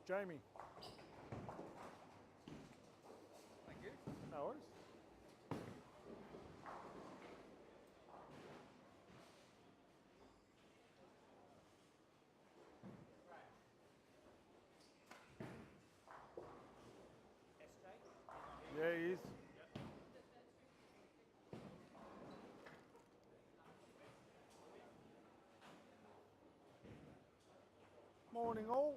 Jamie. Thank you. No worries. SJ? Yeah, he is. Morning all.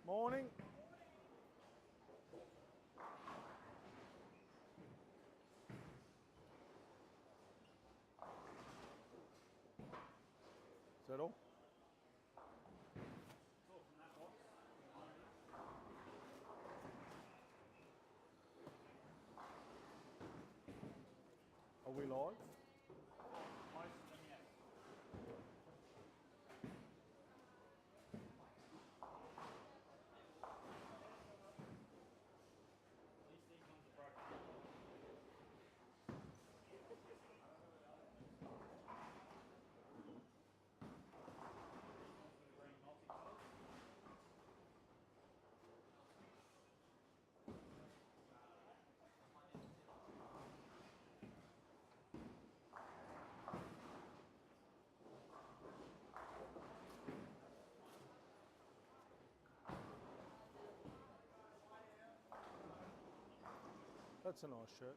Morning. Is that all? Are we live? Most of them, yes. These ones are broken. Green multicolours. That's a nice shirt.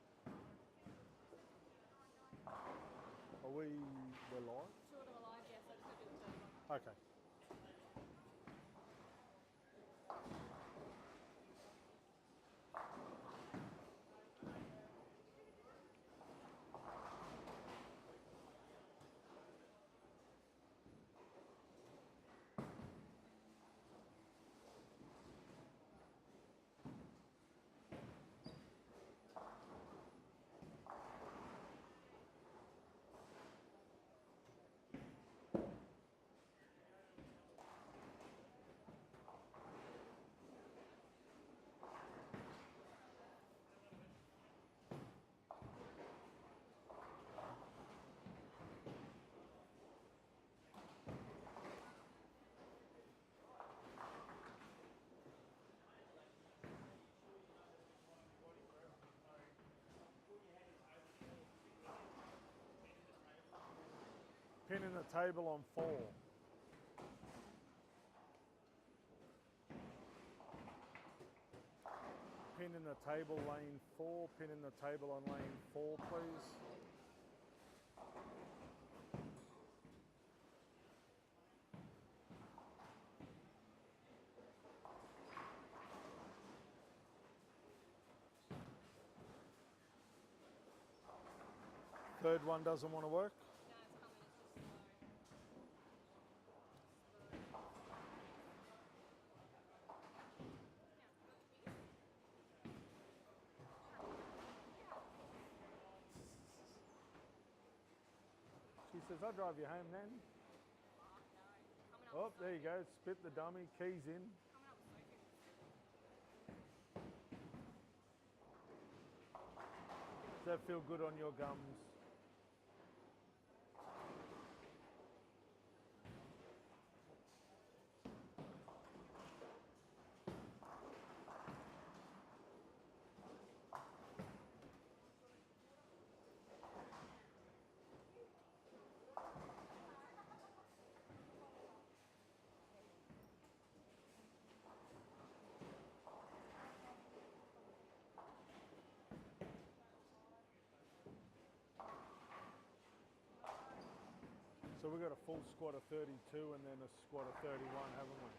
Are we're live? Sort of alive, yes, I just got to do the third one. Okay. Pinning the table on 4. Pinning the table lane 4. Pinning the table on lane 4, please. Third one doesn't want to work. No, it's coming, it's just slow. She says, I'll drive you home then. Oh, no. Coming up Oh, with there you Sophie. go. Spit the dummy. Keys in. Coming up with Sophie. Does that feel good on your gums? So we've got a full squad of 32 and then a squad of 31, haven't we?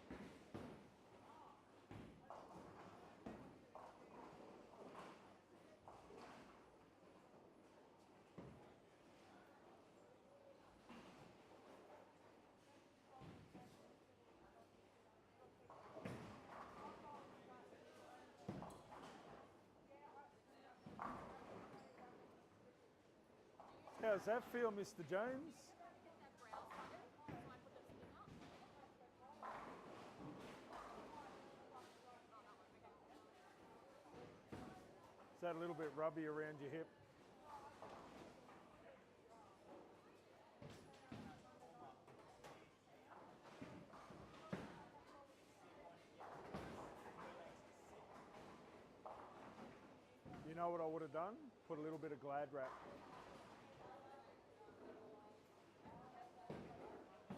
How's that feel, Mr. Jones? Hit that browse button, so I put the spin up. Oh, that one, okay. Is that a little bit rubby around your hip? know what I would have done? Put a little bit of Glad wrap.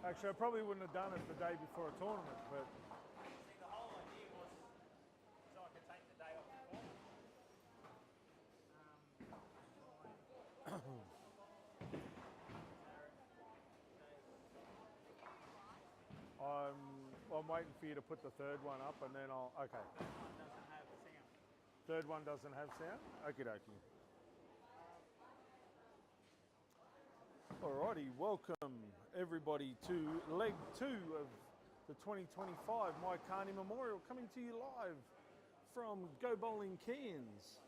Actually, I probably wouldn't have done it the day before a tournament, but See, the whole idea was so I could take the day off before. I'm waiting for you to put the third one up, and then I'll. Okay. That one doesn't have sound. Third one doesn't have sound. Okie dokie. Alrighty, welcome everybody to leg 2 of the 2025 Mike Carney Memorial, coming to you live from Go Bowling Cairns.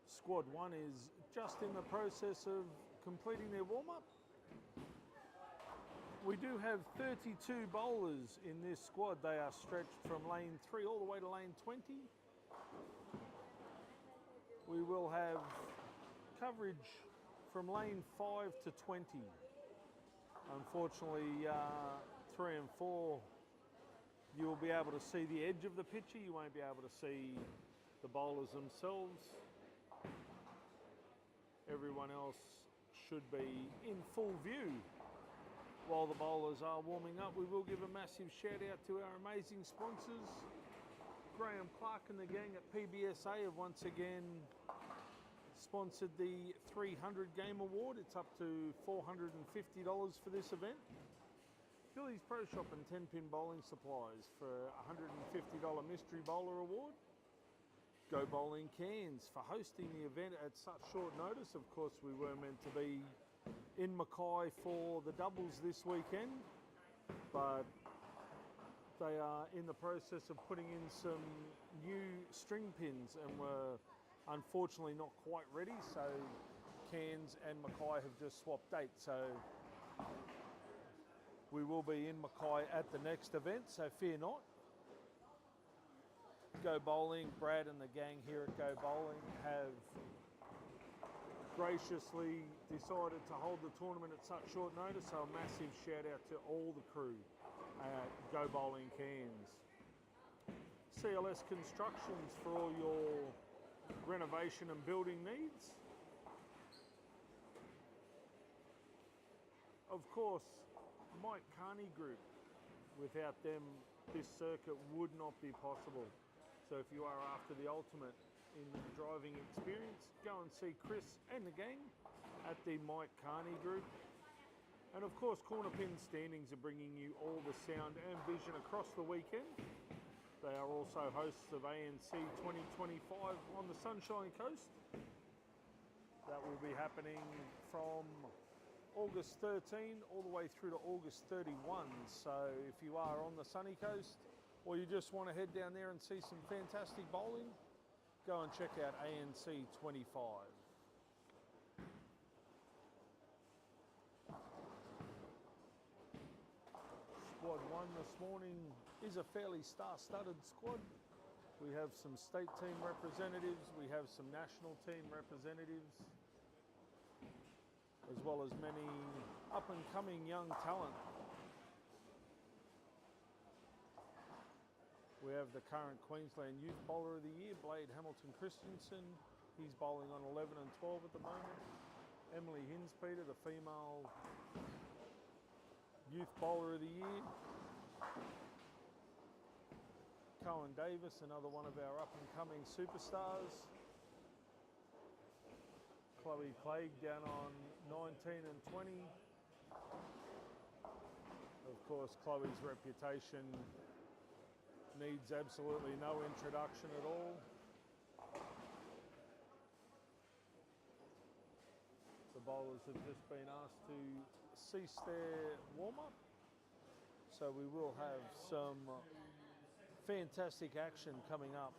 Squad 1 is just in the process of completing their warm-up. We do have 32 bowlers in this squad. They are stretched from lane 3 all the way to lane 20. We will have coverage from lane 5 to 20. Unfortunately, 3 and 4, you will be able to see the edge of the picture. You won't be able to see the bowlers themselves. Everyone else should be in full view. While the bowlers are warming up, we will give a massive shout out to our amazing sponsors. Graham Clark and the gang at PBSA have once again sponsored the 300 Game Award. It's up to $450 for this event. Billy's Pro Shop and 10-pin bowling supplies for a $150 Mystery Bowler Award. Go Bowling Cairns for hosting the event at such short notice. Of course, we were meant to be in Mackay for the doubles this weekend, but they are in the process of putting in some new string pins and were unfortunately not quite ready, so Cairns and Mackay have just swapped dates. So we will be in Mackay at the next event, so fear not. Go Bowling, Brad and the gang here at Go Bowling have graciously decided to hold the tournament at such short notice, so a massive shout out to all the crew at Go Bowling Cairns. CLS Constructions for all your renovation and building needs. Of course, Mike Carney Group. Without them, this circuit would not be possible. So if you are after the ultimate in the driving experience, go and see Chris and the gang at the Mike Carney Group. And of course, Corner Pin Standings are bringing you all the sound and vision across the weekend. They are also hosts of ANC 2025 on the Sunshine Coast. That will be happening from August 13 all the way through to August 31. So if you are on the sunny coast or you just want to head down there and see some fantastic bowling, go and check out ANC 25. Squad 1 this morning is a fairly star-studded squad. We have some state team representatives, we have some national team representatives, as well as many up-and-coming young talent. We have the current Queensland Youth Bowler of the Year, Blade Hamilton Christensen. He's bowling on 11 and 12 at the moment. Emily Hinspeter, the female Youth Bowler of the Year. Cohen Davis, another one of our up-and-coming superstars. Chloe Plague down on 19 and 20. Of course, Chloe's reputation needs absolutely no introduction at all. The bowlers have just been asked to cease their warm-up, so we will have some fantastic action coming up.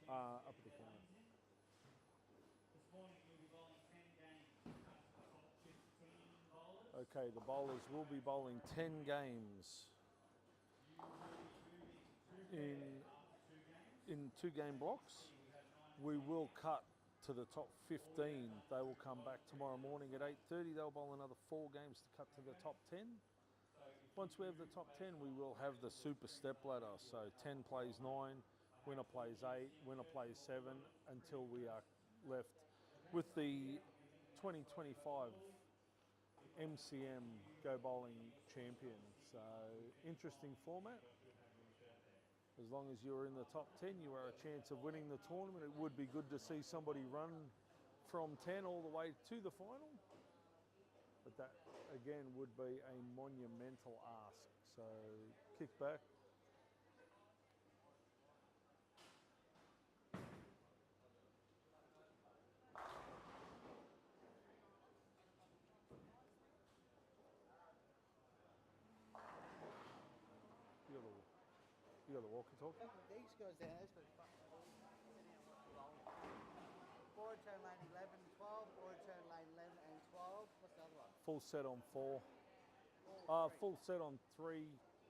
Up at the corner. Okay, the bowlers will be bowling 10 games in 2-game blocks. We will cut to the top 15. They will come back tomorrow morning at 8:30. They'll bowl another 4 games to cut to the top 10. Once we have the top 10, we will have the super step ladder. So 10 plays 9, winner plays 8, winner plays 7, until we are left with the 2025 MCM Go Bowling Champion. So interesting format. As long as you're in the top 10, you are a chance of winning the tournament. It would be good to see somebody run from 10 all the way to the final. But that, again, would be a monumental ask. So kick back. You got the walkie-talkie? These guys down there, forward turn lane 11 and 12, forward turn lane 11 and 12. What's the other one? Full set on 4. Full set on 3.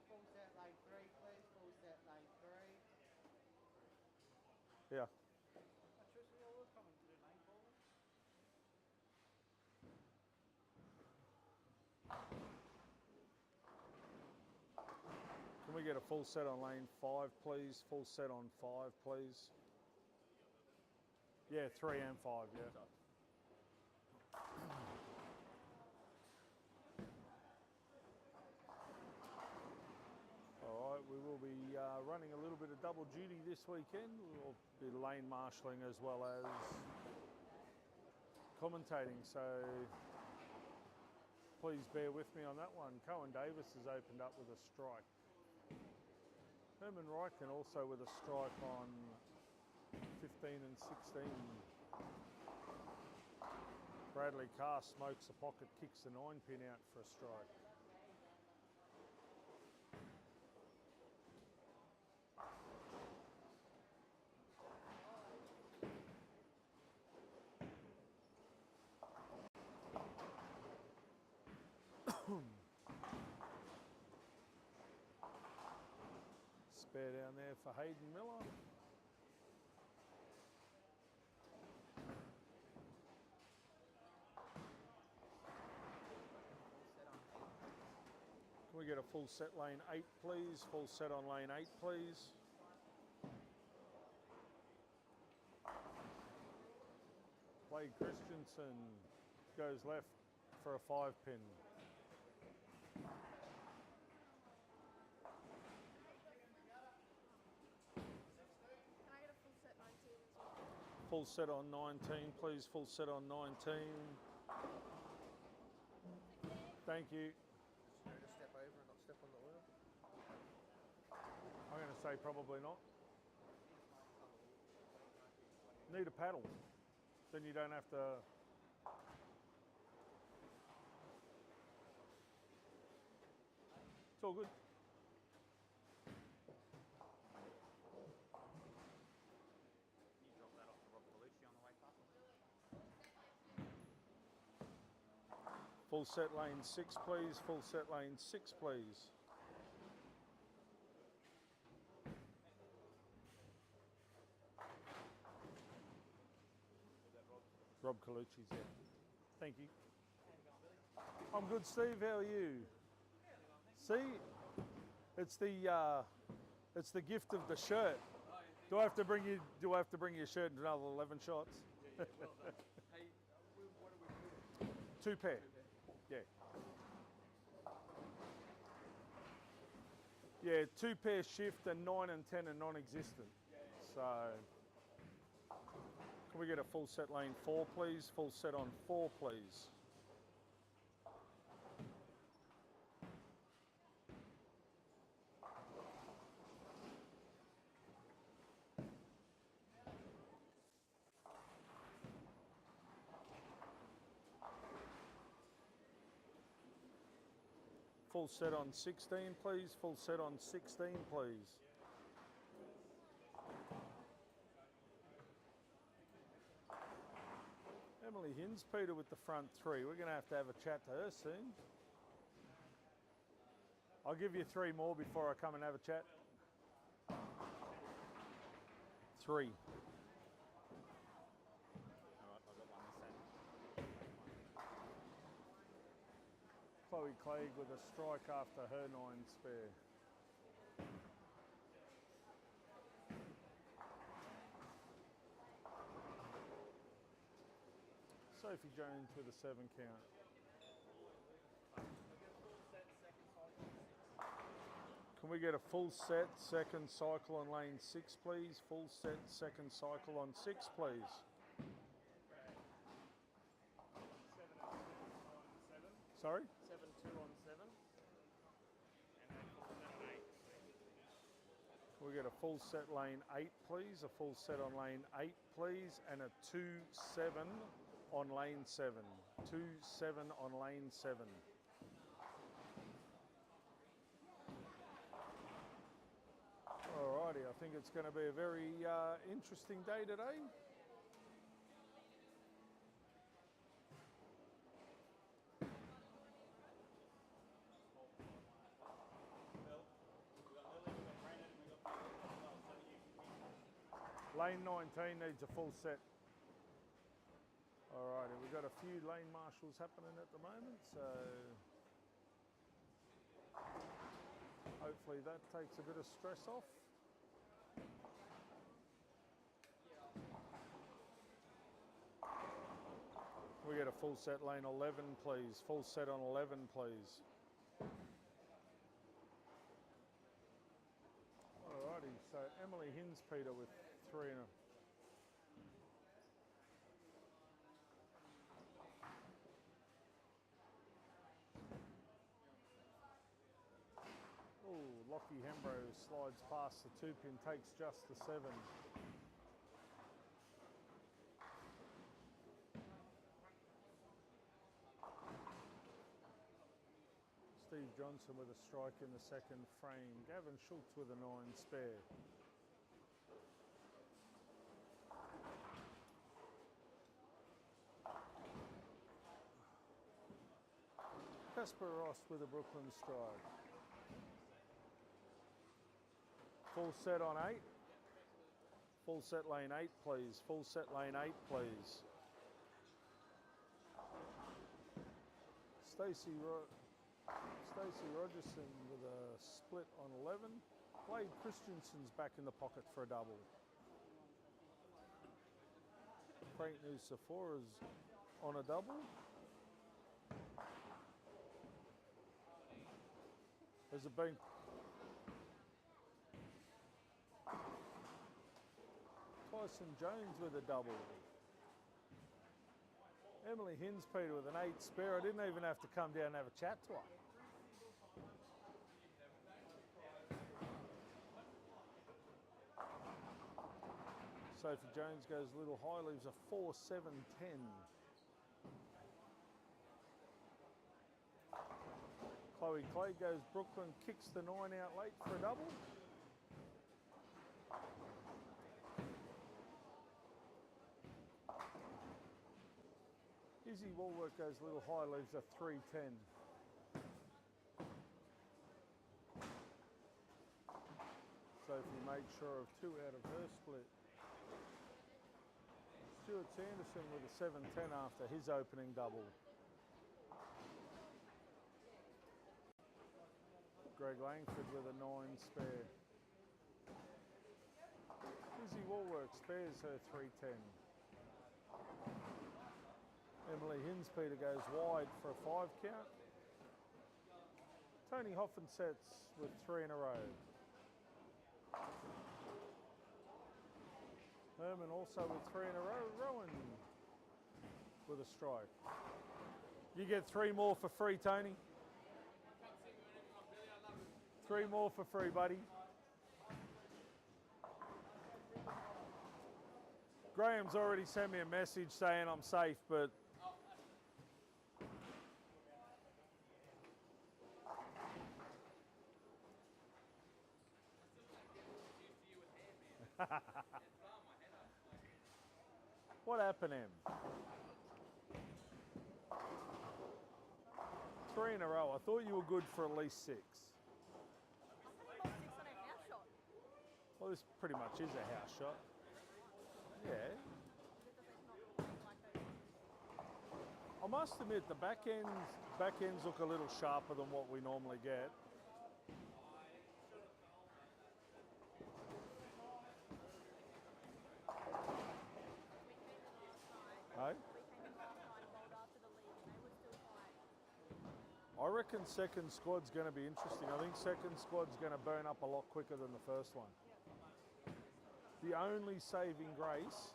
Full set lane 3, please. Full set lane 3. Yeah. Electricity all this coming to the lane for me? Can we get a full set on lane 5, please? Full set on 5, please. Yeah, 3 and 5, yeah. All right, we will be running a little bit of double duty this weekend. We'll be lane marshalling as well as commentating, so please bear with me on that one. Cohen Davis has opened up with a strike. Herman Reichen also with a strike on 15 and 16. Bradley Carr smokes the pocket, kicks the 9-pin out for a strike. Spare down there for Hayden Miller. Can we get a full set lane 8, please? Full set on lane 8, please. Wade Christensen goes left for a 5-pin. Can I get a full set 19 as well? Full set on 19, please. Full set on 19. Thank you. Just step over and not step on the oil. I'm going to say probably not. Need a paddle. Then you don't have to. It's all good. You drop that off to Rob Belushi on the way past. Full set lane 6, please. Full set lane 6, please. Rob Colucci's there. Thank you. I'm good, Steve. How are you? See, it's the gift of the shirt. Do I have to bring you? Do I have to bring your shirt into another 11 shots? Hey, what are we doing? 2 pair. Yeah. Yeah, 2 pair shift and 9 and 10 are non-existent. So, can we get a full set lane 4, please? Full set on 4, please. Full set on 16, please. Full set on 16, please. Emily Hinspeter with the front 3. We're going to have a chat to her soon. I'll give you 3 more before I come and have a chat. 3. All right, I've got one this end. Chloe Clegg with a strike after her 9 spare. Sophie Jones with a 7 count. Can we get a full set, second cycle on lane 6, please? Full set, second cycle on 6, please. 7 Sorry? 7-2 on 7. And then full set on 8. Can we get a full set lane 8, please? A full set on lane 8, please. And a 2-7 on lane 7. 2-7 on lane 7. Alrighty, I think it's going to be a very interesting day today. Lane 19 needs a full set. Alrighty, we've got a few lane marshals happening at the moment, so hopefully that takes a bit of stress off. We get a full set lane 11, please. Full set on 11, please. Alrighty, so Emily Hinspeter with 3 in a... Oh, Lockie Hembro slides past the 2-pin, takes just the 7. Steve Johnson with a strike in the second frame. Gavin Schultz with a 9 spare. Casper Ross with a Brooklyn strike. Full set on 8. Full set lane 8, please. Full set lane 8, please. Stacey Rogerson with a split on 11. Blade Christensen's back in the pocket for a double. Frank Nusafora's on a double. Has it been... Tyson Jones with a double. Emily Hinspeter with an 8 spare. I didn't even have to come down and have a chat to her. Sophie Jones goes a little high, leaves a 4-7-10. Chloe Clay goes Brooklyn, kicks the 9 out late for a double. Izzy Walworth goes a little high, leaves a 3-10. Sophie made sure of 2 out of her split. Stuart Sanderson with a 7-10 after his opening double. Greg Langford with a 9 spare. Izzy Walworth spares her 3-10. Emily Hinspeter goes wide for a 5 count. Tony Hoffman sets with 3 in a row. Herman also with 3 in a row. Rowan with a strike. You get 3 more for free, Tony. 3 more for free, buddy. Graham's already sent me a message saying I'm safe, but what happened, Em? 3 in a row. I thought you were good for at least 6. I thought you got 6 on a house shot. Well, this pretty much is a house shot. Yeah. Because it's not like those. I must admit the back ends look a little sharper than what we normally get. Hey? I reckon second squad's going to be interesting. I think second squad's going to burn up a lot quicker than the first one. The only saving grace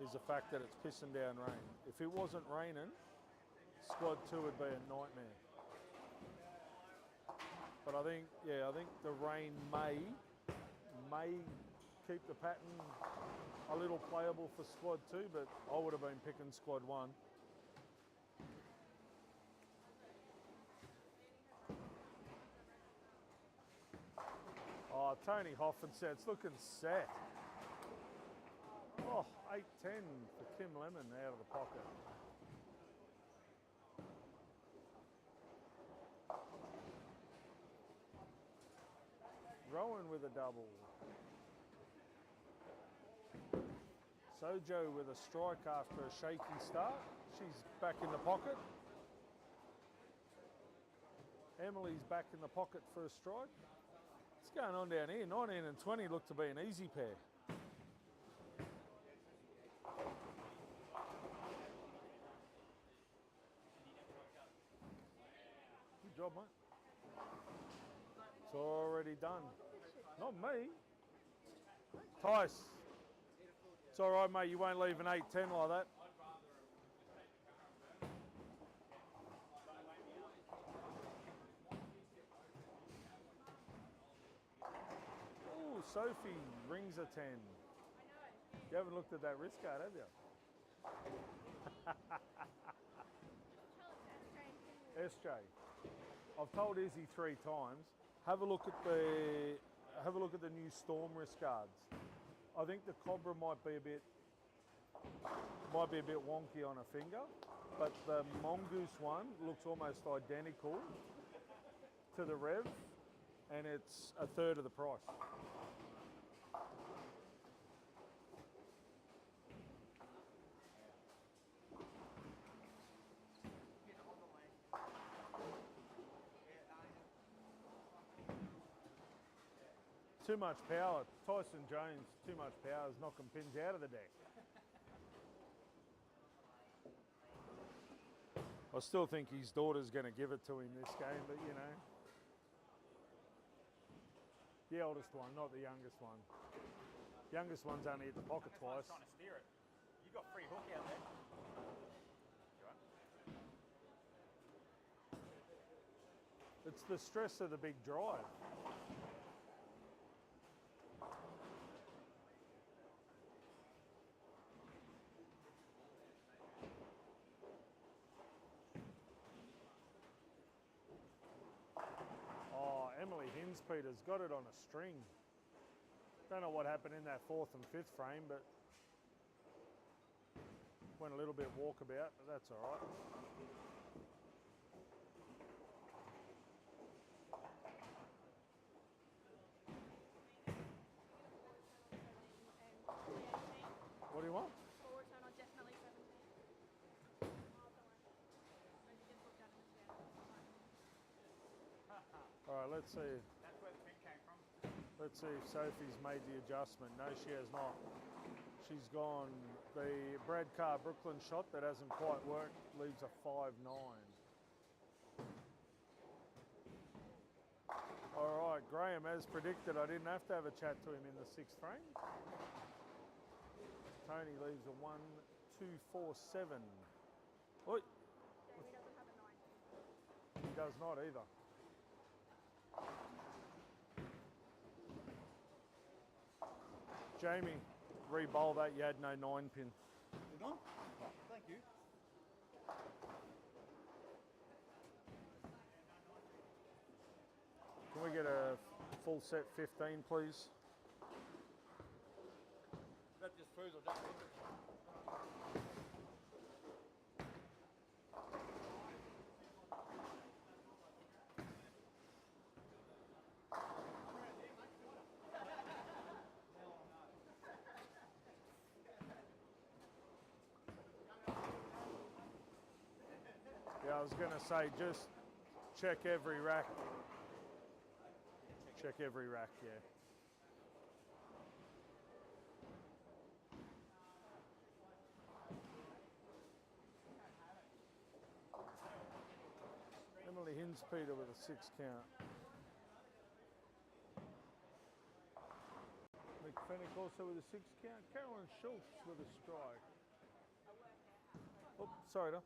is the fact that it's pissing down rain. If it wasn't raining, squad 2 would be a nightmare. But I think the rain may keep the pattern a little playable for squad 2, but I would have been picking squad 1. Oh, Tony Hoffman said it's looking set. Oh, 8-10 for Kim Lemon out of the pocket. Rowan with a double. Sojo with a strike after a shaky start. She's back in the pocket. Emily's back in the pocket for a strike. What's going on down here? 19 and 20 look to be an easy pair. Good job, mate. It's already done. Not me. Tice. It's all right, mate. You won't leave an 8-10 like that. Ooh, Sophie rings a 10. You haven't looked at that wrist guard, have you? SJ. I've told Izzy 3 times. Have a look at the new Storm wrist guards. I think the Cobra might be a bit wonky on a finger, but the Mongoose one looks almost identical to the Rev, and it's a third of the price. Too much power. Tyson Jones, too much power is knocking pins out of the deck. I still think his daughter's going to give it to him this game, but you know. The eldest one, not the youngest one. Youngest one's only hit the pocket twice. Trying to steer it. You got free hook out there. It's the stress of the big drive. Emily Hinspeter's got it on a string. Don't know what happened in that 4th and 5th frame, but went a little bit walkabout, but that's all right. What do you want? Forward turn on definitely 17. All right, let's see. That's where the pin came from. Let's see if Sophie's made the adjustment. No, she has not. She's gone. The Brad Carr Brooklyn shot that hasn't quite worked leaves a 5-9. All right, Graham, as predicted, I didn't have to have a chat to him in the 6th frame. Tony leaves a 1-2-4-7. Oi. Jamie doesn't have a 9. He does not either. Jamie, re-bowl that, you had no 9 pin. Did I? Oh, thank you. Can we get a full set 15, please? That just proves I don't think was going to say, just check every rack. Check every rack, yeah. Emily Hinspeter with a 6 count. Mick Fennick also with a 6 count. Carolyn Schultz with a strike. Oh, sorry, Dom.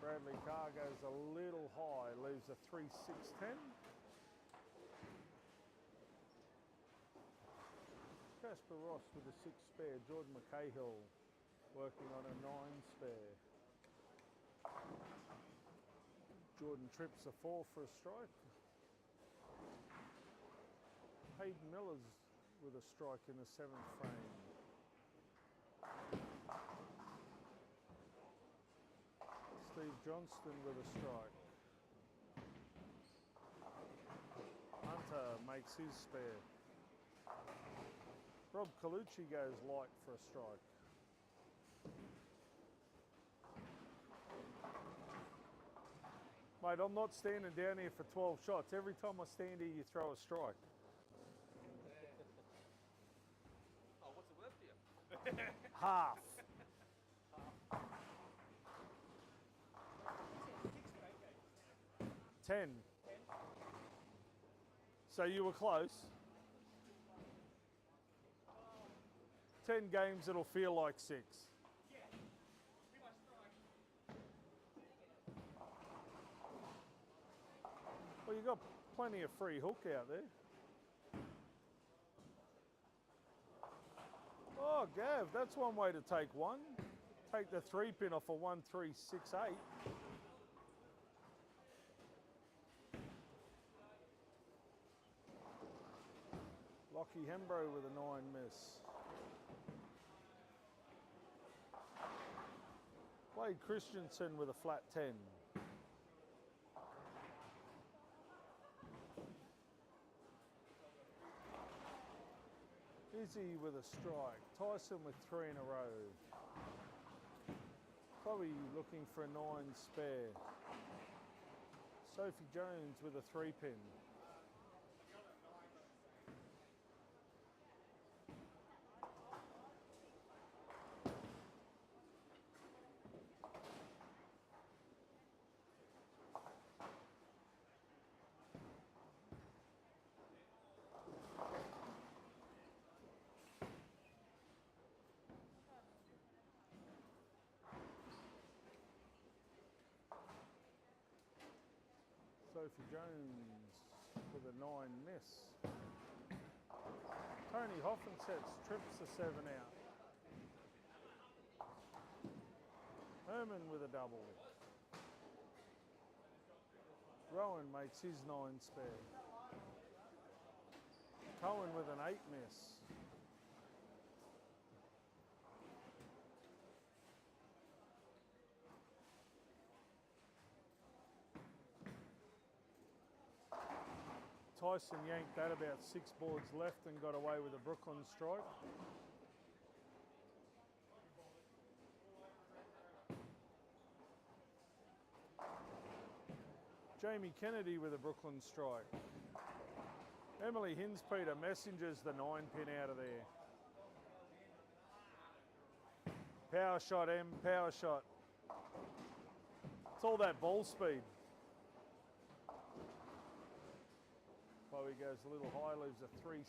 Bradley Carr goes a little high, leaves a 3-6-10. Casper Ross with a 6 spare. Jordan McCahill working on a 9 spare. Jordan trips a 4 for a strike. Hayden Miller's with a strike in the 7th frame. Steve Johnston with a strike. Hunter makes his spare. Rob Colucci goes light for a strike. Mate, I'm not standing down here for 12 shots. Every time I stand here, you throw a strike. Oh, what's it worth to you? Half. 10. So you were close. 10 games, it'll feel like 6. Well, you got plenty of free hook out there. Oh, Gav, that's one way to take one. Take the 3-pin off a 1-3-6-8. Lockie Hembro with a 9 miss. Wade Christensen with a flat 10. Izzy with a strike. Tyson with 3 in a row. Probably looking for a 9 spare. Sophie Jones with a 3-pin. Sophie Jones with a 9 miss. Tony Hoffensets trips a 7 out. Herman with a double. Rowan makes his 9 spare. Cohen with an 8 miss. Tyson yanked that about 6 boards left and got away with a Brooklyn strike. Jamie Kennedy with a Brooklyn strike. Emily Hinspeter messengers the 9-pin out of there. Power shot, Em, power shot. It's all that ball speed. Chloe goes a little high, leaves a 3-6-10.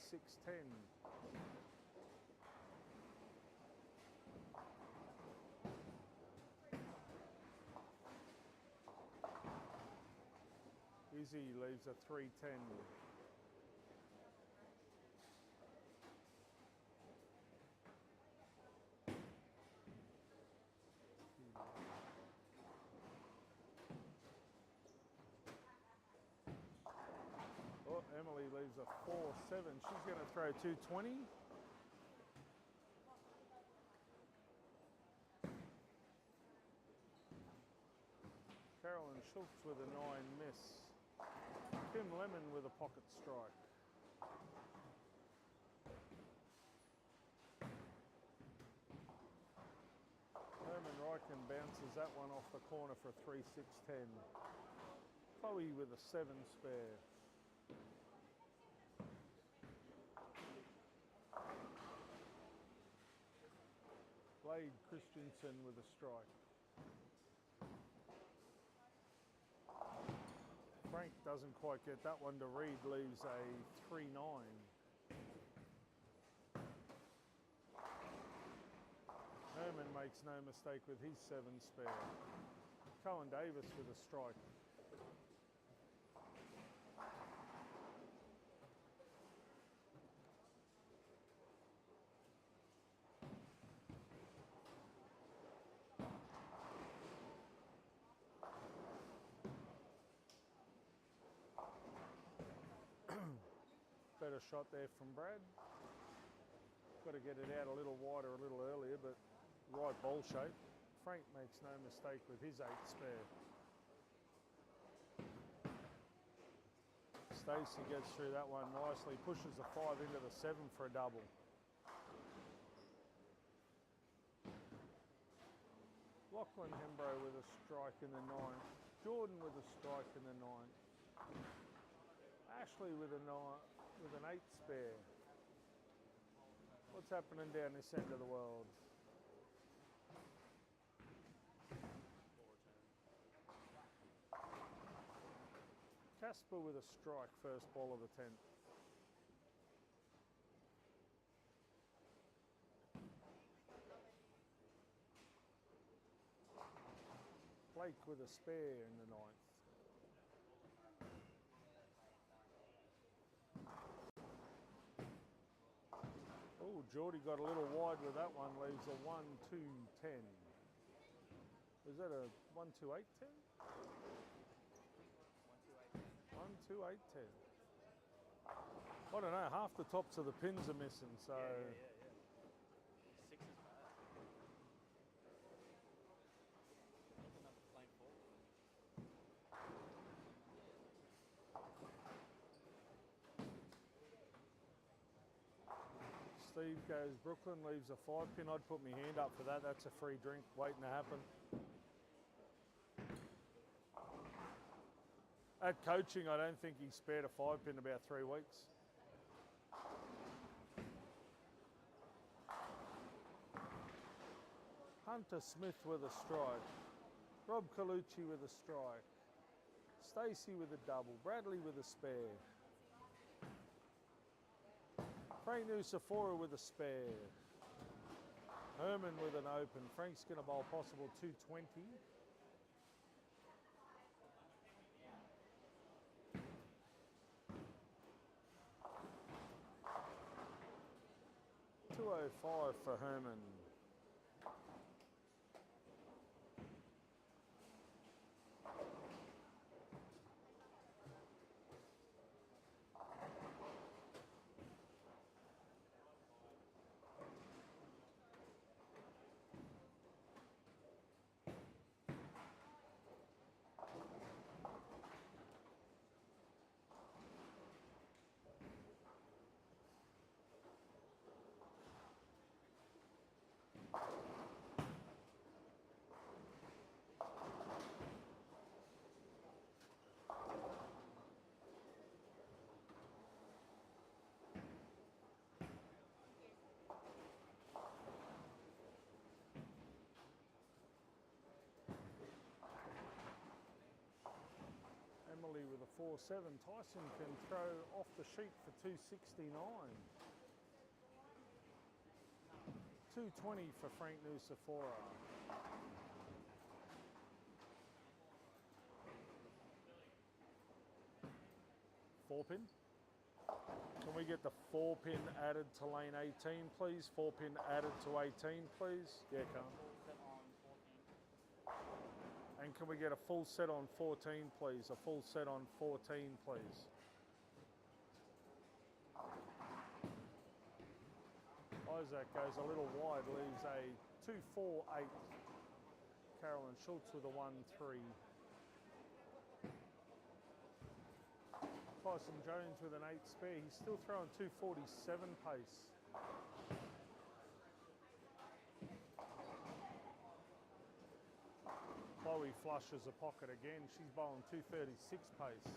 Izzy leaves a 3-10. Oh, Emily leaves a 4-7. She's going to throw 220. Carolyn Schultz with a 9 miss. Tim Lemon with a pocket strike. strike and bounces that one off the corner for a 3-6-10. Chloe with a 7 spare. Blade Christensen with a strike. Frank doesn't quite get that one to read, leaves a 3-9. Herman makes no mistake with his 7 spare. Cohen Davis with a strike. Better shot there from Brad. Got to get it out a little wider a little earlier, but right ball shape. Frank makes no mistake with his 8 spare. Stacey gets through that one nicely, pushes the 5 into the 7 for a double. Lachlan Hembro with a strike in the 9th. Jordan with a strike in the 9th. Ashley with an 8 spare. What's happening down this end of the world? Casper with a strike, first ball of the 10th. Blake with a spare in the 9th. Oh, Geordie got a little wide with that one, leaves a 1-2-10. Was that a 1-2-8-10? 1-2-8-10. I don't know, half the tops of the pins are missing, so... Yeah. Six is bad. Another plain 4. Steve goes Brooklyn, leaves a 5 pin. I'd put my hand up for that. That's a free drink waiting to happen. At coaching, I don't think he spared a 5 pin about 3 weeks. Hunter Smith with a strike. Rob Colucci with a strike. Stacey with a double. Bradley with a spare. Frank Nusafora with a spare. Herman with an open. Frank's going to bowl possible 220. $205 for Herman. Emily with a 4-7. Tyson can throw off the sheet for 269. 220 for Frank Nusafora. Four pin. Can we get the 4 pin added to lane 18, please? 4 pin added to 18, please. Yeah, come. And can we get a full set on 14, please? A full set on 14, please. Isaac goes a little wide, leaves a 2-4-8. Carolyn Schultz with a 1-3. Tyson Jones with an 8 spare. He's still throwing 247 pace. Chloe flushes the pocket again. She's bowling 236 pace.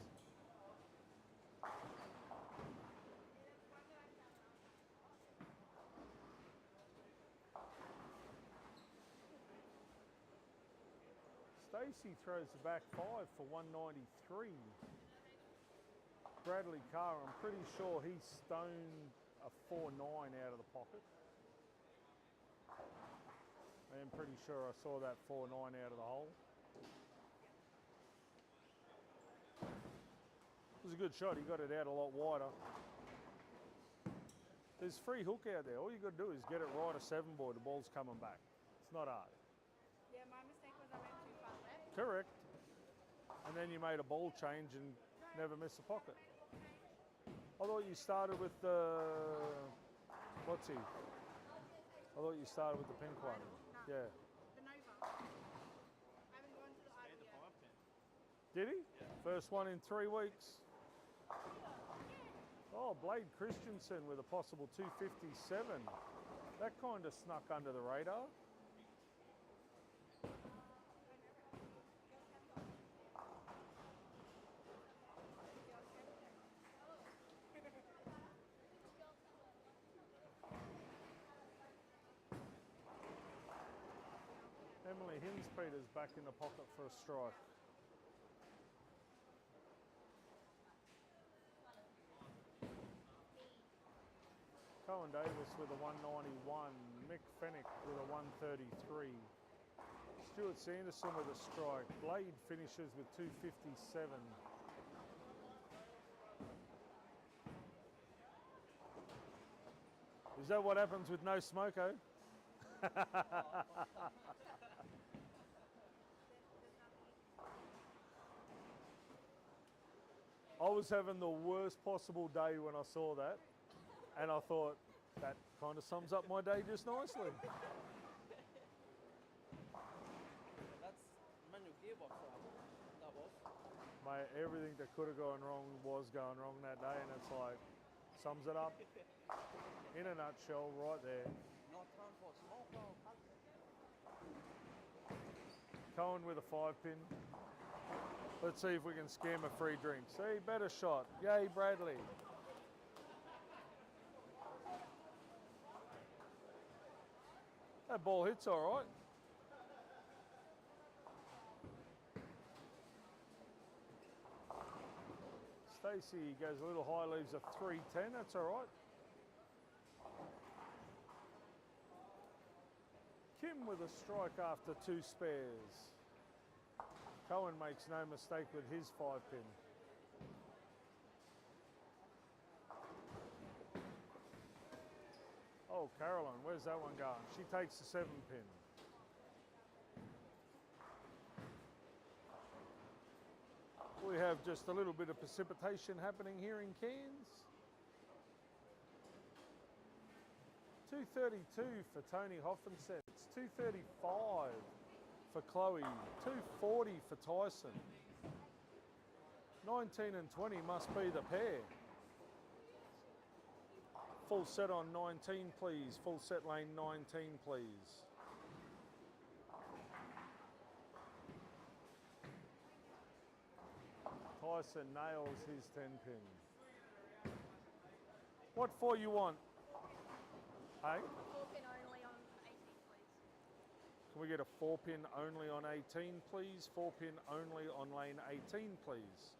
Stacey throws the back 5 for 193. Bradley Carr, I'm pretty sure he stoned a 4-9 out of the pocket. I'm pretty sure I saw that 4-9 out of the hole. It was a good shot. He got it out a lot wider. There's free hook out there. All you got to do is get it right a 7-board. The ball's coming back. It's not hard. Yeah, my mistake was I went too far left. Correct. And then you made a ball change and never missed a pocket. I thought you started with the... What's he? I thought you started with the pink one. No. Yeah. The Nova. I haven't gone to the idle yet. Did he? Yeah. First one in 3 weeks. Oh, Blade Christensen with a possible 257. That kind of snuck under the radar. Emily Hinspeter's back in the pocket for a strike. Cohen Davis with a 191, Mick Fennick with a 133, Stuart Sanderson with a strike, Blade finishes with 257. Is that what happens with no smoko? I was having the worst possible day when I saw that, and I thought that kind of sums up my day just nicely. That's manual gearbox, that was. Mate, everything that could have gone wrong was going wrong that day, and it's like, sums it up in a nutshell right there. No time for smoke, though. Cohen with a 5-pin. Let's see if we can scam a free drink. See, better shot. Yay, Bradley. That ball hits all right. Stacey goes a little high, leaves a 310. That's all right. Kim with a strike after 2 spares. Cohen makes no mistake with his 5-pin. Oh, Caroline, where's that one going? She takes the 7-pin. We have just a little bit of precipitation happening here in Cairns. 232 for Tony Hoffensets, 235 for Chloe, 240 for Tyson. 19 and 20 must be the pair. Full set on 19, please. Full set lane 19, please. Tyson nails his 10-pin. What for you want? Hey? 4-pin only on 18, please. Can we get a 4-pin only on 18, please? 4-pin only on lane 18, please.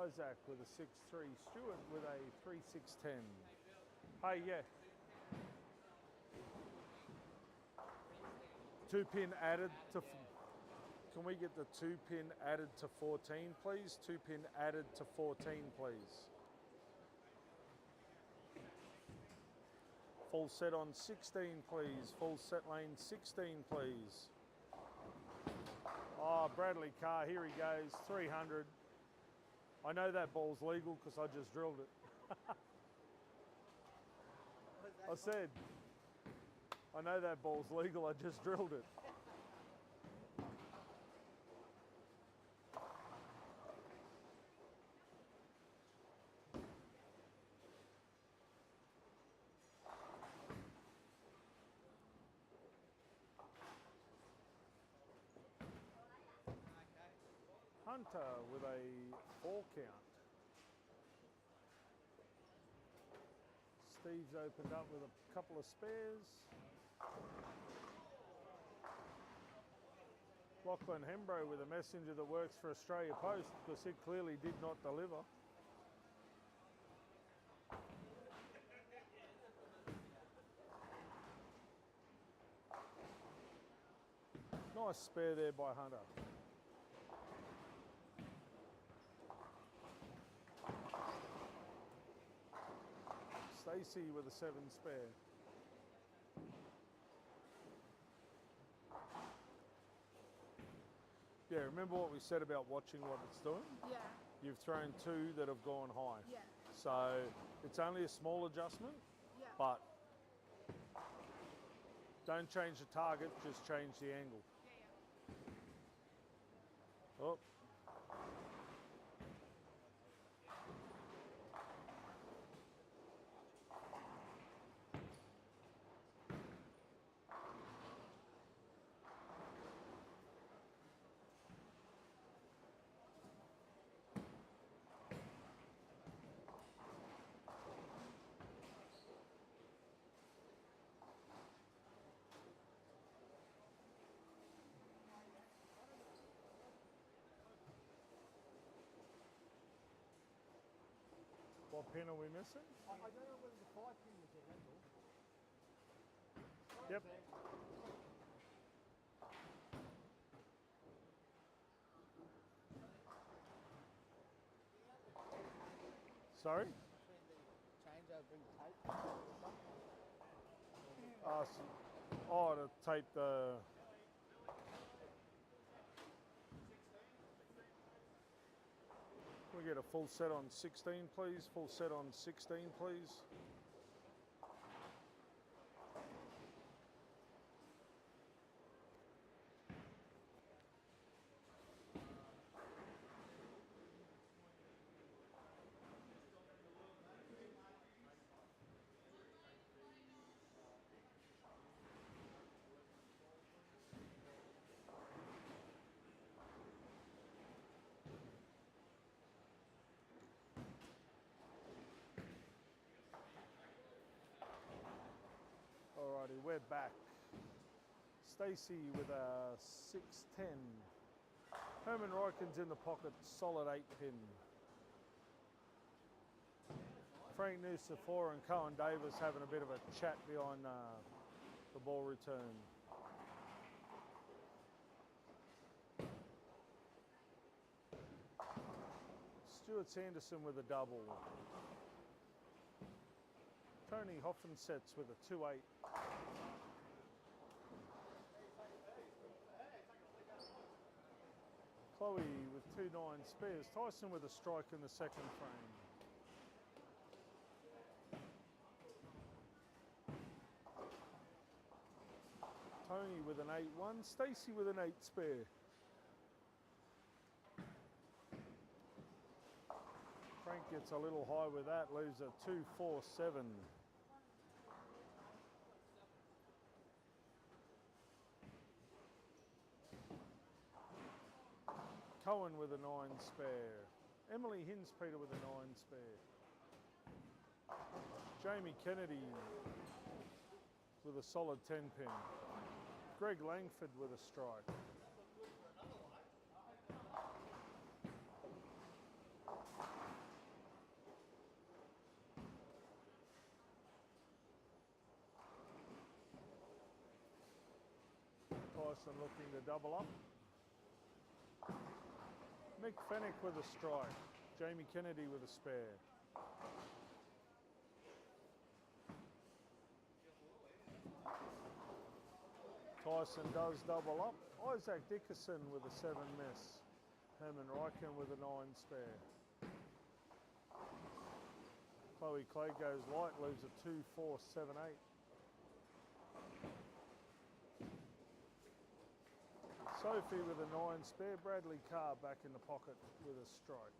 Isaac with a 6-3. Stuart with a 3-6-10. Hey, yeah. 2-pin added to... Can we get the 2-pin added to 14, please? 2-pin added to 14, please. Full set on 16, please. Full set lane 16, please. Oh, Bradley Carr, here he goes, 300. I know that ball's legal because I just drilled it. I said, I know that ball's legal, I just drilled it. Hunter with a 4 count. Steve's opened up with a couple of spares. Lachlan Hembro with a messenger that works for Australia Post because it clearly did not deliver. Nice spare there by Hunter. Stacey with a 7 spare. Yeah, remember what we said about watching what it's doing? Yeah. You've thrown 2 that have gone high. Yeah. So it's only a small adjustment, Yeah. but don't change the target, just change the angle. Yeah. Oh. What pin are we missing? I don't know whether the 5 pin was there, that's all. Yep. Sorry? Between the changeover and tape. To tape the... Can we get a full set on 16, please? Full set on 16, please. Alrighty, we're back. Stacey with a 610. Herman Ryken's in the pocket, solid 8 pin. Frank Noosa 4 and Cohen Davis having a bit of a chat behind the ball return. Stuart Sanderson with a double. Tony Hoffensets with a 2-8. Chloe with 2-9 spares. Tyson with a strike in the second frame. Tony with an 8-1. Stacey with an 8 spare. Frank gets a little high with that, leaves a 2-4-7. Cohen with a 9 spare. Emily Hinspeter with a 9 spare. Jamie Kennedy with a solid 10 pin. Greg Langford with a strike. Tyson looking to double up. Mick Fennick with a strike. Jamie Kennedy with a spare. Tyson does double up. Isaac Dickerson with a 7 miss. Herman Ryken with a 9 spare. Chloe Clay goes light, leaves a 2-4-7-8. Sophie with a 9 spare. Bradley Carr back in the pocket with a strike.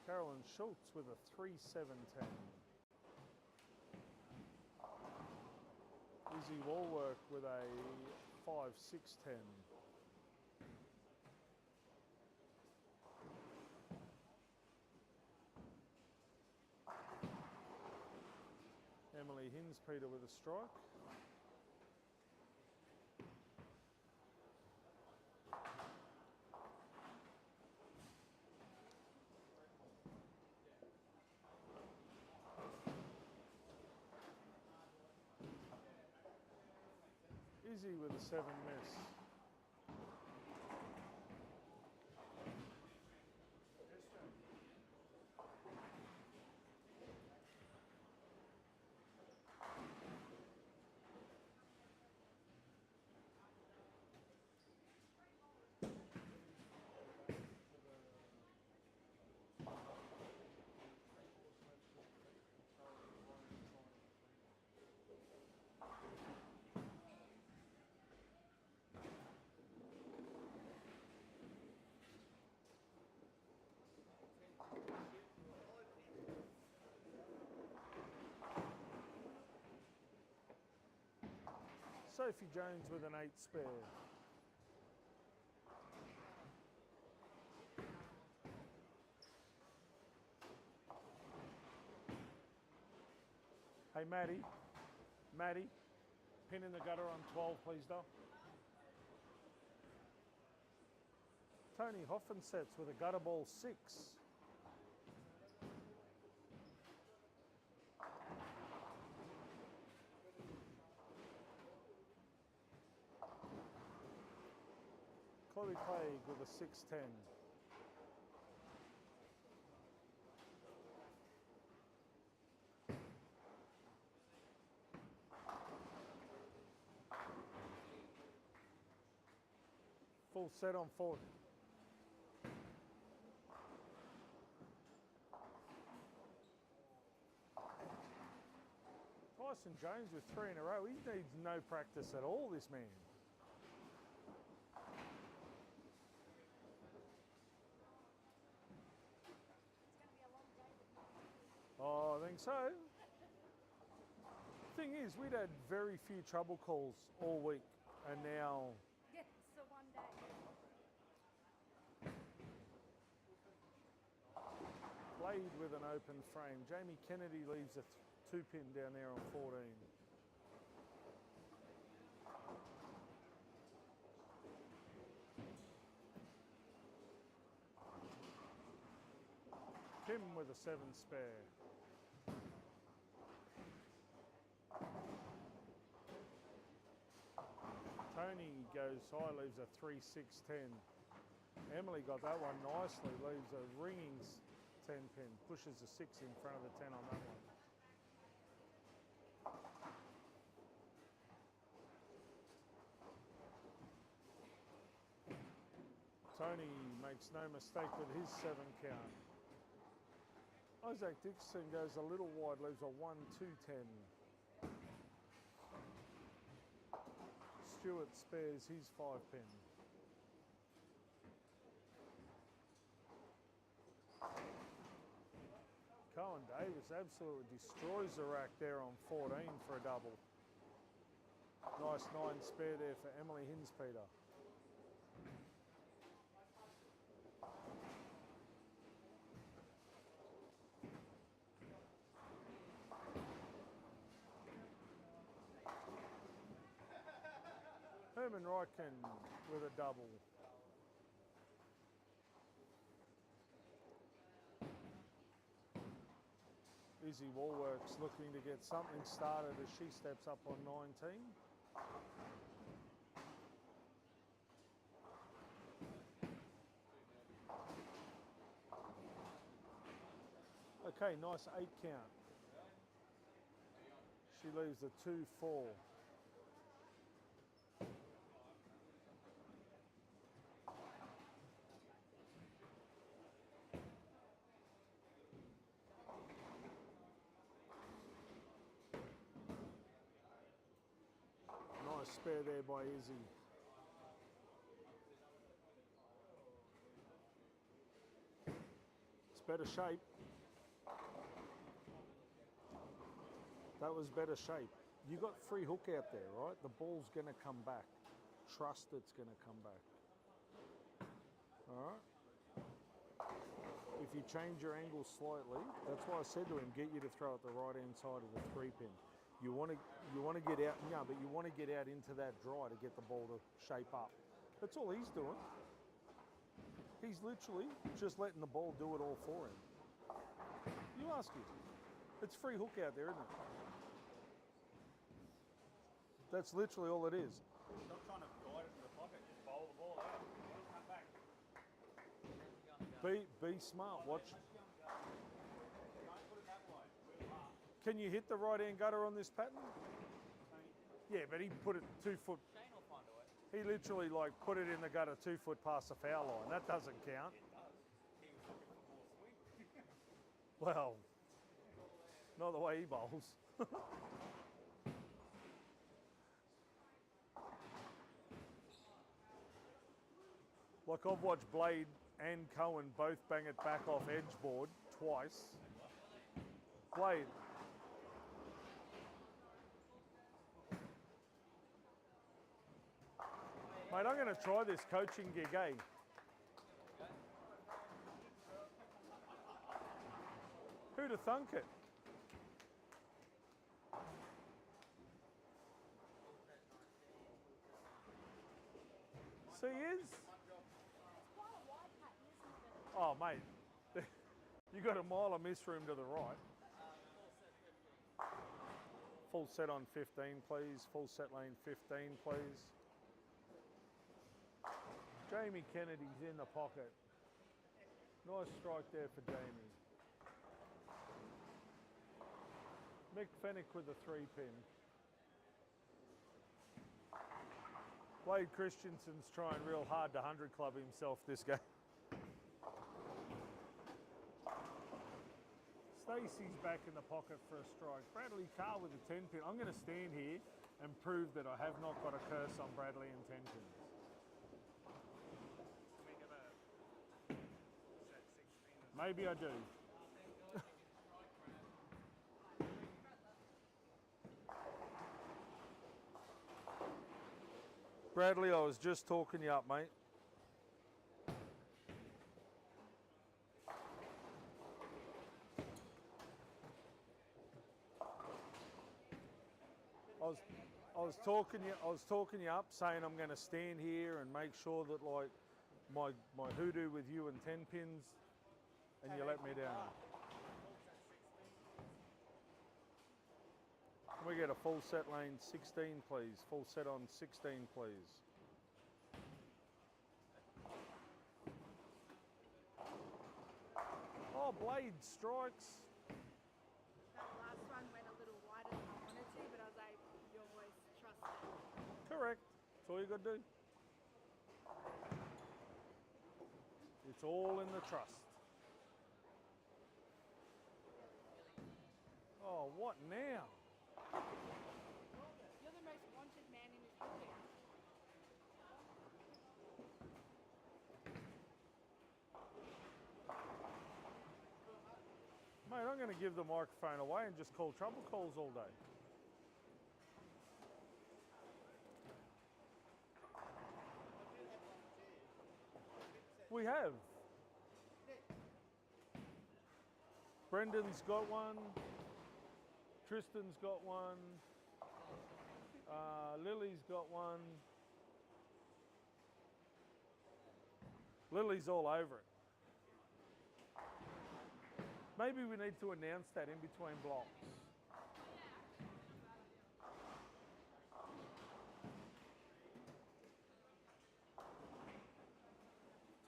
Carolyn Schultz with a 3-7-10. Izzy Walwork with a 5-6-10. Emily Hinspeter with a strike. Izzy with a 7 miss. Sophie Jones with an 8 spare. Hey Maddie, pin in the gutter on 12 please, Doc. Tony Hoffensets with a gutter ball 6. Chloe Plague with a 610. Full set on 40. Tyson Jones with 3 in a row. He needs no practice at all, this man. Oh, I think so. Thing is, we'd had very few trouble calls all week, and now... Yeah, so one day. Played with an open frame. Jamie Kennedy leaves a 2-pin down there on 14. Kim with a 7 spare. Tony goes high, leaves a 3-6-10. Emily got that one nicely, leaves a ringing 10-pin, pushes a 6 in front of the 10 on that one. Tony makes no mistake with his 7 count. Isaac Dixon goes a little wide, leaves a 1-2-10. Stewart spares his 5-pin. Cohen Davis absolutely destroys the rack there on 14 for a double. Nice 9 spare there for Emily Hinspeter. Herman Ryken with a double. Izzy Woolworks looking to get something started as she steps up on 19. Okay, nice 8 count. She leaves a 2-4. Nice spare there by Izzy. It's better shape. That was better shape. You got free hook out there, right? The ball's going to come back. Trust it's going to come back. All right? If you change your angle slightly, that's why I said to him, get you to throw at the right-hand side of the 3-pin. You want to get out, no, but you want to get out into that dry to get the ball to shape up. That's all he's doing. He's literally just letting the ball do it all for him. You ask him. It's free hook out there, isn't it? That's literally all it is. Stop trying to guide it to the pocket, just bowl the ball out. Come back. Be smart. Watch. Don't put it that way. Can you hit the right-hand gutter on this pattern? Yeah, but he put it 2 foot. Shane will find a way. He literally like put it in the gutter 2 foot past the foul line. That doesn't count. It does. He was looking for more swing. Well, not the way he bowls. Like I've watched Blade and Cohen both bang it back off edge board twice. Blade. Mate, I'm going to try this coaching gig, eh? Who'd have thunk it? See, he is. Oh, mate, you got a mile of miss room to the right. Full set on 15, please. Full set lane 15, please. Jamie Kennedy's in the pocket. Nice strike there for Jamie. Mick Fennick with a 3-pin. Blade Christensen's trying real hard to 100 club himself this game. Stacey's back in the pocket for a strike. Bradley Carr with a 10-pin. I'm going to stand here and prove that I have not got a curse on Bradley and 10 pins. Maybe I do. Bradley, I was just talking you up, mate. I was talking you up, saying I'm going to stand here and make sure that like my hoodoo with you and 10 pins, and you let me down. Can we get a full set lane 16, please? Full set on 16, please. Oh, Blade strikes. That last one went a little wider than I wanted to, but I was like, you always trust it. Correct. That's all you got to do. It's all in the trust. Oh, what now? You're the most wanted man in this building. Mate, I'm going to give the microphone away and just call trouble calls all day. We have. Brendan's got one. Tristan's got one. Lily's got one. Lily's all over it. Maybe we need to announce that in between blocks.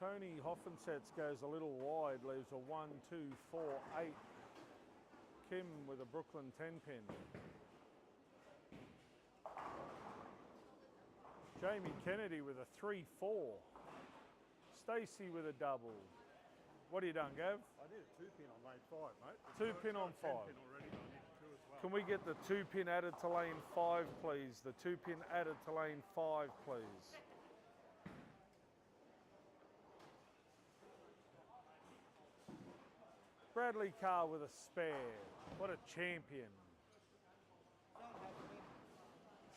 Tony Hoffensets goes a little wide, leaves a 1, 2, 4, 8. Kim with a Brooklyn 10-pin. Jamie Kennedy with a 3, 4. Stacey with a double. What have you done, Gav? I did a 2-pin on lane 5, mate. 2-pin on 5. 10-pin already, but I need 2 as well. Can we get the 2-pin added to lane 5, please? The 2-pin added to lane 5, please. Bradley Carr with a spare. What a champion.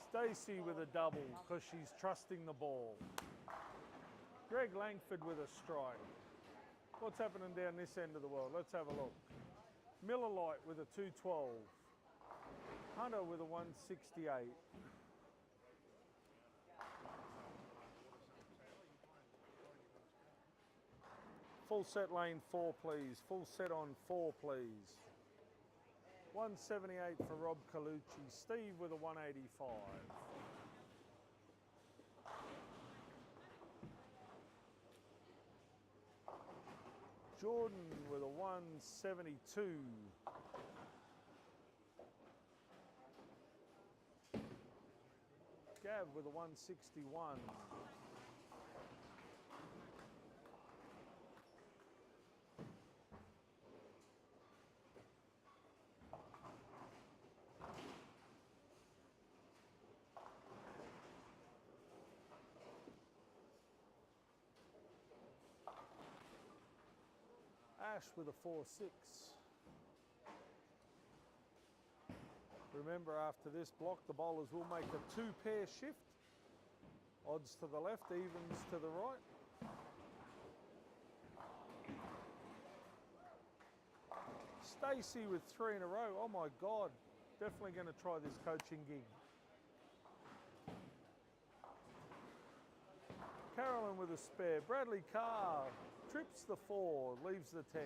Stacey with a double because she's trusting the ball. Greg Langford with a strike. What's happening down this end of the world? Let's have a look. Miller Light with a 212. Hunter with a 168. Full set lane 4, please. Full set on 4, please. 178 for Rob Colucci. Steve with a 185. Jordan with a 172. Gav with a 161. Ash with a 4-6. Remember, after this block, the bowlers will make a 2-pair shift. Odds to the left, evens to the right. Stacey with 3 in a row. Oh my God, definitely going to try this coaching gig. Carolyn with a spare. Bradley Carr trips the 4, leaves the 10.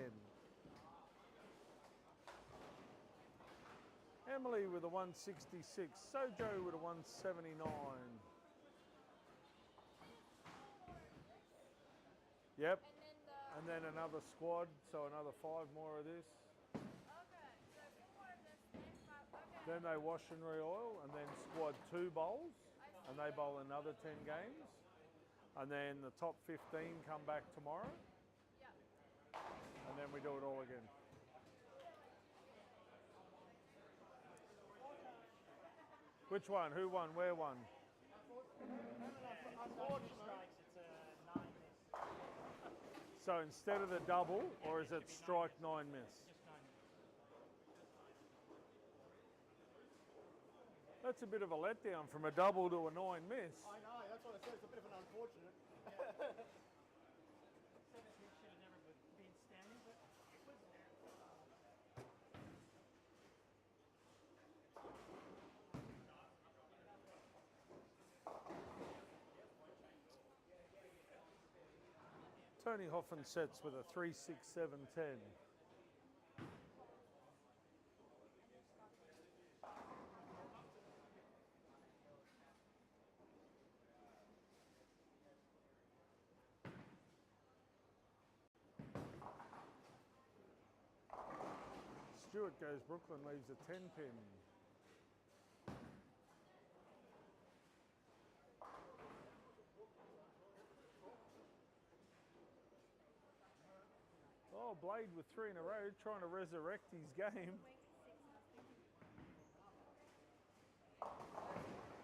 Emily with a 166. Sojo with a 179. Yep. And then another squad, so another 5 more of this. Okay, so 4 of this and 5. Okay. Then they wash and re-oil, and then squad 2 bowls, and they bowl another 10 games. And then the top 15 come back tomorrow. Yeah. And then we do it all again. Which one? Who won? Where won? Strikes, it's a 9 miss. So instead of the double, or is it strike 9 miss? Just 9 miss. That's a bit of a letdown from a double to a 9 miss. I know, that's what I said. It's a bit of an unfortunate. 7 should have never been standing, but it was there. Tony Hoffman sets with a 3, 6, 7, 10. Stewart goes Brooklyn, leaves a 10 pin. Oh, Blade with 3 in a row, trying to resurrect his game.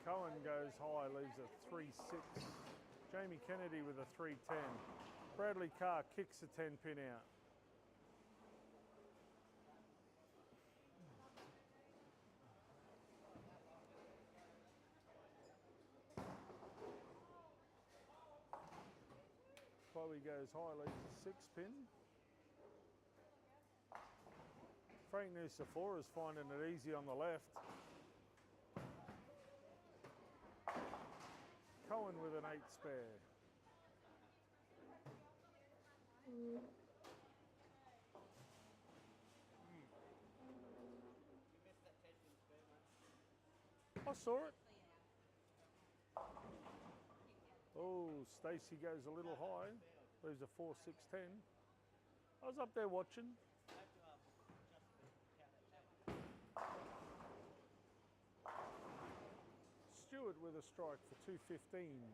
Cohen goes high, leaves a 3-6. Jamie Kennedy with a 3-10. Bradley Carr kicks a 10 pin out. Chloe goes high, leaves a 6 pin. Frank Nusafora's finding it easy on the left. Cohen with an 8 spare. I saw it. Oh, Stacey goes a little high. Leaves a 4, 6, 10. I was up there watching. Stewart with a strike for 215.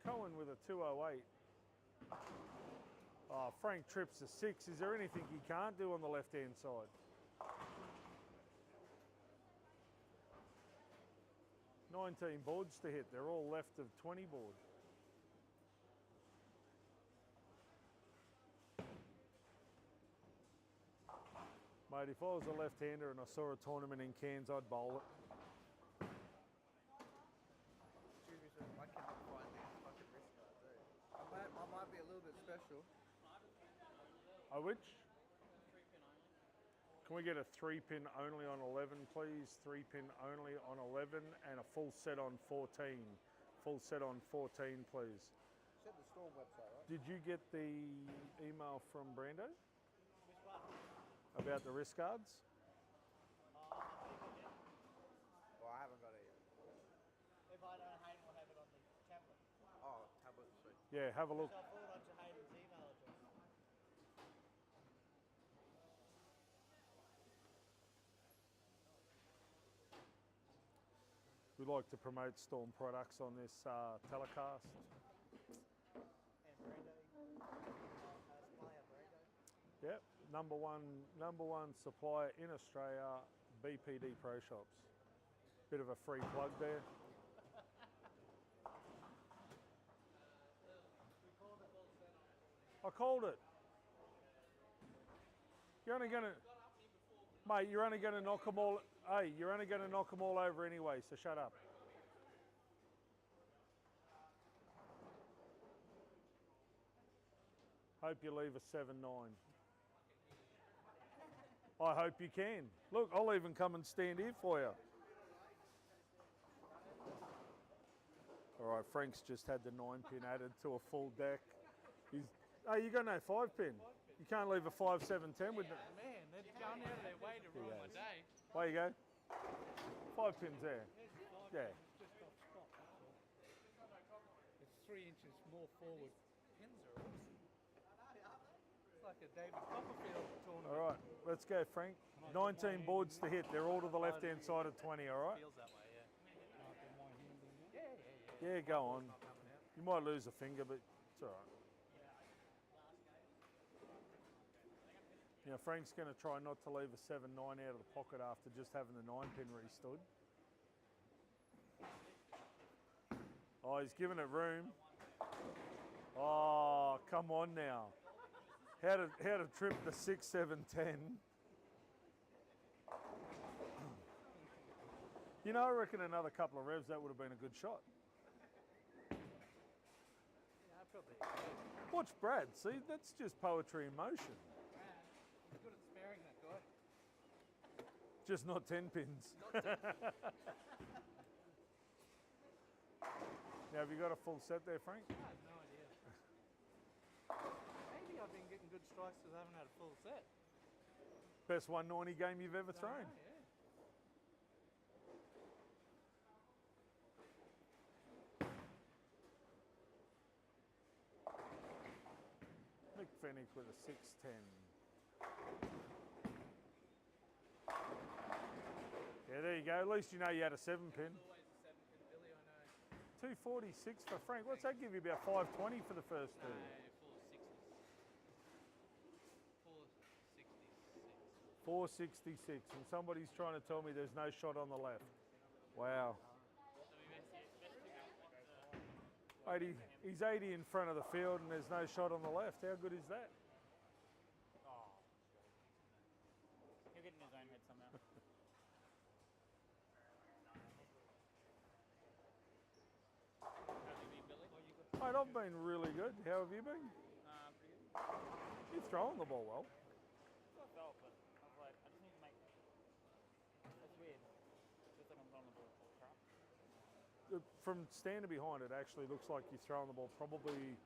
Cohen with a 208. Oh, Frank trips a 6. Is there anything he can't do on the left-hand side? $19 boards to hit. They're all left of 20 board. Mate, if I was a left-hander and I saw a tournament in Cairns, I'd bowl it. Excuse me, sir. I cannot find these fucking wrist guards, eh? I might be a little bit special. Oh, which? Can we get a 3-pin only on 11, please? 3-pin only on 11 and a full set on 14. Full set on 14, please. Said the Storm website, right? Did you get the email from Brando Which one? about the wrist guards? Well, I haven't got it yet. If I don't, Hayden will have it on the tablet. Oh, tablet sweet. Yeah, have a look. So I'll forward on to Hayden's email address. We like to promote Storm products on this telecast. And Brando, supplier Brando. Yep, number one supplier in Australia, BPD Pro Shops. Bit of a free plug there. I called it. You're only gonna, mate. You're only gonna knock them all. Hey, you're only gonna knock them all over anyway. So shut up. Hope you leave a 7-9. I hope you can. Look, I'll even come and stand here for you. All right, Frank's just had the 9-pin added to a full deck. Oh, you got no 5-pin. You can't leave a 5, 7, 10 with the. Man, they're going out of their way to ruin my day. There you go. 5 pins there. Yeah. Just off spot, that's all. It's 3 inches more forward. Pins are awesome. It's like a David Copperfield tournament. All right, let's go, Frank. 19 boards to hit. They're all to the left-hand side of 20, all right? Feels that way, yeah. Yeah, go on. You might lose a finger, but it's all right. Now, Frank's going to try not to leave a 7-9 out of the pocket after just having the 9-pin restood. Oh, he's giving it room. Oh, come on now. How to trip the 6, 7, 10. You know, I reckon another couple of revs, that would have been a good shot. Yeah, probably. Watch Brad, see, that's just poetry in motion. He's good at sparing that guy. Just not 10 pins. Now, have you got a full set there, Frank? I have no idea. Maybe I've been getting good strikes because I haven't had a full set. Best 190 game you've ever thrown. Yeah. Mick Fennick with a 6-10. Yeah, there you go. At least you know you had a 7-pin. Always a 7-pin Billy, I know. 246 for Frank. What's that give you? About 520 for the first two? No, 460s. 466. And somebody's trying to tell me there's no shot on the left. Wow. 80, he's 80 in front of the field and there's no shot on the left. How good is that? Oh, he'll get in his own head somehow. How have you been, Billy? Mate, I've been really good. How have you been? Pretty good. You're throwing the ball well. That's what I felt, but I was like, I just need to make. That's weird. Just like I'm throwing the ball full crap. From standing behind, it actually looks like you're throwing the ball probably.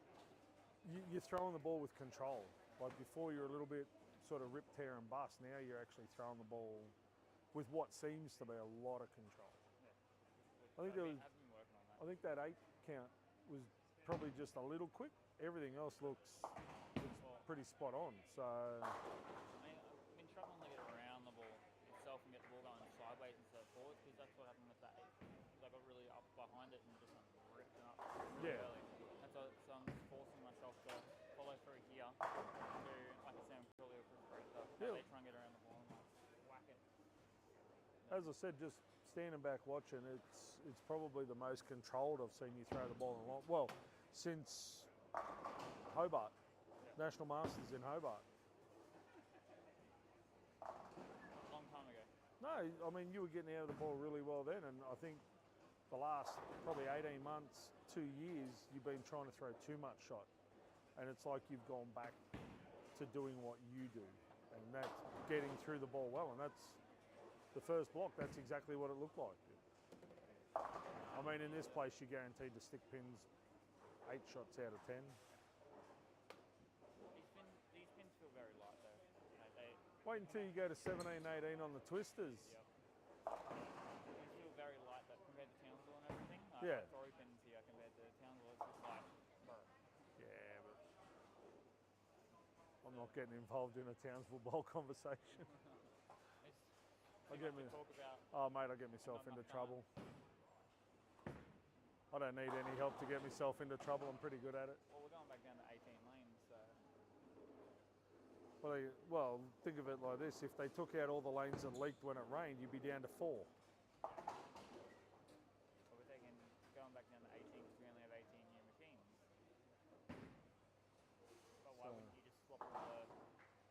You're throwing the ball with control. Like before, you're a little bit sort of rip, tear, and bust. Now you're actually throwing the ball with what seems to be a lot of control. Yeah. I think there was. I've been working on that. I think that 8 count was probably just a little quick. Everything else looks pretty spot on. So. I mean, I've been struggling to get around the ball itself and get the ball going sideways instead of forwards because that's what happened with that 8. Because I got really up behind it and just ripped it up really Yeah. early. And so I'm just forcing myself to follow through here to, like I said, I'm probably a breaker. Yeah. They try and get around the ball and whack it. As I said, just standing back watching, it's probably the most controlled I've seen you throw the ball in a long. Well, since Hobart, National Masters in Hobart. Long time ago. No, I mean you were getting out of the ball really well then, and I think the last probably 18 months, 2 years, you've been trying to throw too much shot, and it's like you've gone back to doing what you do. and that's getting through the ball well, and that's the first block. That's exactly what it looked like. I mean, in this place, you're guaranteed to stick pins 8 shots out of 10. These pins feel very light though. You know, Wait until you go to 17, 18 on the twisters. Yep. These feel very light though, compared to Townsville and everything. Yeah. Tory pins here compared to Townsville, it's just like, bro. Yeah, but I'm not getting involved in a Townsville bowl conversation. I get me. talk about. Oh, mate, I get myself into trouble. I don't need any help to get myself into trouble. I'm pretty good at it. Well, we're going back down to 18 lanes, so. Well, think of it like this. If they took out all the lanes and leaked when it rained, you'd be down to 4. But we're going back down to 18 because we only have 18 new machines. But why wouldn't you just swap all the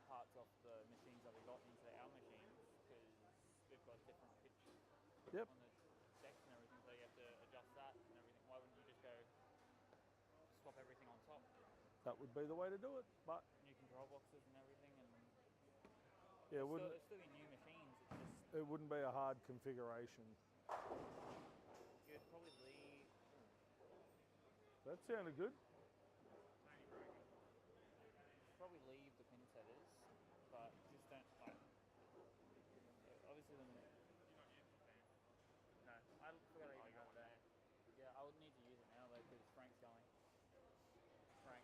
parts off the machines that we got into our machines? Because we've got different pitch Yep. on the decks and everything, so you have to adjust that and everything. Why wouldn't you just go swap everything on top? That would be the way to do it. But New control boxes and everything, and yeah, it's still be new machines. It's just it wouldn't be a hard configuration. you'd probably leave. That sounded good. Probably leave the pin setters, but just don't like. Obviously, no, I forgot I even got that. Yeah, I would need to use it now though because Frank's going. Frank.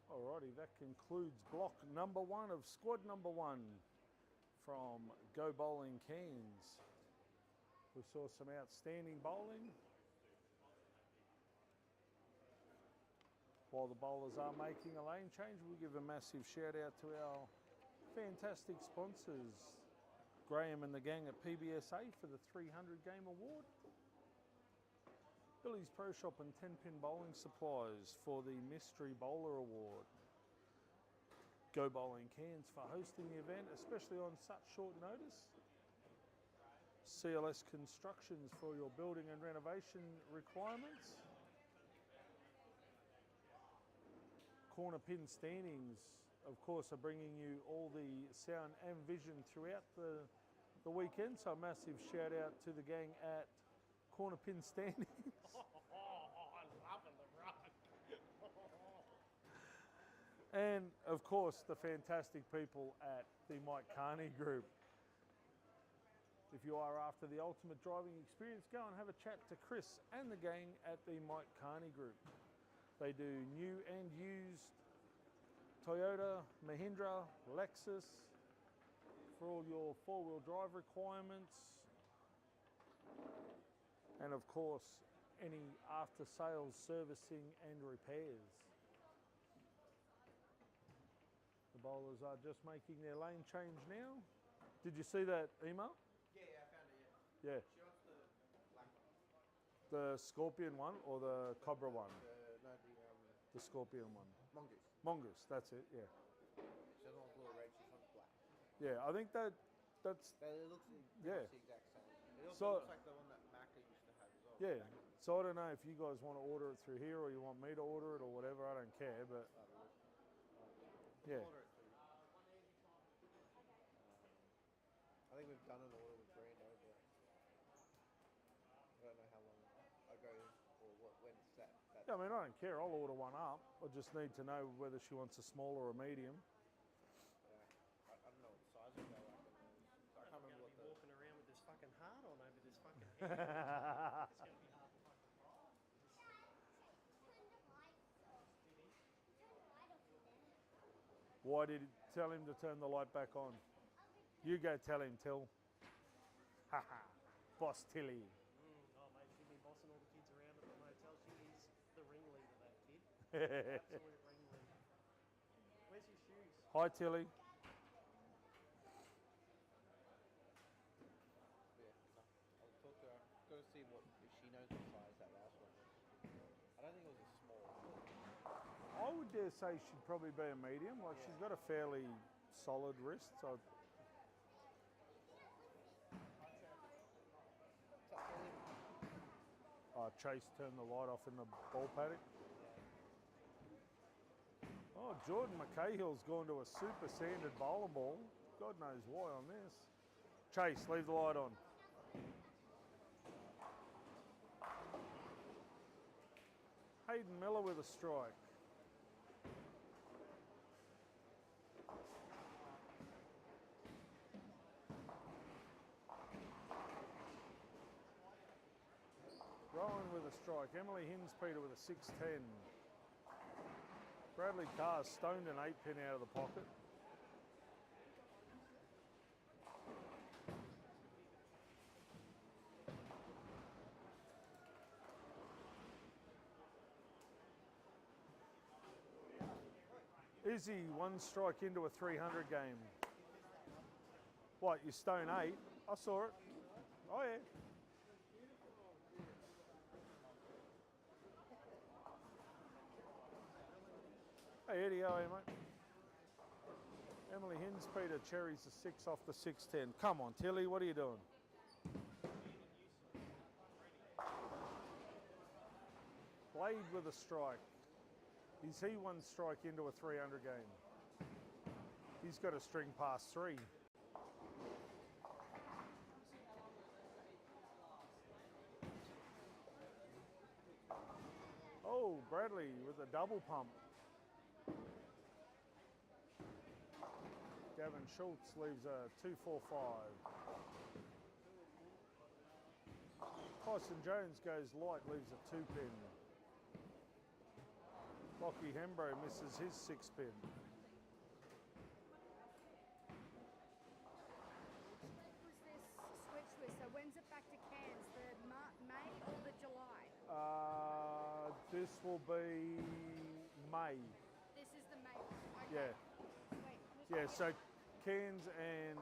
Alrighty, that concludes block number 1 of squad number 1 from Go Bowling Cairns. We saw some outstanding bowling. While the bowlers are making a lane change, we'll give a massive shout out to our fantastic sponsors, Graham and the gang at PBSA for the 300 game award. Billy's Pro Shop and 10-pin bowling supplies for the Mystery Bowler Award. Go Bowling Cairns for hosting the event, especially on such short notice. CLS Constructions for your building and renovation requirements. Corner Pin Standings, of course, are bringing you all the sound and vision throughout the weekend. So a massive shout out to the gang at Corner Pin Standings. I love it, LeBron. And of course, the fantastic people at the Mike Carney Group. If you are after the ultimate driving experience, go and have a chat to Chris and the gang at the Mike Carney Group. They do new and used Toyota, Mahindra, Lexus for all your 4-wheel drive requirements. And of course, any after-sales servicing and repairs. The bowlers are just making their lane change now. Did you see that email? Yeah, I found it, Yeah. She wants the black one. The Scorpion one or the Cobra one? The Scorpion one. Mongoose. Mongoose, that's it, yeah. She doesn't want blue or red, she wants black. Yeah, I think that's, But it looks Yeah. the exact same. It also So- looks like the one that Macca used to have as well. yeah. So I don't know if you guys want to order it through here or you want me to order it or whatever, I don't care, but yeah. Order it through. I think we've done an order with Brando, but I don't know how long ago or when it's set. Yeah, I mean, I don't care, I'll order one up. I just need to know whether she wants a small or a medium. I don't know what size of go up in those. I can't remember what the. Walking around with this fucking heart on over this fucking head. It's gonna be hard. Why did he tell him to turn the light back on? You go tell him, Till. Haha, Boss Tilly. Oh, mate, she's been bossing all the kids around at the motel. She's the ringleader, that kid. Hi, Absolute ringleader. Where's your shoes? Tilly. Yeah, I'll talk to her. Got to see what if she knows what size that last one was. I don't think it was a small. I would dare say she'd probably be a medium. Like, she's got a fairly solid wrist. So Chase turned the light off in the ball paddock. Oh, Jordan McCahill's gone to a super sanded bowler ball. God knows why on this. Chase, leave the light on. Hayden Miller with a strike. Rowan with a strike. Emily Hinspeter with a 6-10. Bradley Carr stoned an 8-pin out of the pocket. Izzy, 1 strike into a 300 game. What, you stone 8? I saw it. Oh yeah. Hey Eddie, how are you, mate? Emily Hinspeter, Cherry's a 6 off the 6-10. Come on, Tilly, what are you doing? Blade with a strike. Is he 1 strike into a 300 game? He's got a string past 3. Oh, Bradley with a double pump. Gavin Schultz leaves a 2-4-5. Tyson Jones goes light, leaves a 2-pin. Lockie Hembro misses his 6-pin. Was this switch with? So when's it back to Cairns? The May or the July? This will be May. This is the May one. Okay. Yeah. Sweet. I'm just Yeah, gonna so get- Cairns and...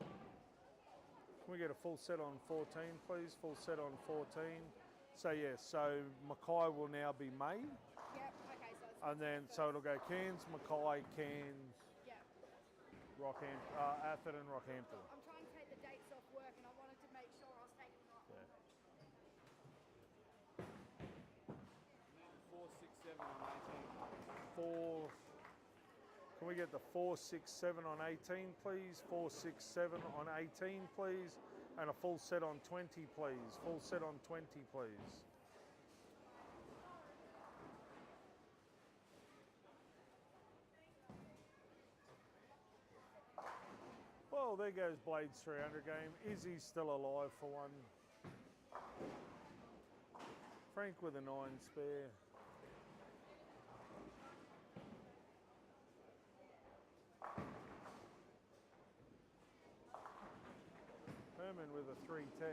Can we get a full set on 14, please? Full set on 14. So yeah, so Mackay will now be May. Yep. Okay. So it's And then, so it'll go Cairns, Mackay, Cairns, Yep. Atherton, Rockhampton. I'm trying to take the dates off work, and I wanted to make sure I was taking them right. Yeah. 4, 6, 7 on 4. Can we get the 4, 6, 7 on 18, please? 4, 6, 7 on 18, please. And a full set on 20, please. Full set on 20, please. Well, there goes Blade's 300 game. Izzy's still alive for 1. Frank with a 9 spare. Herman with a 310.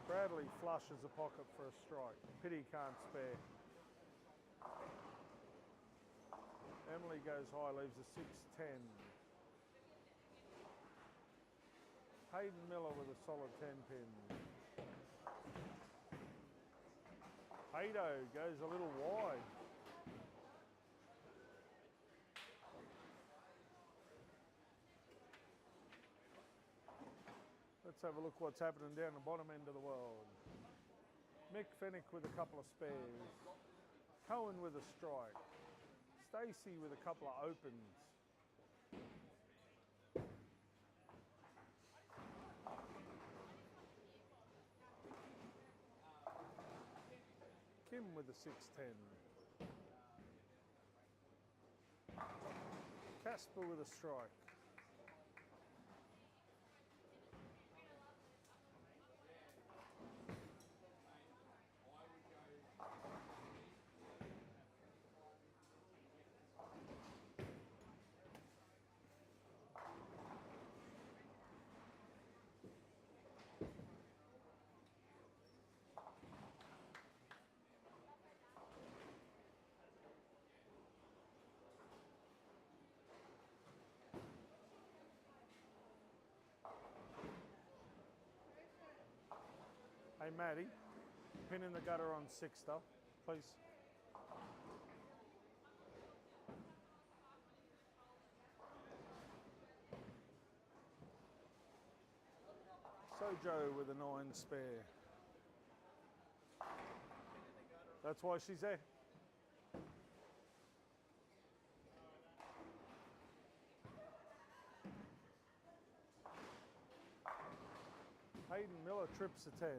Bradley flushes a pocket for a strike. Pity can't spare. Emily goes high, leaves a 610. Hayden Miller with a solid 10-pin. Haydo goes a little wide. Let's have a look what's happening down the bottom end of the world. Mick Fennick with a couple of spares. Cohen with a strike. Stacey with a couple of opens. Kim with a 610. Casper with a strike. Hey Maddie, pin in the gutter on Sixter, please. So Sojo with a 9 spare. That's why she's there. Hayden Miller trips a 10.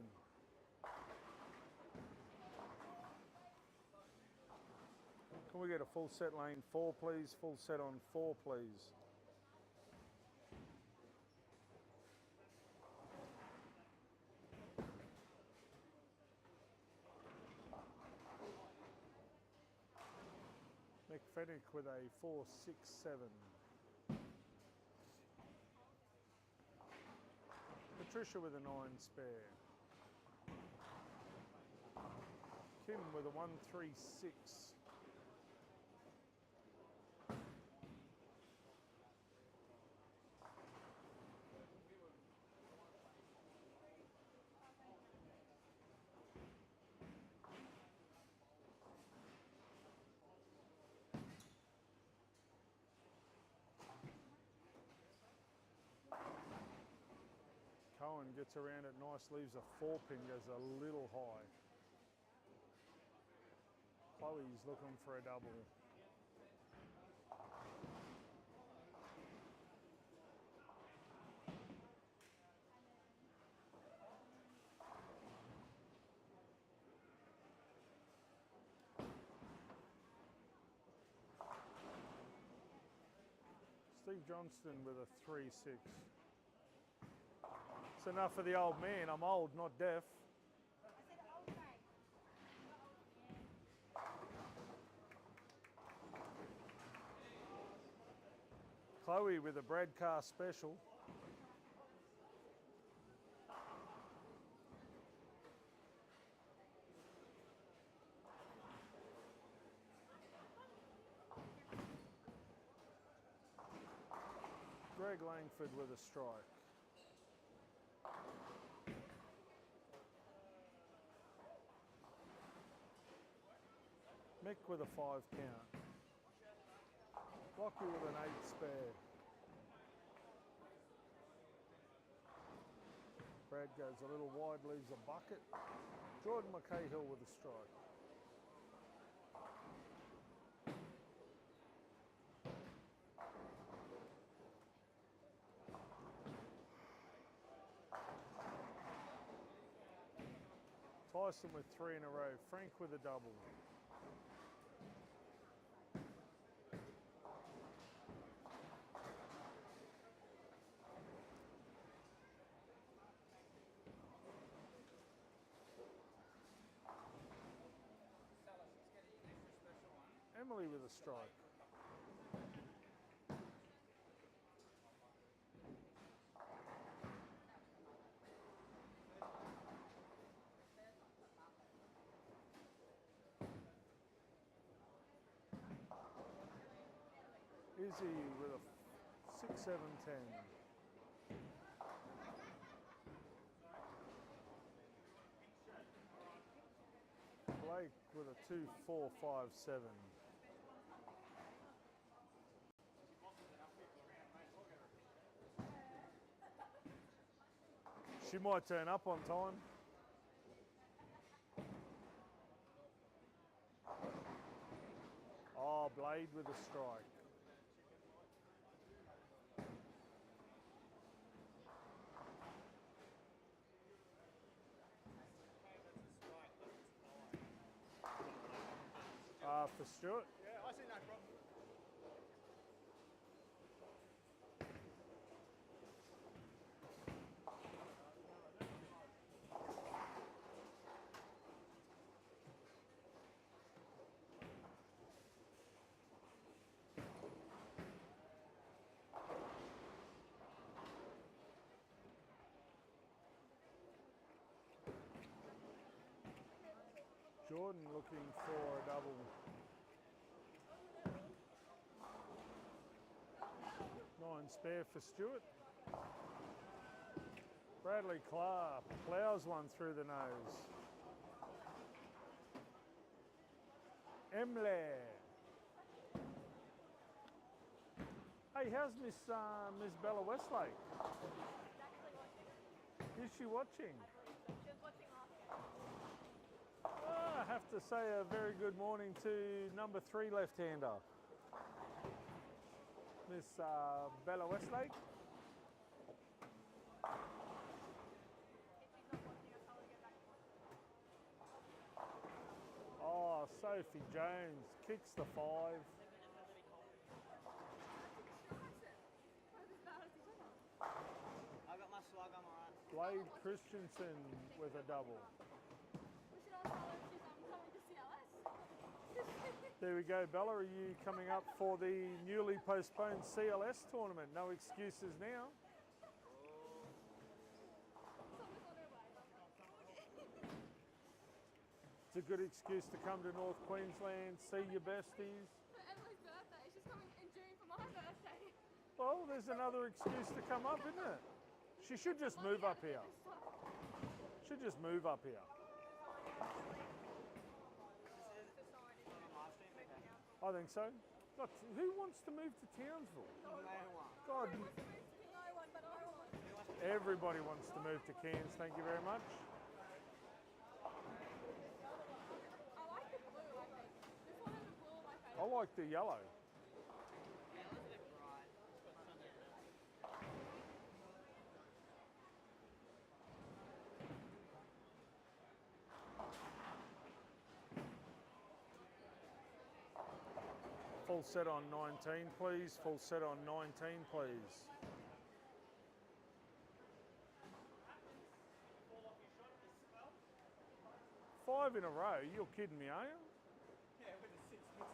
Can we get a full set lane 4, please? Full set on 4, please. Mick Fennick with a 4-6-7. Patricia with a 9 spare. Kim with a 1-3-6. Cohen gets around it nice, leaves a 4-pin, goes a little high. Chloe's looking for a double. Steve Johnston with a 3-6. It's enough for the old man. I'm old, not deaf. Chloe with a Brad Carr special. Greg Langford with a strike. Mick with a 5 count. Lockie with an 8 spare. Brad goes a little wide, leaves a bucket. Jordan McCahill with a strike. Tyson with 3 in a row. Frank with a double. Emily with a strike. Izzy with a 6-7-10. Blake with a 2-4-5-7. She might turn up on time. Oh, Blade with a strike. For Stuart. Yeah, I see no problem. Jordan looking for a double. 9 spare for Stewart. Bradley Clark plows one through the nose. Emily. Hey, how's Miss Bella Westlake? Is she watching? She was watching after. I have to say a very good morning to number 3 left-hander, Miss Bella Westlake. If she's not watching, I'll tell her to get back on. Oh, Sophie Jones kicks the 5. I got my slug, I'm alright. Blade Christensen with a double. We should ask her if she's coming to CLS. There we go, Bella. Are you coming up for the newly postponed CLS tournament? No excuses now. Someone's on her way. It's a good excuse to come to North Queensland, see your besties. For Emily's birthday. She's coming in June for my birthday. Well, there's another excuse to come up, isn't it? She should just move up here. Should just move up here. I think so. God, who wants to move to Townsville? God, No one, but I want. everybody wants to move to Cairns. Thank you very much. I like the blue, I think. This one has the blue on my face. I like the yellow. Yeah, it looks a bit bright. Full set on 19, please. Full set on 19, please. Five in a row? You're kidding me, are you? Yeah, with the 6 misses.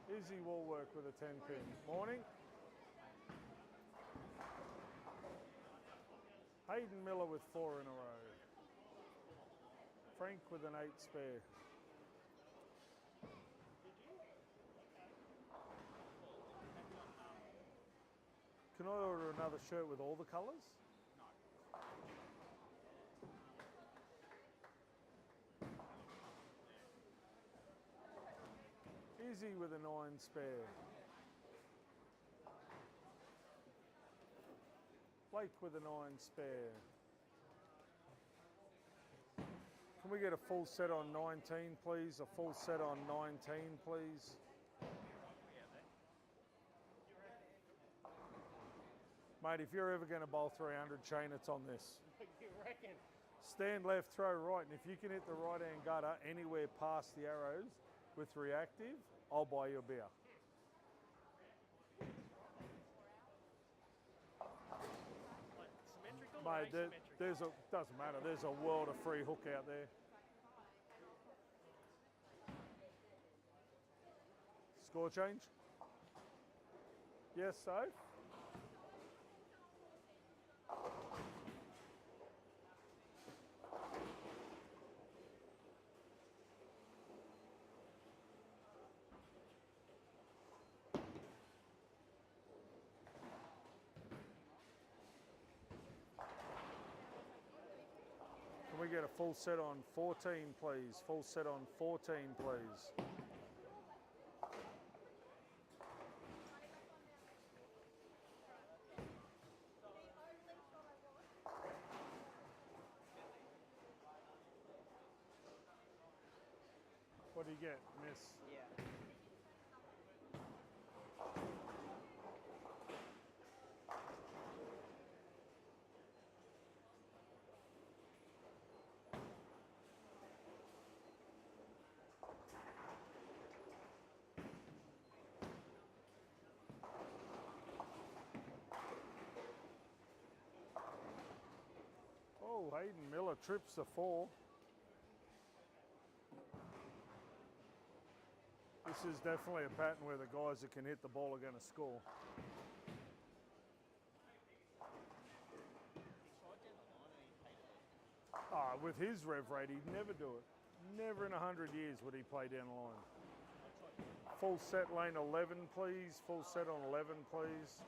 Izzy Woolwork with a 10 pin. Morning. Hayden Miller with 4 in a row. Frank with an 8 spare. Can I order another shirt with all the colours? Izzy with a 9 spare. Blake with a 9 spare. Can we get a full set on 19, please? A full set on 19, please. Mate, if you're ever going to bowl 300, Shane, it's on this. You reckon? Stand left, throw right, and if you can hit the right-hand gutter anywhere past the arrows with reactive, I'll buy you a beer. Like symmetrical or Mate, asymmetrical? doesn't matter. There's a world of free hook out there. Score change? Yes, so? Can we get a full set on 14, please? Full set on 14, please. What do you get, miss? Yeah. Oh, Hayden Miller trips the 4. This is definitely a pattern where the guys that can hit the ball are going to score. With his rev rate, he'd never do it. Never in 100 years would he play down the line. Full set lane 11, please. Full set on 11, please.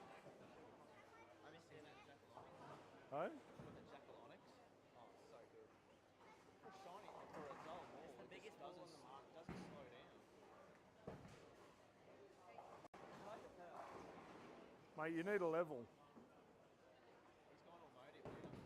Have you seen that Jackal Onyx? Hey? Got the Jackal Onyx? Oh, it's so good. It's shiny for a dull ball. It's the It biggest just ball on the market. doesn't slow down. I like the pearl. Mate, you need a level. He's gone automotive now.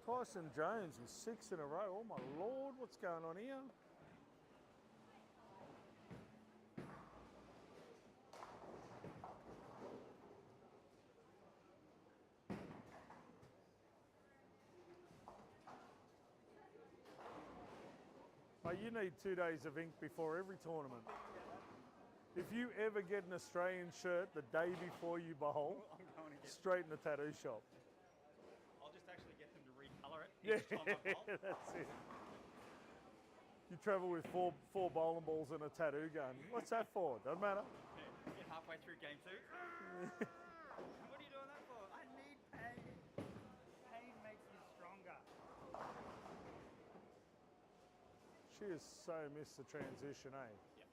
Tyson Jones with 6 in a row. Oh my lord, what's going on here? Mate, you need 2 days of ink before every tournament. If you ever get an Australian shirt the day before you bowl, I'm going to get. straight in the tattoo shop. I'll just actually get them to recolor it Yeah, each time I bowl. that's it. You travel with four bowling balls and a tattoo gun. What's that for? Doesn't matter. Yeah, get halfway through game 2. What are you doing that for? I need pain. Pain makes me stronger. She has so missed the transition, eh? Yeah.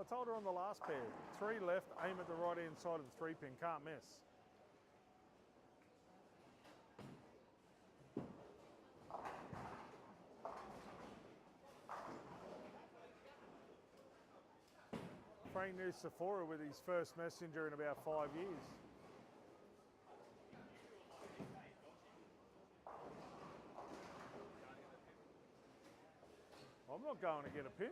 I told her on the last pair, 3 left, aim at the right hand side of the 3 pin, can't miss. Frank knew Sephora with his first messenger in about 5 years. I'm not going to get a pin.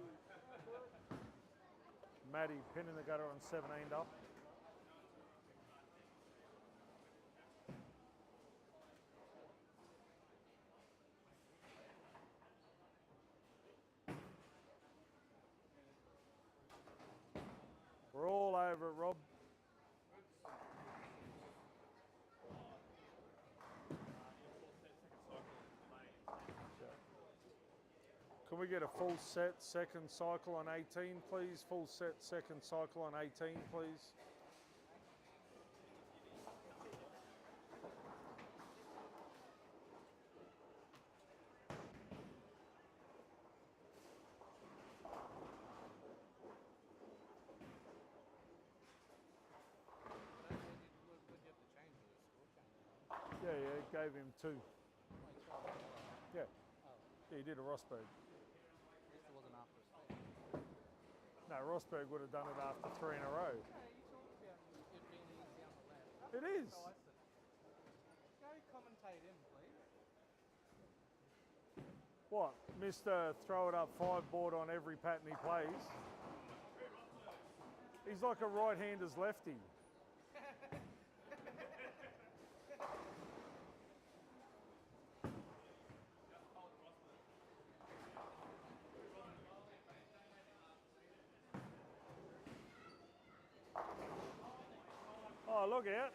Maddie pinning the gutter on 17 up. We're all over it, Rob. Can we get a full set second cycle on 18, please? Full set second cycle on 18, please. Would you have to change the score change? Yeah, it gave him 2. Yeah. Oh, Yeah, he did a Rosberg. at least it wasn't after a split. No, Rosberg would have done it after 3 in a row. No, you talked about it being easy on the left. It is. Tyson. Go commentate him, please. What? Mr. Throw it up 5 board on every pattern he plays. He's like a right-hander's lefty. Oh, look out.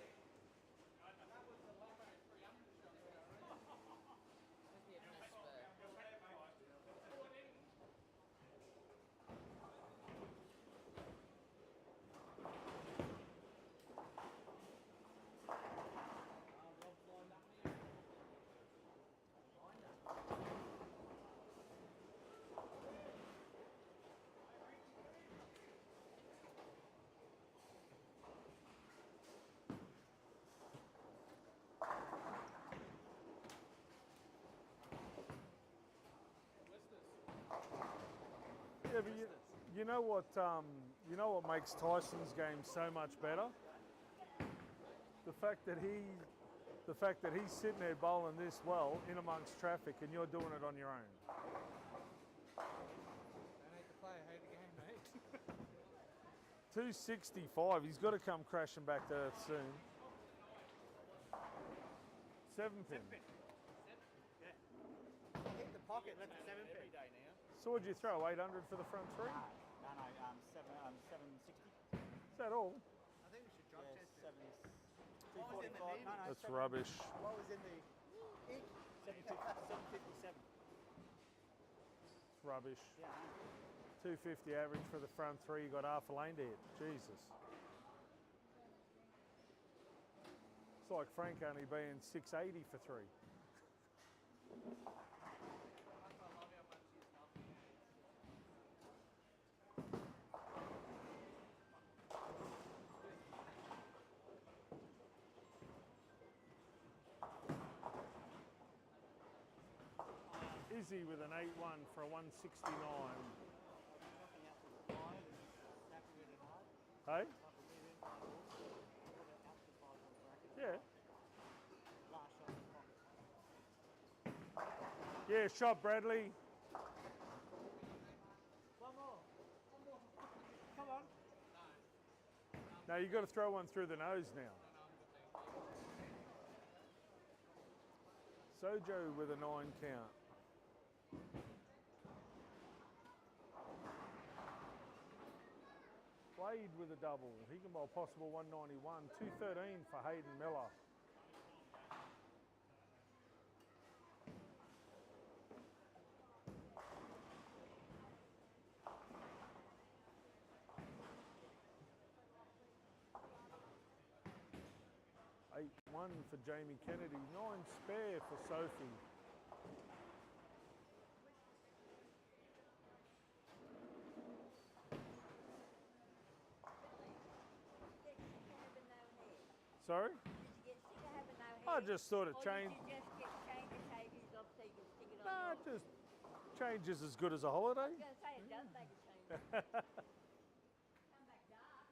Yeah, but you know what makes Tyson's game so much better? The fact that he's sitting there bowling this well in amongst traffic and you're doing it on your own. Don't hate the player, hate the game, mate. 265, he's got to come crashing back to earth soon. 7 pin. Hit the pocket, that's a 7 Every day now. So what'd you throw, 800 for the front 3? No, 760. Is that all? I think we should drop Yeah, test it. 7. What was in the 245. meeting? That's rubbish. What was in the ink? 757. It's rubbish. Yeah. 250 average for the front 3, you got half a lane there. Jesus. It's like Frank only being 680 for 3. Izzy with an 8-1 for a 169. Hey? Yeah. Yeah, shot Bradley. One more. Come on. Now you've got to throw one through the nose now. Sojo with a 9 count. Wade with a double. He can bowl possible 191. 213 for Hayden Miller. One for Jamie Kennedy, 9 spare for Sophie. Sorry? Did you get sick of having no I hair? just sort of Or changed. did you just get change the shavings off so you can stick it on? Nah, yours? just change is as good as a holiday. I was going to say it does make a change. Come back dark.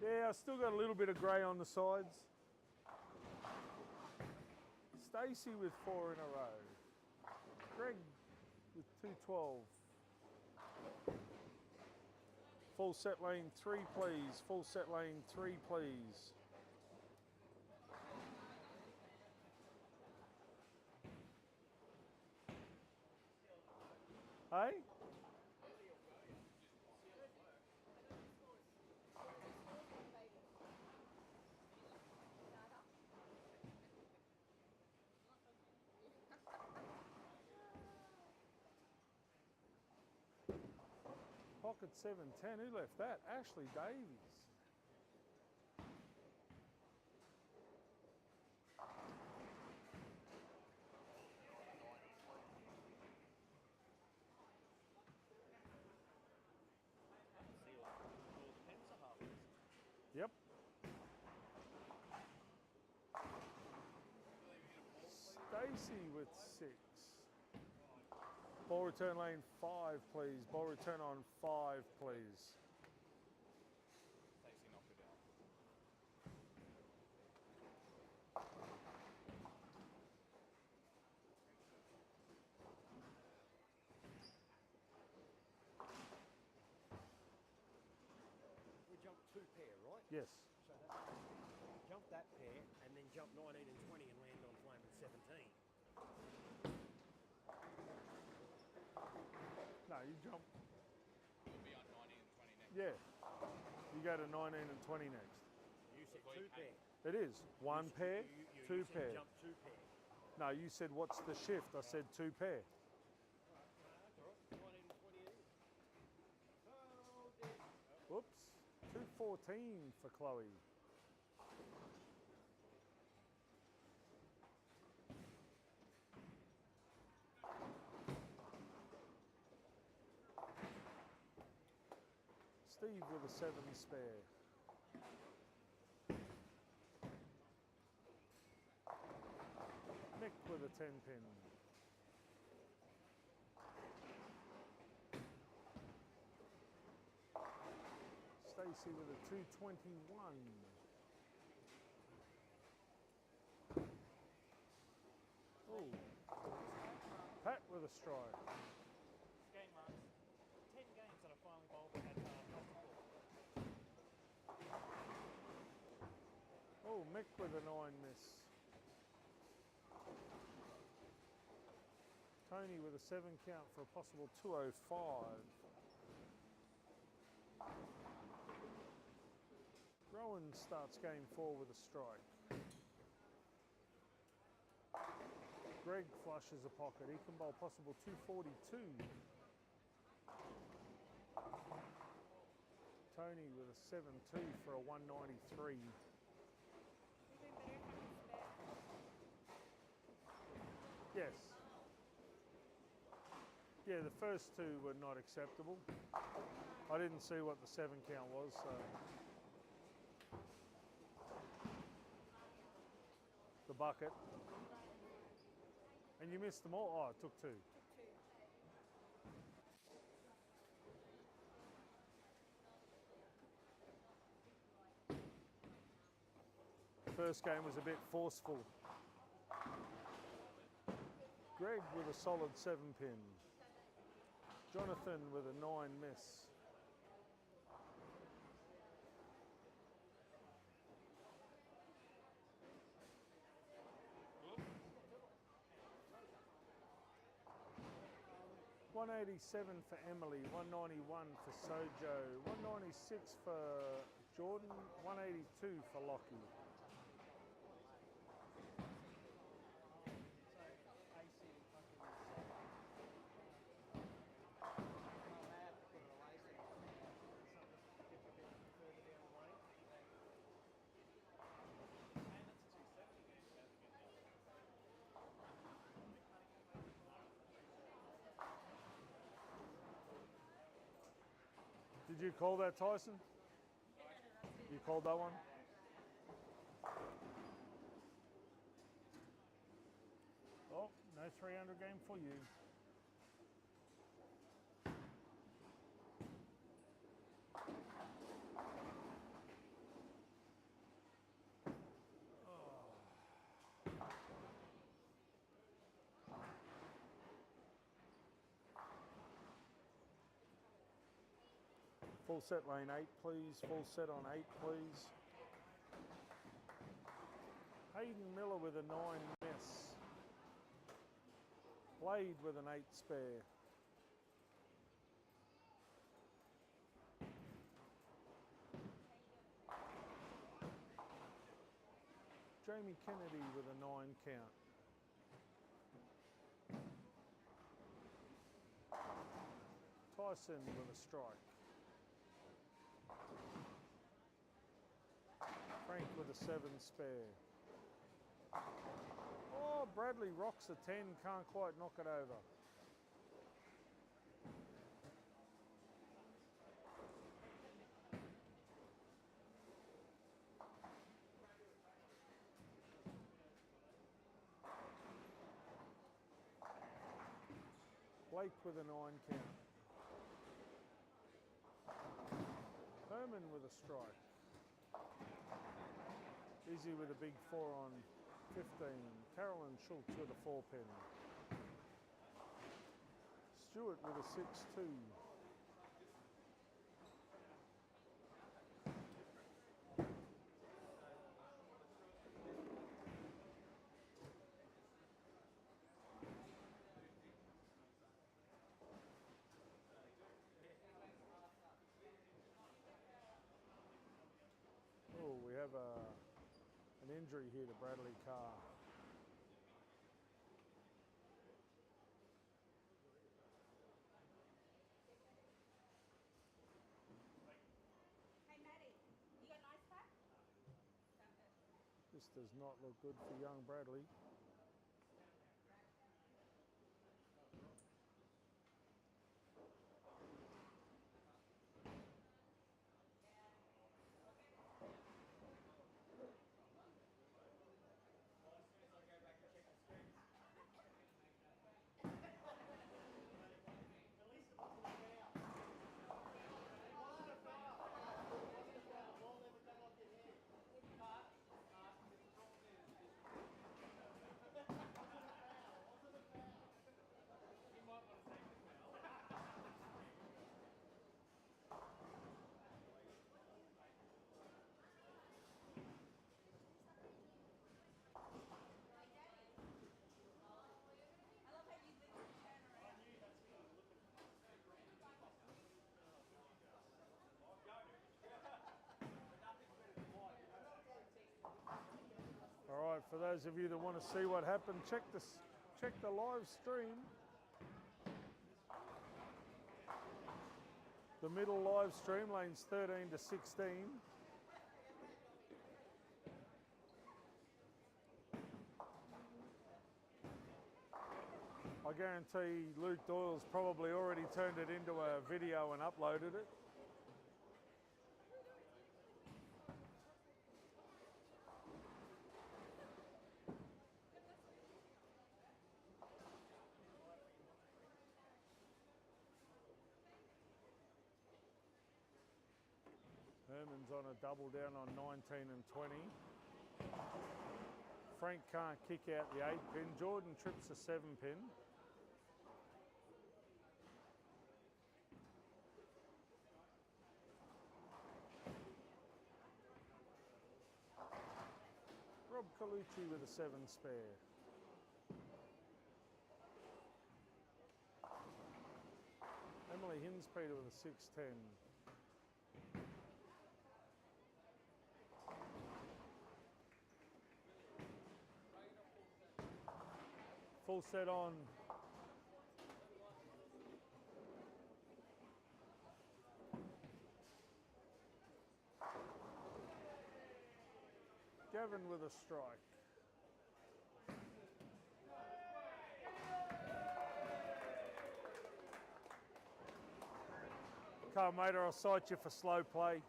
Yeah, I still got a little bit of grey on the sides. Stacey with 4 in a row. Greg with 212. Full set lane 3, please. Full set lane 3, please. Hey? Pocket 710. Who left that? Ashley Davies. Yep. Stacey with 6. Ball return lane 5, please. Ball return on 5, please. We jumped 2 pair, right? Yes. So that jump that pair and then jump 19 and 20 and land on flame at 17. No, you jump. We'll be on 19 and 20 next. Yeah. You go to 19 and 20 next. You said 2 pair. It is. 1 pair, You 2 said pair. jump 2 pair. No, you said what's the shift? I said 2 pair. That's all right. 19 and 20 is. Oh, dear. Whoops. 214 for Chloe. Steve with a 7 spare. Nick with a 10 pin. Stacey with a 221. Oh, Pat with a strike. Game runs. 10 games that I finally bowled and had nothing for. Oh, Mick with a 9 miss. Tony with a 7 count for a possible 205. Rowan starts game 4 with a strike. Greg flushes a pocket. He can bowl possible 242. Tony with a 7-2 for a 193. You doing better? Yeah, the first two were not acceptable. I didn't see what the 7 count was, so. The bucket. And you missed them all? Oh, it took 2. First game was a bit forceful. Greg with a solid 7-pin. Jonathan with a 9 miss. $187 for Emily, $191 for Sojo, $196 for Jordan, $182 for Lockie. Did you call that, Tyson? You called that one? Oh, no 300 game for you. Full set lane 8, please. Full set on 8, please. Hayden Miller with a 9 miss. Blade with an 8 spare. Jamie Kennedy with a 9 count. Tyson with a strike. Frank with a 7 spare. Oh, Bradley rocks a 10, can't quite knock it over. Blake with a 9 count. Herman with a strike. Izzy with a big 4 on 15. Carolyn Schultz with a 4-pin. Stewart with a 6-2. Oh, we have an injury here to Bradley Carr. Hey Maddie, you got an ice pack? This does not look good for young Bradley. All right, for those of you that want to see what happened, check the live stream. The middle live stream, lanes 13 to 16. I guarantee Luke Doyle's probably already turned it into a video and uploaded it. Herman's on a double down on 19 and 20. Frank can't kick out the 8 pin. Jordan trips the 7 pin. Rob Colucci with a 7 spare. Emily Hinspeter with a 6-10. Full set on. Gavin with a strike. Carl Mater, I'll cite you for slow play.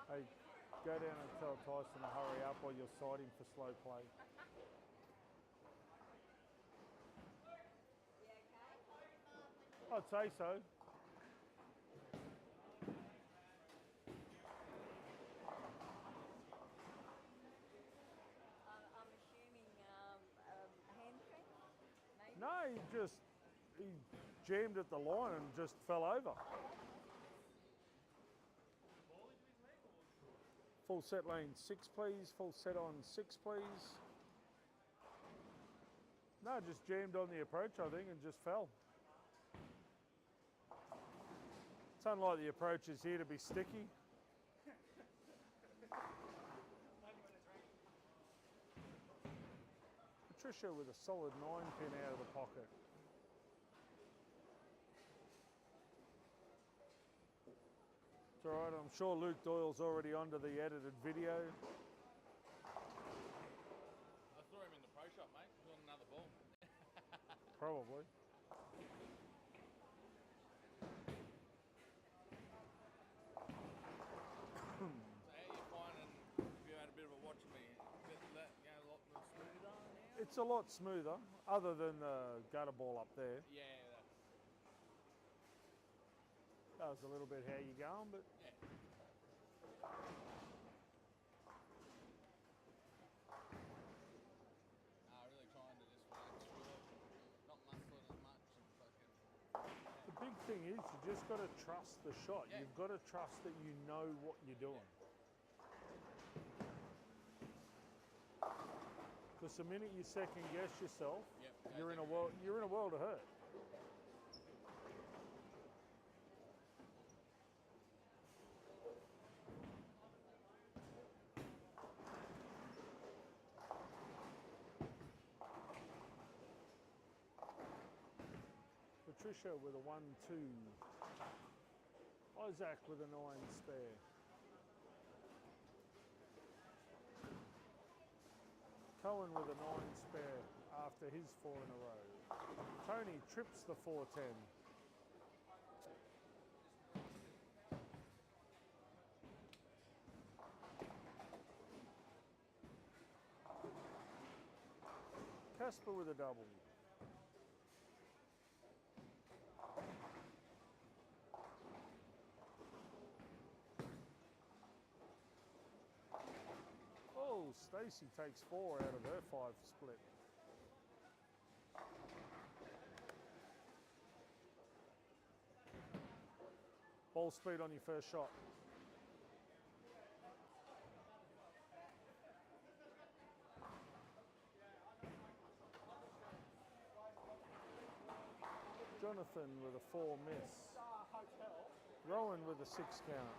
Hey, go down and tell Tyson to hurry up while you're citing for slow play. I'd say so. I'm assuming hamstring, maybe? No, he jammed at the line and just fell over. Full set lane 6, please. Full set on 6, please. No, just jammed on the approach, I think, and just fell. It's unlike the approaches here to be sticky. Patricia with a solid 9 pin out of the pocket. It's all right, I'm sure Luke Doyle's already onto the edited video. I saw him in the pro shop, mate. Doing another ball. Probably. So how you finding, if you had a bit of a watch of me, that a lot more smoother now? It's a lot smoother, other than the gutter ball up there. Yeah, That was a little bit how you going, but yeah. Really trying to just relax through it, not muscling as much and fucking. the big thing is you just got to trust the shot. Yeah. You've got to trust that you know what you're doing. Because the minute you second guess yourself, Yep, you're in a world of hurt. Patricia with a 1-2. Isaac with a 9 spare. Cohen with a 9 spare after his 4 in a row. Tony trips the 4-10. Casper with a double. Oh, Stacey takes 4 out of her 5 split. Ball speed on your first shot. Jonathan with a 4 miss. Rowan with a 6 count.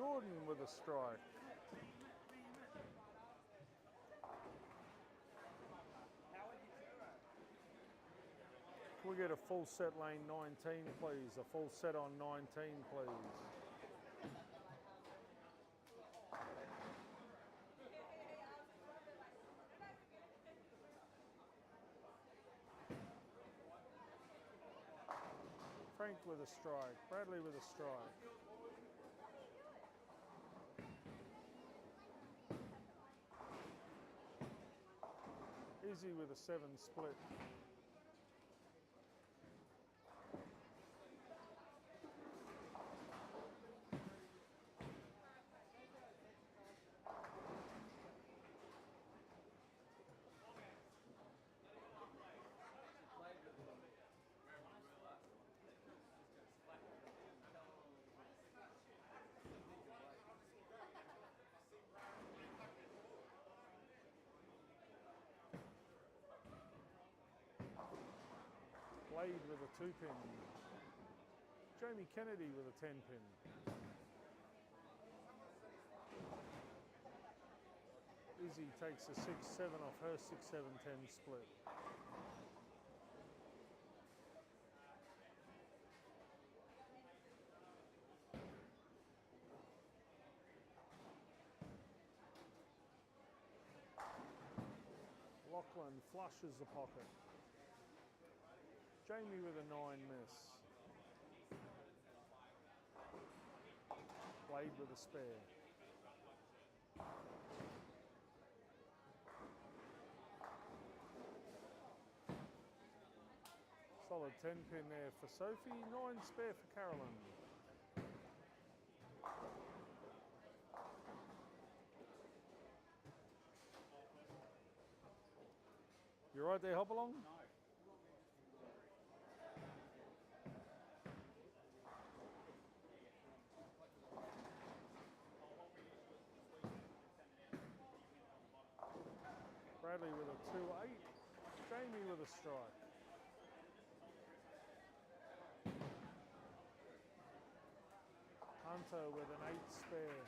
Jordan with a strike. Can we get a full set lane 19, please? A full set on 19, please. Frank with a strike. Bradley with a strike. Izzy with a 7 split. Blade with a 2-pin. Jamie Kennedy with a 10-pin. Izzy takes a 6-7 off her 6-7-10 split. Lachlan flushes the pocket. Jamie with a 9 miss. Blade with a spare. Solid 10-pin there for Sophie, 9 spare for Carolyn. You right there, Hopalong? No. Bradley with a 2-8. Jamie with a strike. Hunter with an 8 spare.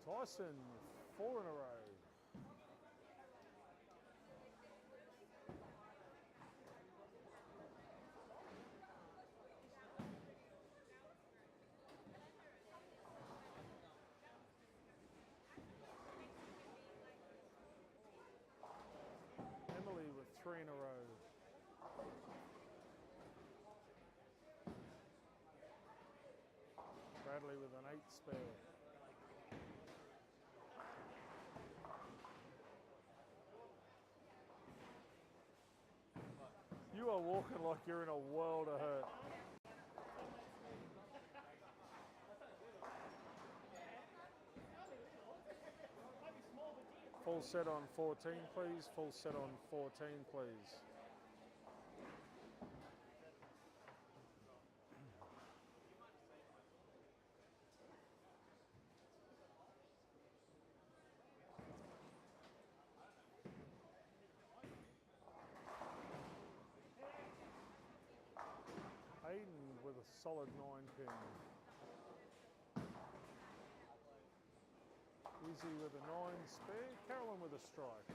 Tyson, 4 in a row. Emily with 3 in a row. Bradley with an 8 spare. You are walking like you're in a world of hurt. Full set on 14, please. Full set on 14, please. Hayden with a solid 9-pin. Izzy with a 9 spare. Carolyn with a strike.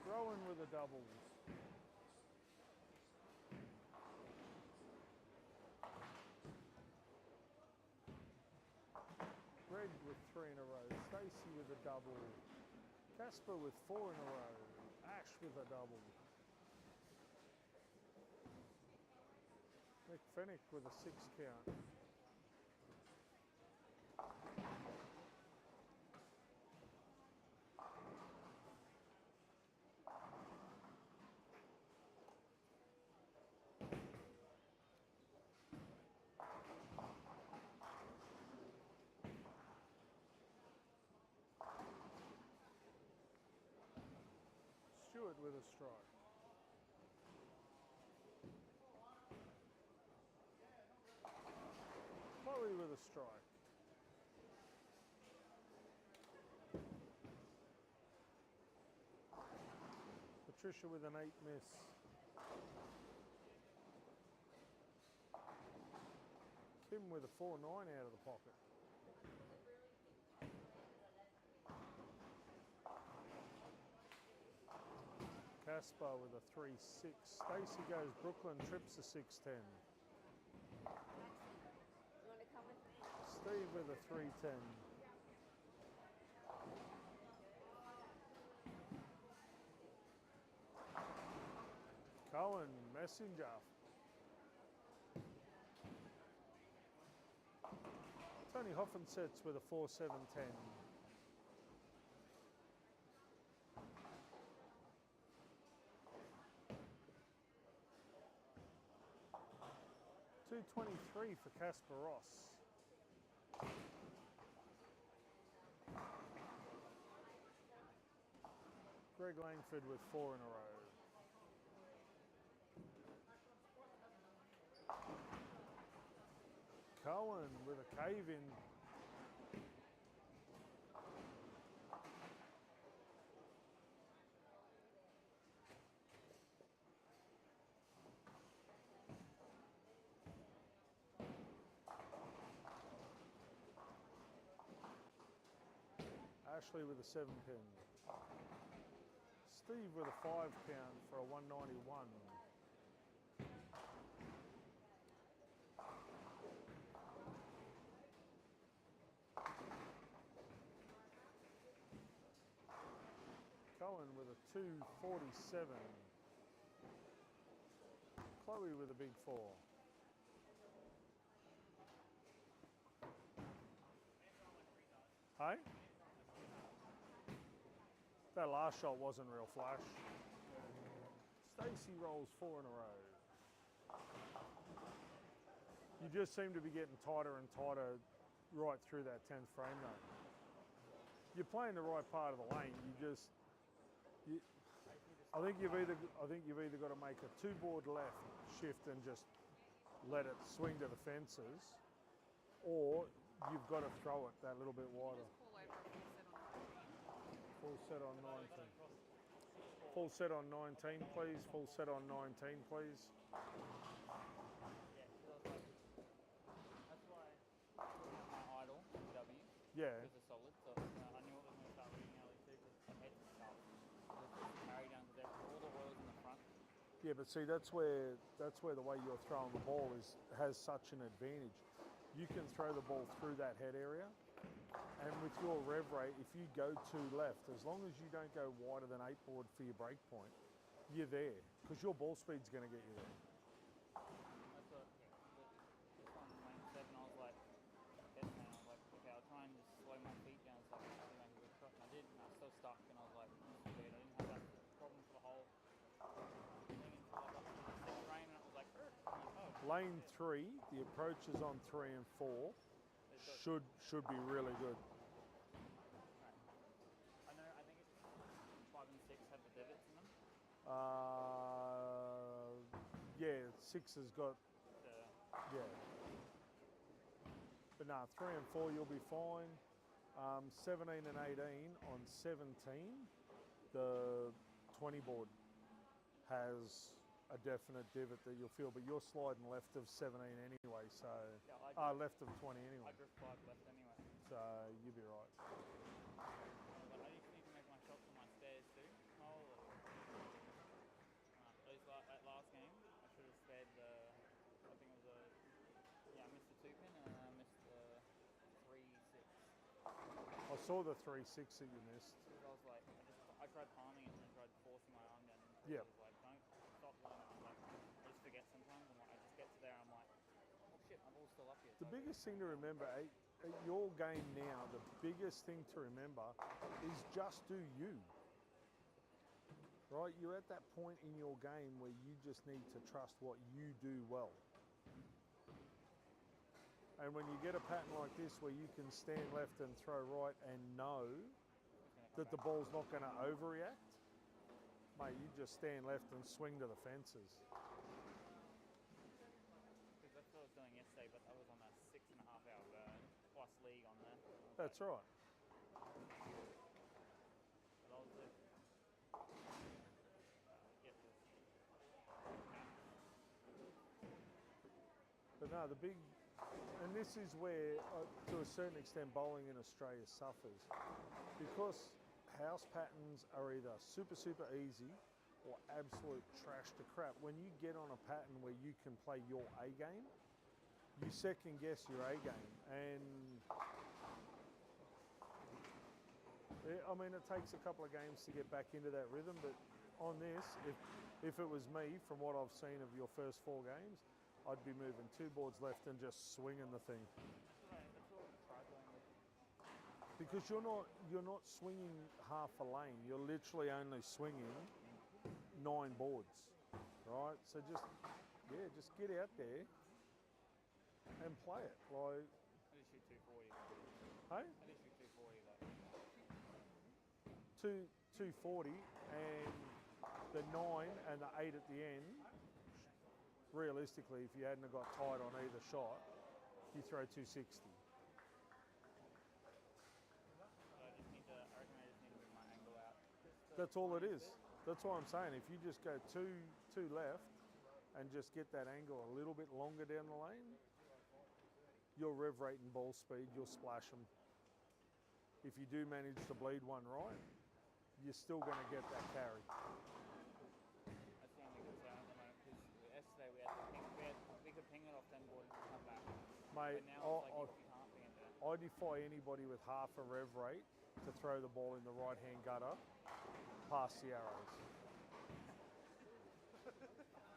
Rowan with a double. Greg with 3 in a row. Stacey with a double. Casper with 4 in a row. Ash with a double. Nick Fennick with a 6 count. Stewart with a strike. Chloe with a strike. Patricia with an 8 miss. Kim with a 4-9 out of the pocket. Caspar with a 3-6. Stacey goes Brooklyn, trips a 6-10. You want to come with me? Steve with a 3-10. Cohen, Messenger. Tony Hoffensets with a 4-7-10. $2.23 for Casper Ross. Greg Langford with 4 in a row. Cohen with a cave in. Ashley with a 7-pin. Steve with a 5-count for a 191. Cohen with a 247. Chloe with a big 4. Hey? That last shot wasn't real flash. Stacey rolls 4 in a row. You just seem to be getting tighter and tighter right through that 10th frame though. You're playing the right part of the lane. I think you've either got to make a 2-board left shift and just let it swing to the fences, or you've got to throw it that little bit wider. Full set on 19. Full set on 19, please. Full set on 19, please. That's why I put out my idle W. Yeah. Because they're solid, so I knew it was going to start reading early too, because the heads and stuff. Just carry down, because all the oil's in the front. Yeah, but see, that's where the way you're throwing the ball has such an advantage. You can throw the ball through that head area, and with your rev rate, if you go too left, as long as you don't go wider than 8 board for your break point, you're there, because your ball speed's going to get you there. That's what, just on lane 7, I was like, head down, I was like, okay, I'll try and just slow my feet down so I can actually make a good shot, and I did, and I was still stuck, and I was like, this is weird. I didn't have that problem for the whole thing until I got to the 6th frame, and it was like, oh. Lane 3, the approach is on 3 and 4, should be really good. Right. I think it's 5 and 6 have the divots in them. Yeah, 6 has got, yeah. But nah, 3 and 4 you'll be fine. 17 and 18 on 17, the 20 board has a definite divot that you'll feel, but you're sliding left of 17 anyway, so Yeah, left of 20 anyway. I drift 5 left anyway. So you'll be right. I just need to make my shots on my stairs too. Holy. That last game, I should have spared the, I think it was I missed the 2-pin and I missed the 3-6. I saw the 3-6 that you missed. Because I was like, I tried palming it and then tried forcing my arm down. And Yep. I was like, don't stop doing it. I'm like, I just forget sometimes. I'm like, I just get to there. I'm like, oh shit, my ball's still up here. The biggest thing to remember at your game now, the biggest thing to remember is just do you. Right? You're at that point in your game where you just need to trust what you do well. And when you get a pattern like this where you can stand left and throw right and know that the ball's not going to overreact, mate, you just stand left and swing to the fences. Because that's what I was doing yesterday, but I was on a 6.5-hour That's right. But I was yep. But no, the big, and this is where, to a certain extent, bowling in Australia suffers. Because house patterns are either super, super easy or absolute trash to crap. When you get on a pattern where you can play your A game, you second guess your A game. And I mean, it takes a couple of games to get back into that rhythm, but on this, if it was me, from what I've seen of your first 4 games, I'd be moving 2 boards left and just swinging the thing. That's what I tried going with. Because you're not swinging half a lane. You're literally only swinging 9 boards, right? So just get out there and play it. Like, I did shoot 240. hey, I did shoot 240 240 though. and the 9 and the 8 at the end. Realistically, if you hadn't have got tight on either shot, you throw 260. So I reckon I just need to move my angle out. That's all it is. That's what I'm saying. If you just go two left and just get that angle a little bit longer down the lane, your rev rate and ball speed, you'll splash them. If you do manage to bleed one right, you're still going to get that carry. That's the only concern at the moment because yesterday we could ping it off 10 board and come back. Mate, But now it's like you can't ping it there. I defy anybody with half a rev rate to throw the ball in the right-hand gutter past the arrows.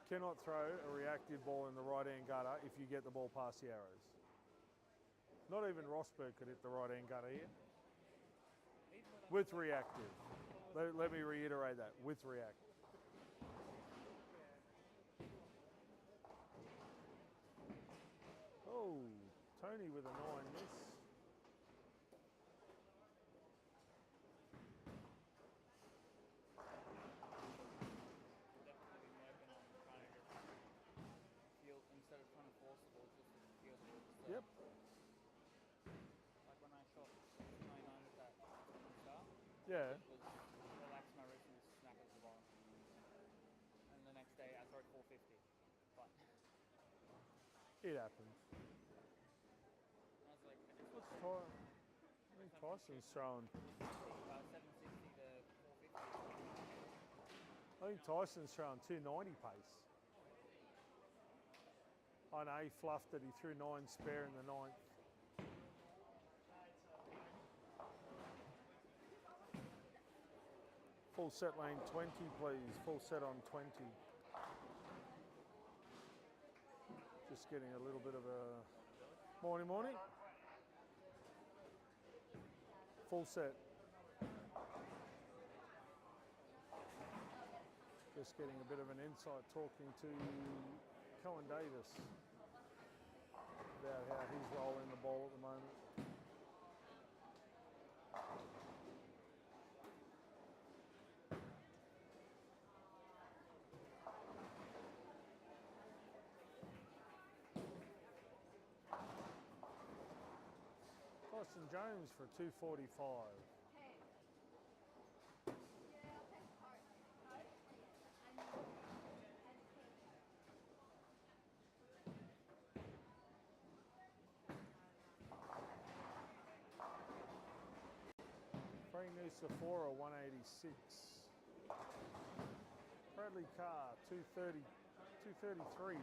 Cannot throw a reactive ball in the right-hand gutter if you get the ball past the arrows. Not even Rosberg could hit the right-hand gutter here. With reactive. Let me reiterate that. With reactive. Oh, Tony with a 9 miss. Definitely been working on trying to just feel instead of trying to force the ball, just feel the ball. Yep. Like when I shot 99 with that start, Yeah. it was relax my wrist and snap at the bottom. And the next day I threw it 450. But It happens. I was like, I just What's Ty? I think Tyson's throwing. 760 to 450. I think Tyson's throwing 290 pace. I know he fluffed it. He threw 9 spare in the 9th. Full set lane 20, please. Full set on 20. Just getting a little bit of a morning. Full set. Just getting a bit of an insight talking to Cohen Davis about how he's rolling the ball at the moment. Tyson Jones for 245. Frank Nusafora 186. Bradley Carr 230, 233.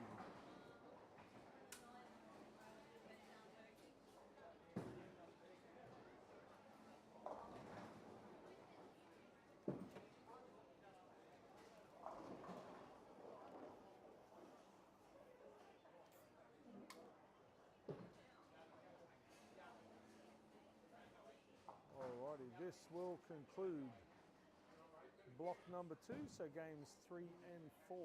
Alrighty, this will conclude block number 2, so games 3 and 4.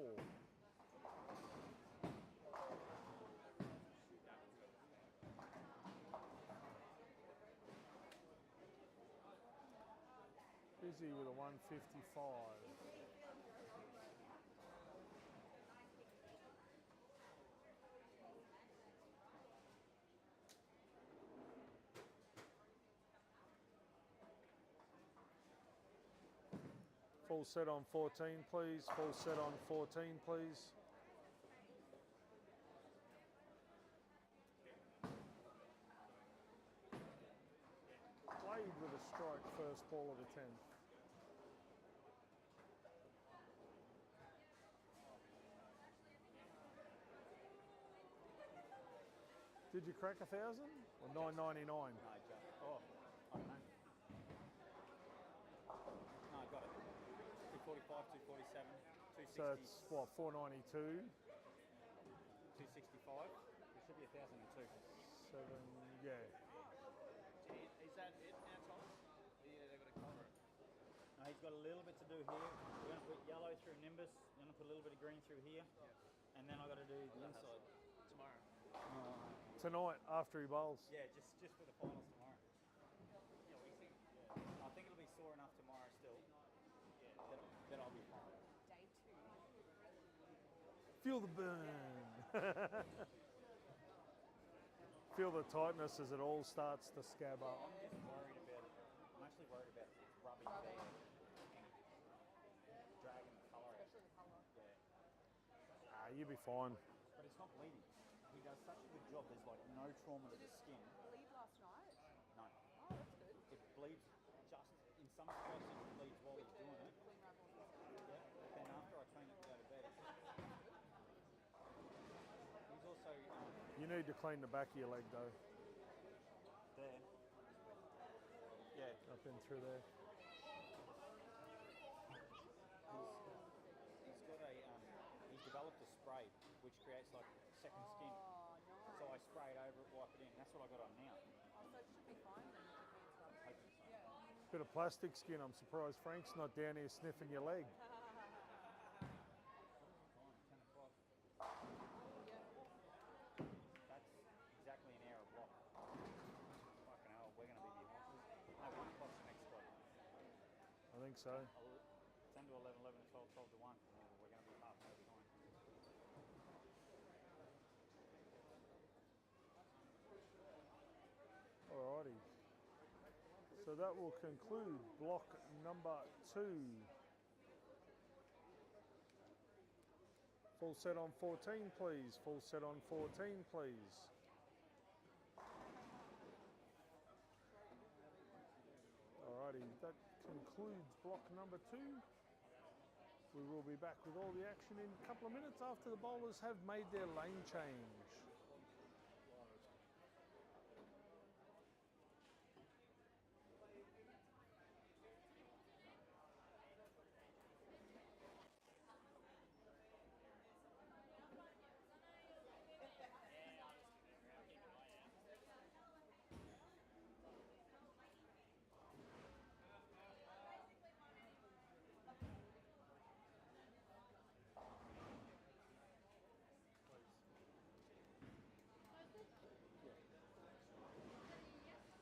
Busy with a 155. Full set on 14, please. Full set on 14, please. Played with a strike first ball of the 10th. Did you crack 1,000 or 999? No, just, oh, I don't know. No, I got it. 245, 247, 260. So it's what, 492? 265. It should be 1,002. 7, yeah. Is that it now, Tom? Yeah, they've got to cover it. No, he's got a little bit to do here. We're going to put yellow through Nimbus. We're going to put a little bit of green through here. And then I've got to do the inside. Tomorrow. Tonight after he bowls. Yeah, just for the finals tomorrow. Yeah, we think. I think it'll be sore enough tomorrow still. Yeah, then I'll be fine. Day 2. Feel the burn. Feel the tightness as it all starts to scab up. I'm just worried about it. I'm actually worried about it rubbing there. Dragging the colour out. Especially the colour. Yeah. You'll be fine. But it's not bleeding. He does such a good job. There's like no trauma to the skin. Bleed last night? No. Oh, that's good. It bleeds just in some spots. It bleeds while he's doing it. Clean rubble. Yeah. But then after I clean it to go to bed, he's also You need to clean the back of your leg though. there. Yeah. Up in through there. He's got a he's developed a spray which creates like second skin. Oh, nice. So I spray it over it, wipe it in. That's what I got on now. Oh, so it should be fine then with your hands rubbed. Hopefully so. Yeah. Bit of plastic skin. I'm surprised Frank's not down here sniffing your leg. Fine, 10 o'clock. That's exactly an hour block. Fucking hell, we're going to be behind. No, 1 o'clock's the next spot. I think so. 10 to 11, 11 to 12, 12 to 1. We're going to be half an hour behind. Alrighty. So that will conclude block number 2. Full set on 14, please. Full set on 14, please. Alrighty, that concludes block number 2. We will be back with all the action in a couple of minutes after the bowlers have made their lane change.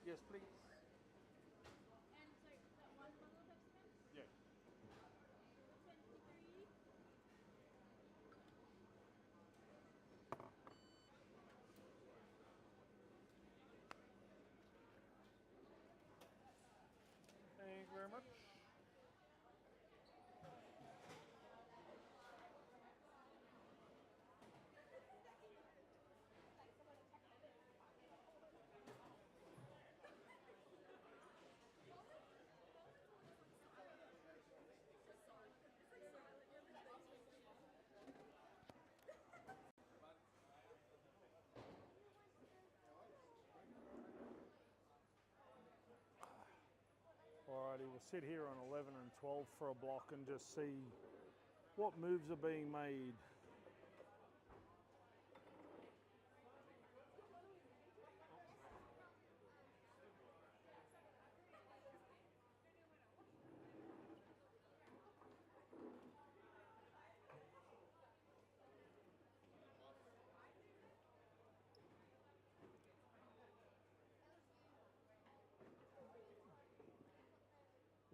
Yes, please. Yeah. Thank you very much. Alrighty, we'll sit here on 11 and 12 for a block and just see what moves are being made.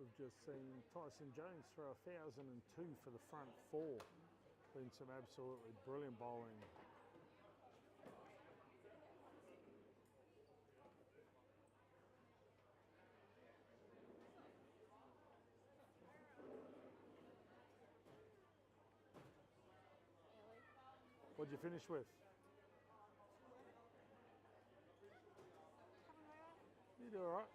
We've just seen Tyson Jones throw 1,002 for the front 4. Been some absolutely brilliant bowling. What'd you finish with? You do all right.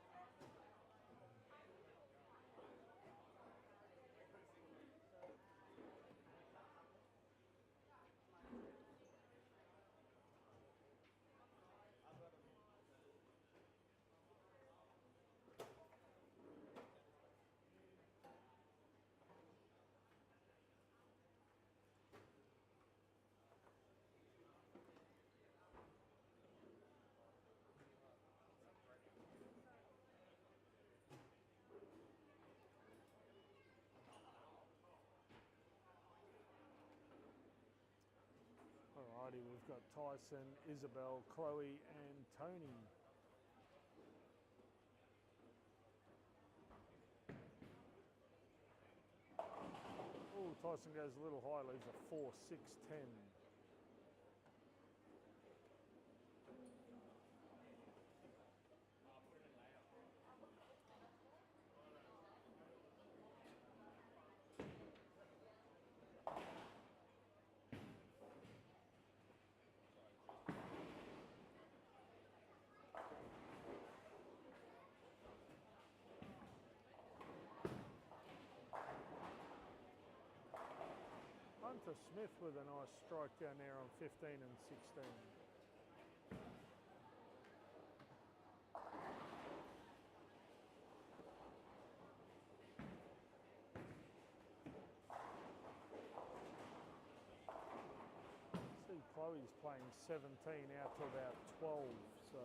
Alrighty, we've got Tyson, Isabel, Chloe, and Tony. Oh, Tyson goes a little high, leaves a 4, 6, 10. Hunter Smith with a nice strike down there on 15 and 16. See, Chloe's playing 17 out to about 12, so...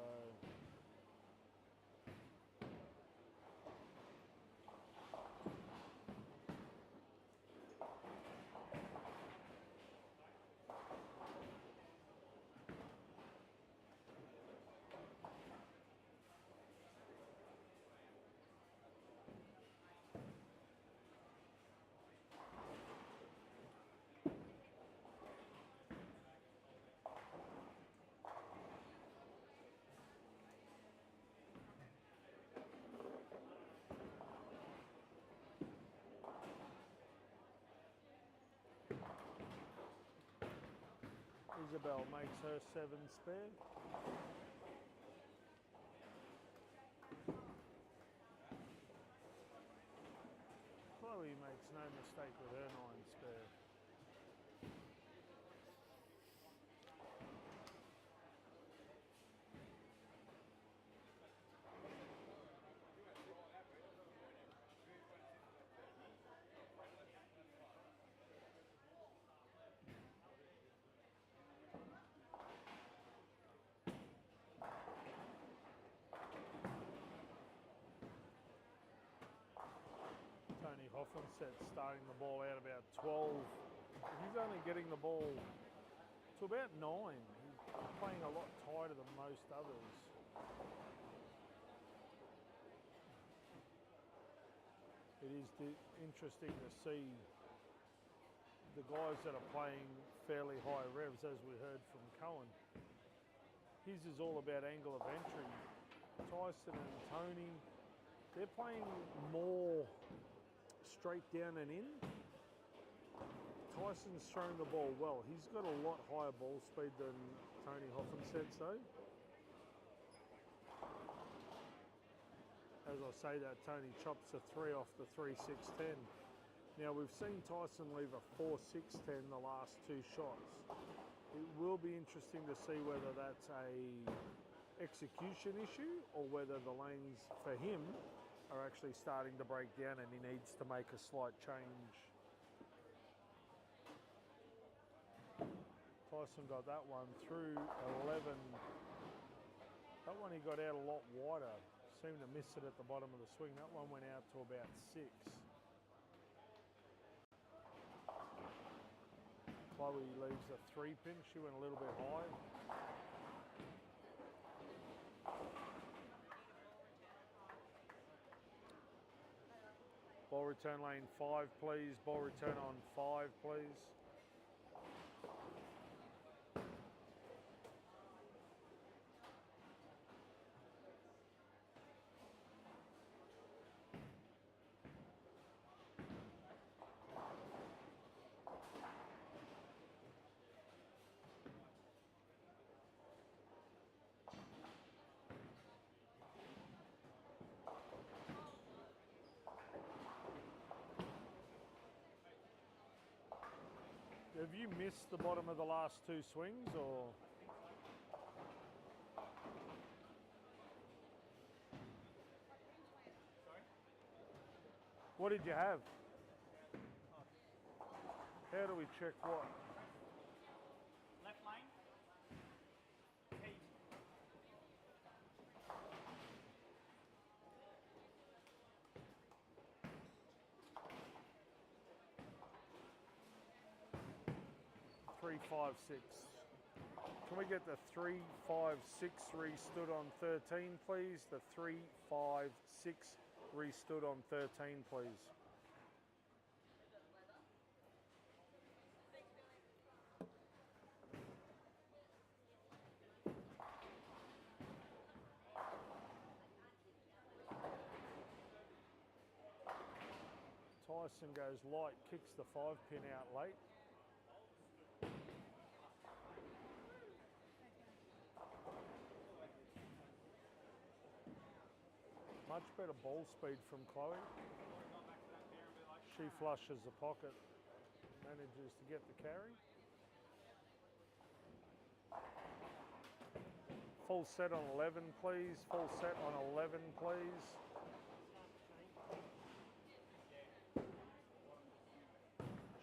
Isabel makes her 7 spare. Chloe makes no mistake with her 9 spare. Tony Hoffenset starting the ball out about 12. He's only getting the ball to about 9. He's playing a lot tighter than most others. It is interesting to see the guys that are playing fairly high revs, as we heard from Cohen. His is all about angle of entry. Tyson and Tony, they're playing more straight down and in. Tyson's thrown the ball well. He's got a lot higher ball speed than Tony Hoffenset's though. As I say that, Tony chops a 3 off the 3-6-10. Now we've seen Tyson leave a 4-6-10 the last 2 shots. It will be interesting to see whether that's a execution issue or whether the lanes for him are actually starting to break down and he needs to make a slight change. Tyson got that one through 11. That one he got out a lot wider. Seemed to miss it at the bottom of the swing. That one went out to about 6. Chloe leaves a 3-pin. She went a little bit high. Ball return lane 5, please. Ball return on 5, please. Have you missed the bottom of the last two swings, or? What did you have? How do we check what? Left lane. Heat. Three, 5, 6. Can we get the 3, 5, 6 re-stood on 13, please? The 3, 5, 6 re-stood on 13, please. Tyson goes light, kicks the 5-pin out late. Much better ball speed from Chloe. She flushes the pocket, manages to get the carry. Full set on 11, please. Full set on 11, please.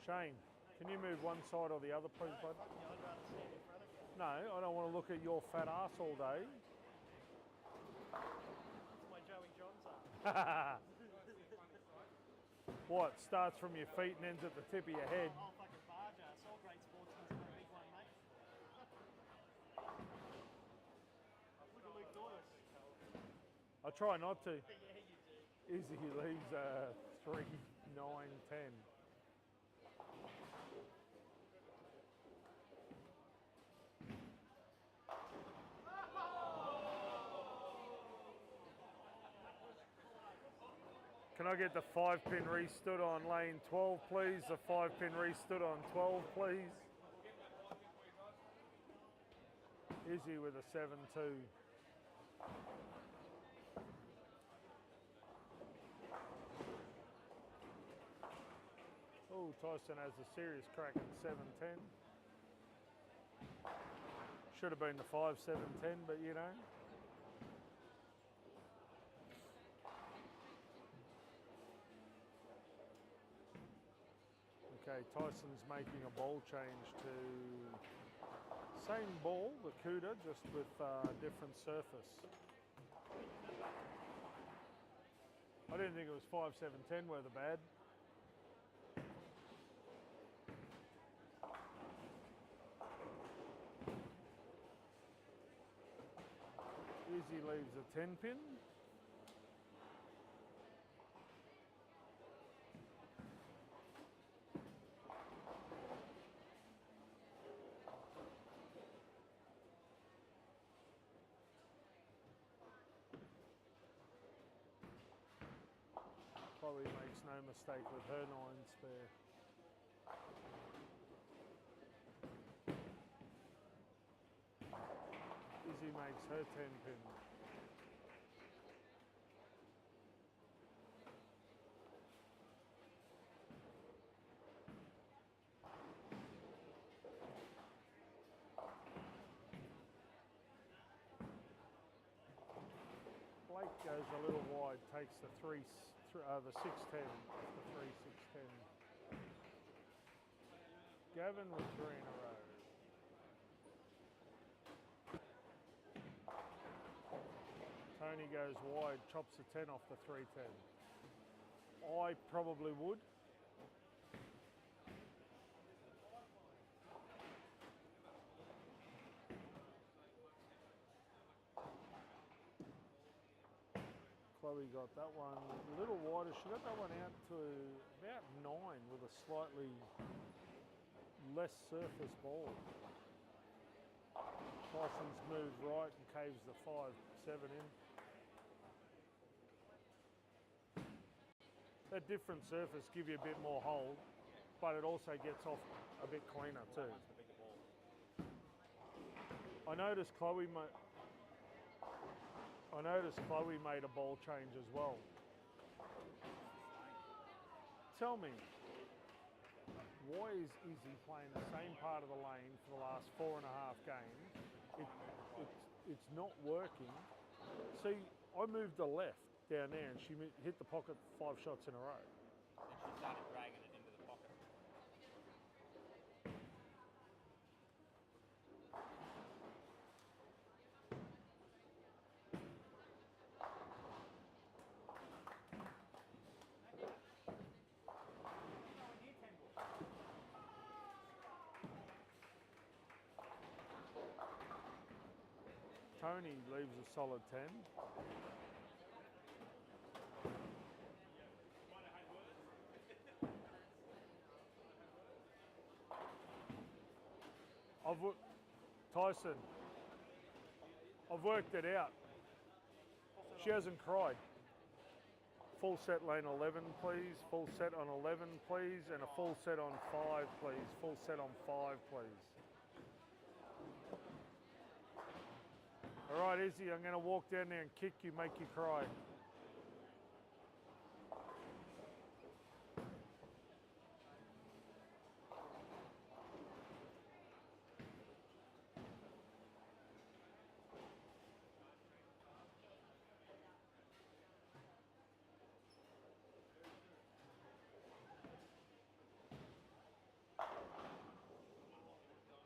Shane, can you move one side or the other, please, bud? Yeah, I'd rather stand in front of you. No, I don't want to look at your fat ass all day. It's my Joey Johns arm. What, starts from your feet and ends at the tip of your head? Oh, fucking barge ass. All great sportsmen's got a big one, mate. Look at Luke Doyle. I try not to. Yeah, you do. Izzy leaves 3, 9, 10. Can I get the 5-pin re-stood on lane 12, please? The 5-pin re-stood on 12, please. Izzy with a 7-2. Oh, Tyson has a serious crack at 7-10. Should have been the 5-7-10, but you know. Okay, Tyson's making a ball change to same ball, the Cuda, just with different surface. I didn't think it was 5-7-10 worth of bad. Izzy leaves a 10-pin. Chloe makes no mistake with her 9 spare. Izzy makes her 10-pin. Blake goes a little wide, takes the 6-10, the 3-6-10. Gavin with 3 in a row. Tony goes wide, chops a 10 off the 3-10. I probably would. Chloe got that one a little wider. She got that one out to about 9 with a slightly less surface ball. Tyson's moved right and caves the 5-7 in. That different surface give you a bit more hold, but it also gets off a bit cleaner too. I noticed Chloe made a ball change as well. Tell me, why is Izzy playing the same part of the lane for the last 4.5 games? It's not working. See, I moved the left down there and she hit the pocket 5 shots in a row. Then she started dragging it into the pocket. Tony leaves a solid 10. Tyson, I've worked it out. She hasn't cried. Full set lane 11, please. Full set on 11, please. And a full set on 5, please. Full set on 5, please. All right, Izzy, I'm going to walk down there and kick you, make you cry.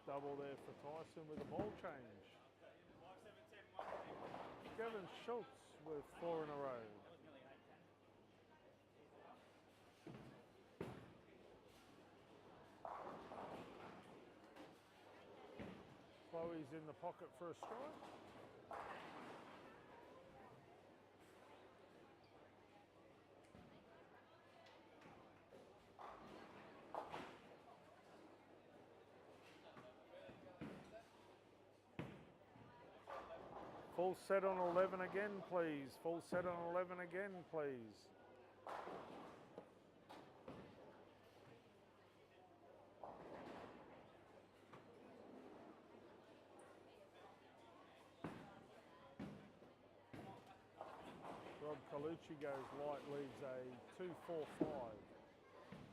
Double there for Tyson with a ball change. Gavin Schultz with 4 in a row. Chloe's in the pocket for a strike. Full set on 11 again, please. Full set on 11 again, please. Rob Colucci goes light, leaves a 2-4-5.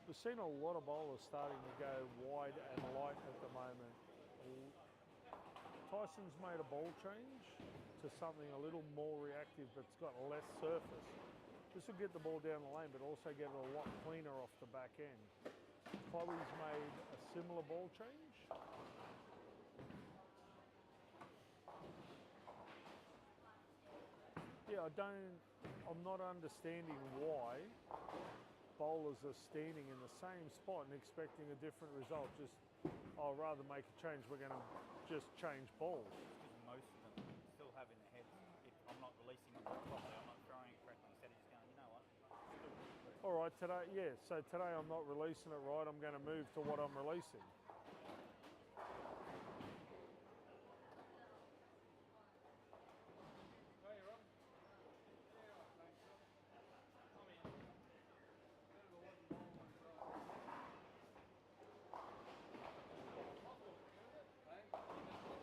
We've seen a lot of bowlers starting to go wide and light at the moment. Tyson's made a ball change to something a little more reactive but's got less surface. This will get the ball down the lane but also get it a lot cleaner off the back end. Chloe's made a similar ball change. Yeah, I'm not understanding why bowlers are standing in the same spot and expecting a different result. Just, oh, rather make a change, we're going to just change balls. Most of them still have in their heads, if I'm not releasing the ball properly, I'm not throwing it correctly, instead of just going, you know what? All right, today, yeah, so today I'm not releasing it right, I'm going to move to what I'm releasing.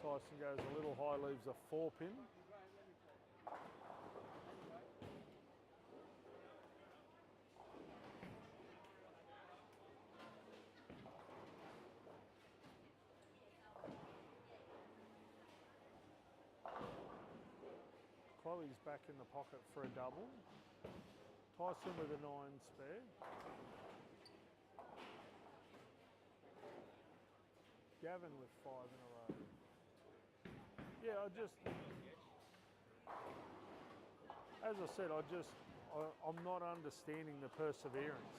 Tyson goes a little high, leaves a 4-pin. Chloe's back in the pocket for a double. Tyson with a 9 spare. Gavin with 5 in a row. Yeah, as I said, I'm not understanding the perseverance.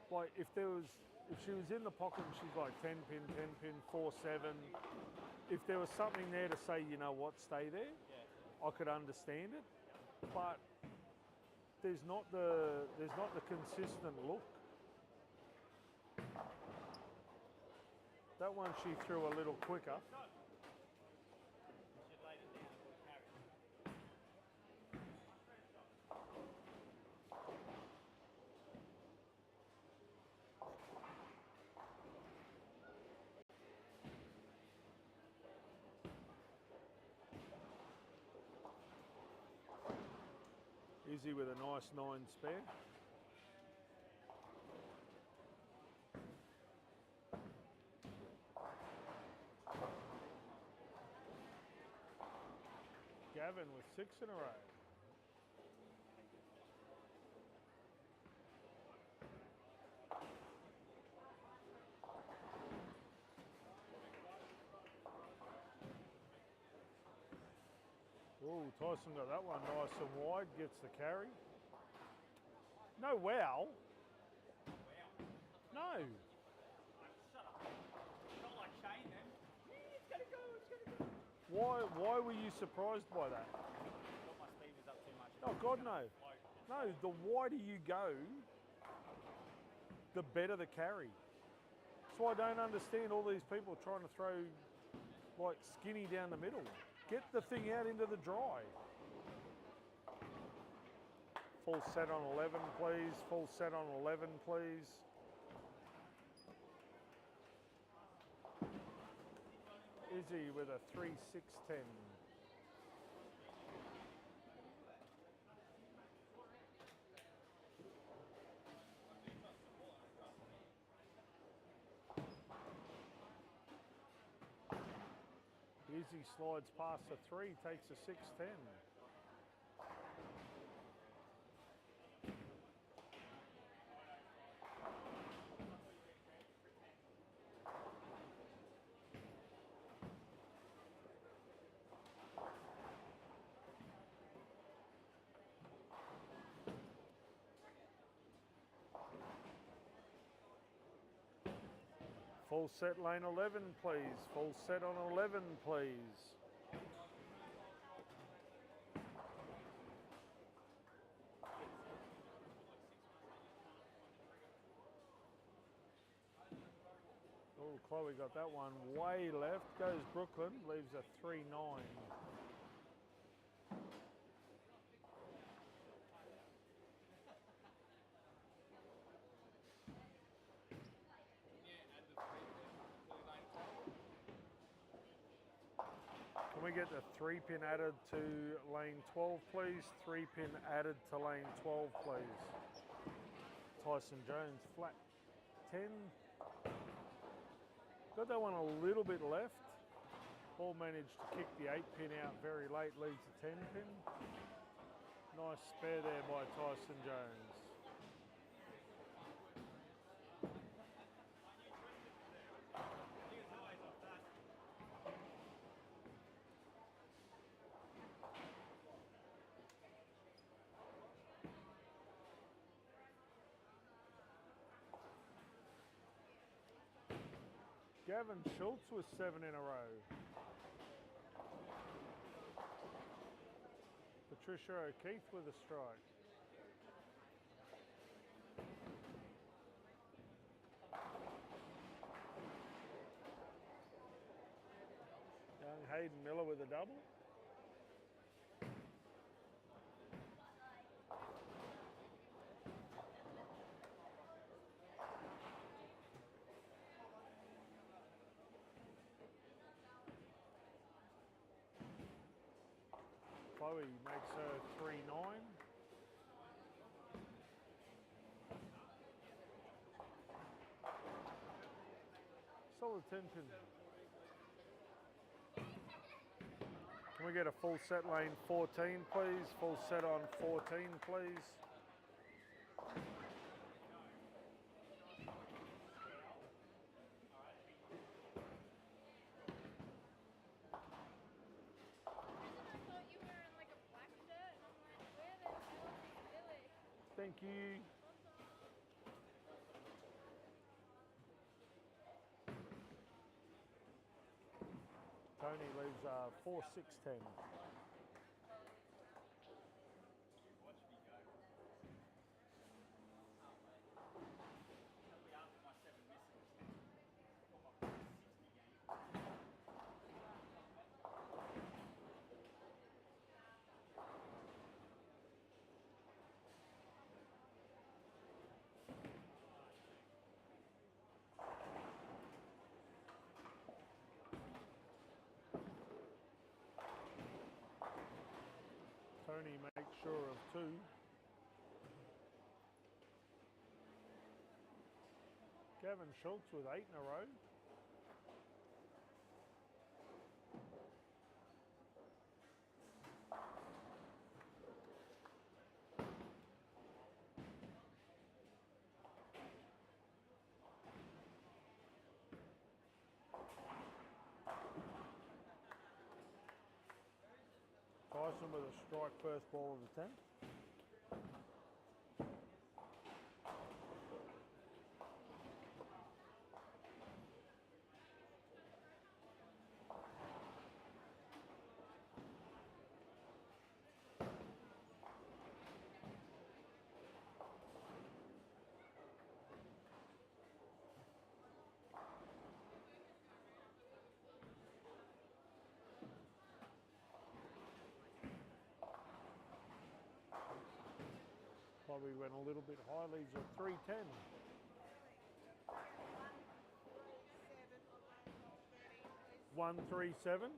Like, if she was in the pocket and she's like 10 pin, 10 pin, 4-7, if there was something there to say, you know what, stay there, I could understand it. But there's not the consistent look. That one she threw a little quicker. Izzy with a nice 9 spare. Gavin with 6 in a row. Oh, Tyson got that one nice and wide, gets the carry. No wow. No. Shut up. Not like Shane then. It's gonna go, it's gonna go. Why were you surprised by that? I thought my speed was up too much. Oh God, no. No, the wider you go, the better the carry. That's why I don't understand all these people trying to throw like skinny down the middle. Get the thing out into the dry. Full set on 11, please. Full set on 11, please. Izzy with a 3-6-10. Izzy slides past the 3, takes a 6-10. Full set lane 11, please. Full set on 11, please. Oh, Chloe got that one way left. Goes Brooklyn, leaves a 3-9. Can we get the 3-pin added to lane 12, please? 3-pin added to lane 12, please. Tyson Jones, flat 10. Got that one a little bit left. Ball managed to kick the 8-pin out very late, leaves the 10-pin. Nice spare there by Tyson Jones. Gavin Schultz with 7 in a row. Patricia O'Keefe with a strike. Young Hayden Miller with a double. Chloe makes her 3-9. Solid 10-pin. Can we get a full set lane 14, please? Full set on 14, please. Thank you. Tony leaves 4-6-10. Tony makes sure of 2. Gavin Schultz with 8 in a row. Tyson with a strike first ball of the 10. Probably went a little bit high, leaves at 310. 137.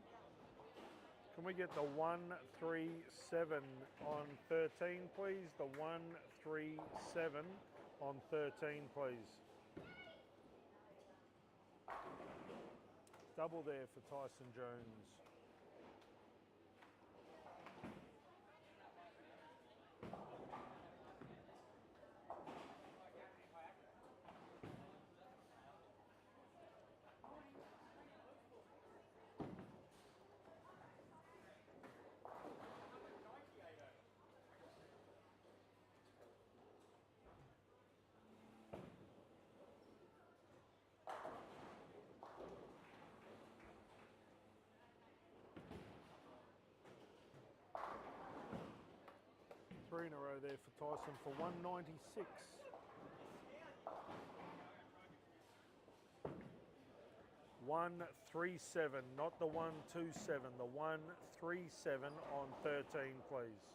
Can we get the 137 on 13, please? The 137 on 13, please. Double there for Tyson Jones. Three in a row there for Tyson for 196. $137, not the 127, the 137 on 13, please.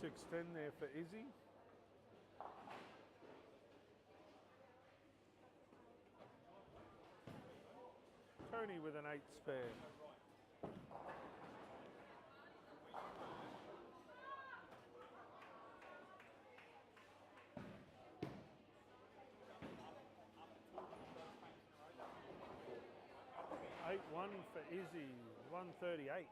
$6.10 there for Izzy. Tony with an 8 spare. $8.1 for Izzy, 138.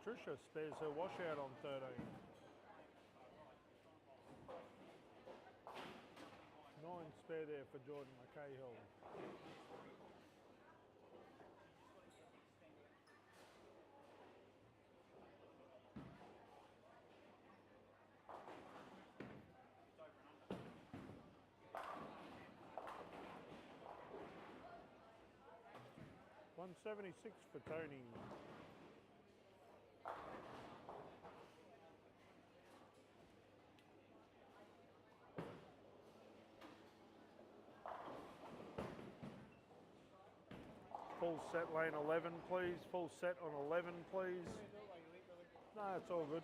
Patricia spares her washout on 13. 9 spare there for Jordan McCahill. $176 for Tony. Full set lane 11, please. Full set on 11, please. No, it's all good.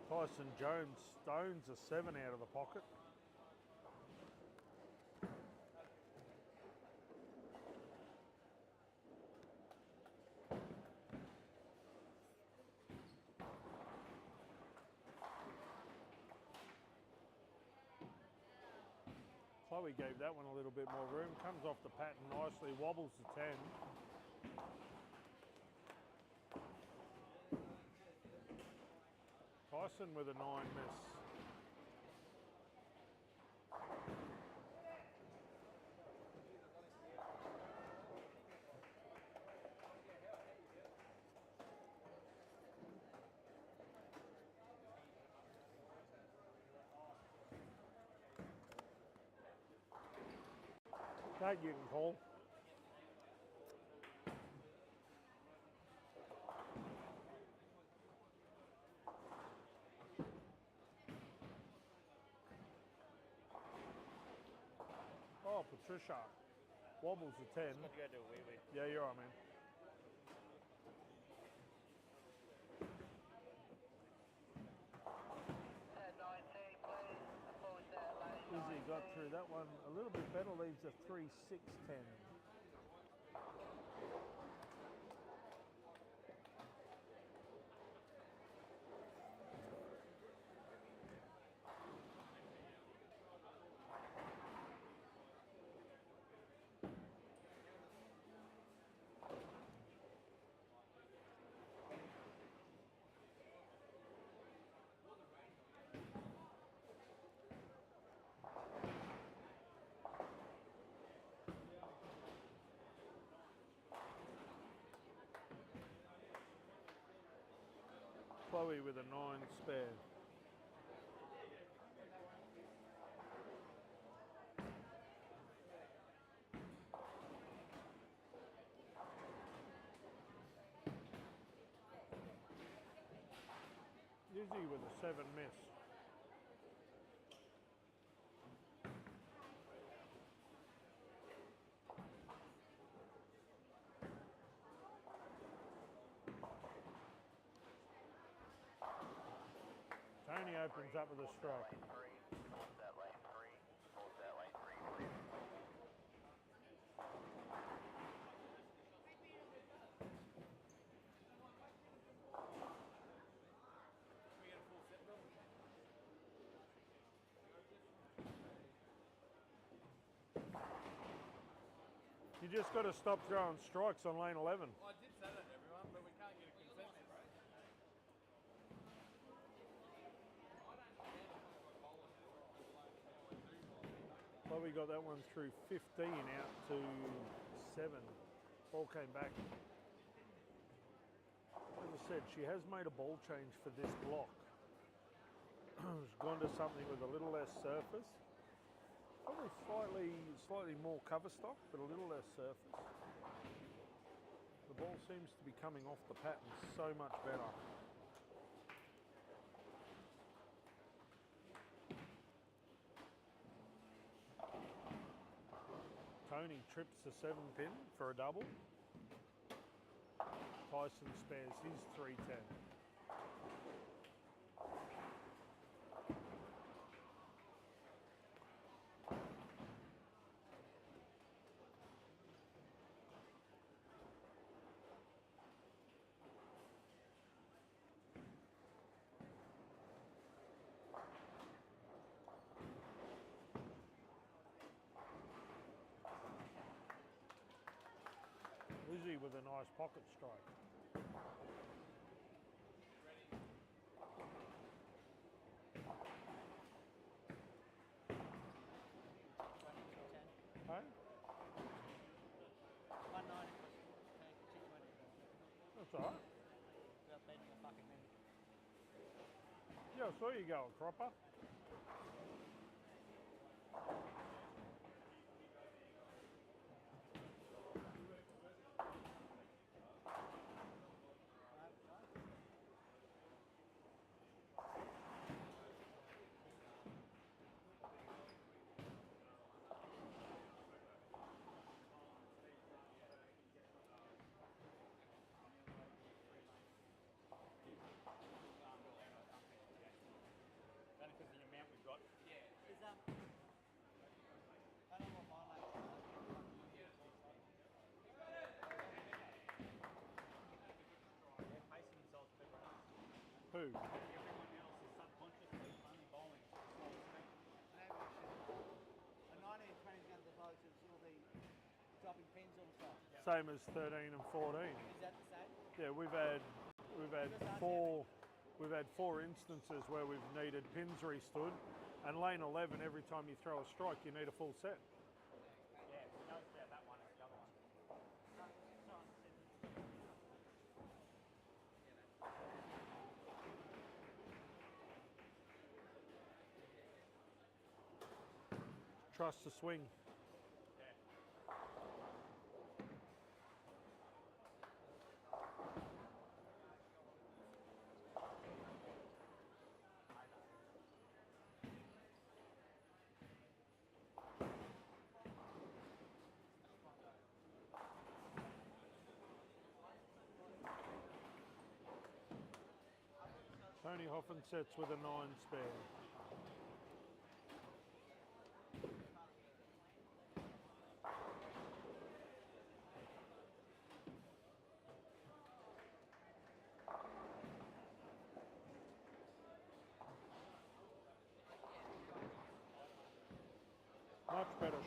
Tyson Jones stones a 7 out of the pocket. Chloe gave that one a little bit more room. Comes off the pattern nicely, wobbles the 10. Tyson with a 9 miss. That you can call. Oh, Patricia wobbles the 10. Got to go do a wee-wee. Yeah, you're right, man. got through that one a little bit better, leaves a 3-6-10. Chloe with a 9 spare. Izzy with a 7 miss. Tony opens up with a strike. You just got to stop throwing strikes on lane 11. Well, I did say that to everyone, but we can't get a consensus. Chloe got that one through 15 out to 7. Ball came back. As I said, she has made a ball change for this block. She's gone to something with a little less surface. Probably slightly more cover stock, but a little less surface. The ball seems to be coming off the pattern so much better. Tony trips the 7 pin for a double. Tyson spares his 310. Lizzie with a nice pocket strike. Hey? 190 That's all right. without bending the fucking knee. Yeah, I saw you go, Cropper. Only because of the amount we've got. Yeah. Is I don't know what my like. They're pacing themselves a bit right. Who? Everyone else is subconsciously only bowling slow speed. A 19 and 20 gun the blokes will still be dropping pins on the side. Same as 13 and 14. Is that the same? Yeah, we've had four instances where we've needed pins restood, and lane 11, every time you throw a strike, you need a full set. Yeah, we know about that one and the other one. Trust the swing. Tony Hoffen sets with a 9 spare.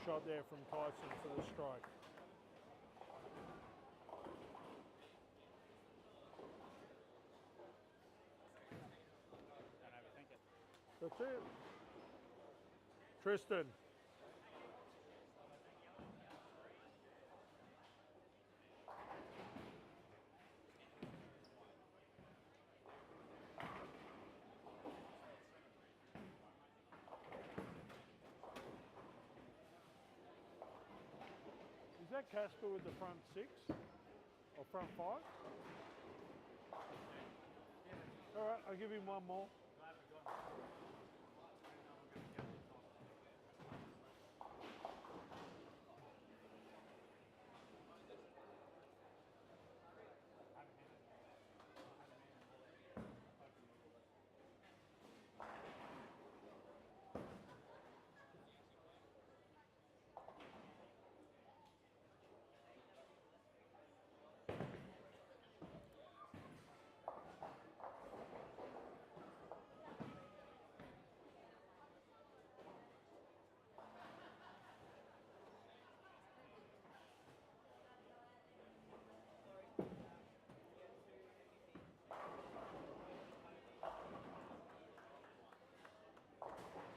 shot there from Tyson for the strike. Don't overthink it. That's it. Tristan. Is that Casper with the front six? Or front five? Alright, I'll give him one more.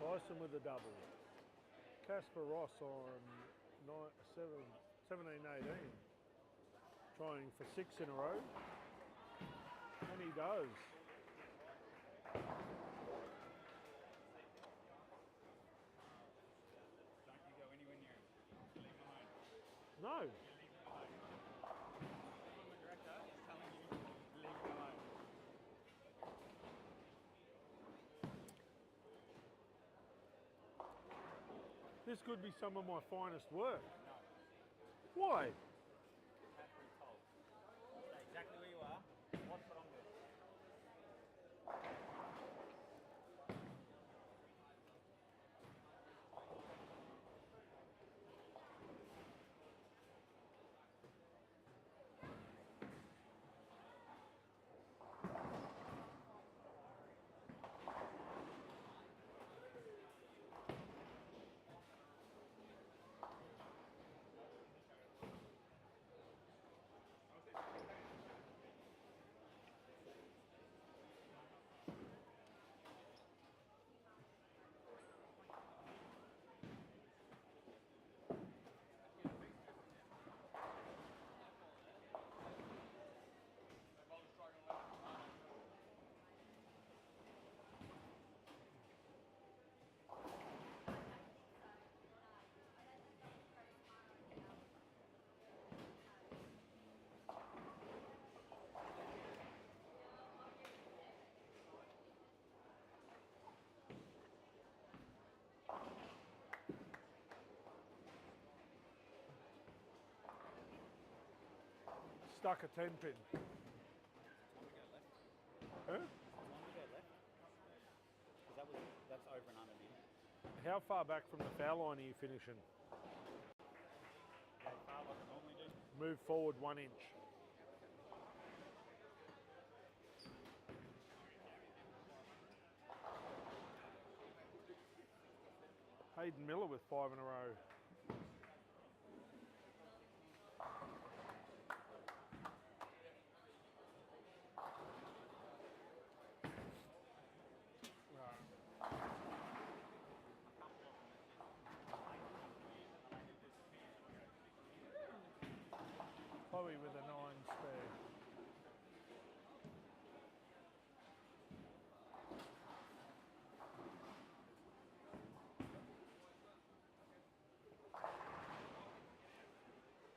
Tyson with a double. Casper Ross on 17-18. Trying for 6 in a row. And he does. Don't you go anywhere near him. Leave him alone. No. Leave him alone. The director is telling you, leave him alone. This could be some of my finest work. Why? That's what he's told. Stay exactly where you are. Watch what I'm doing. Stuck a 10 pin. Huh? One to go left. Because that's over and under me. How far back from the foul line are you finishing? Go far like I normally do. Move forward 1 inch. Hayden Miller with 5 in a row. Chloe with a 9 spare.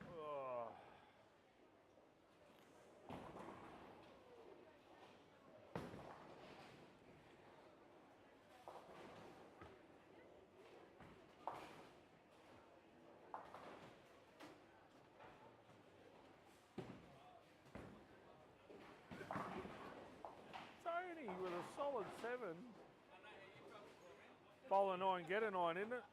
Oh. Tony with a solid 7. Bowl a 9, get a 9, isn't it?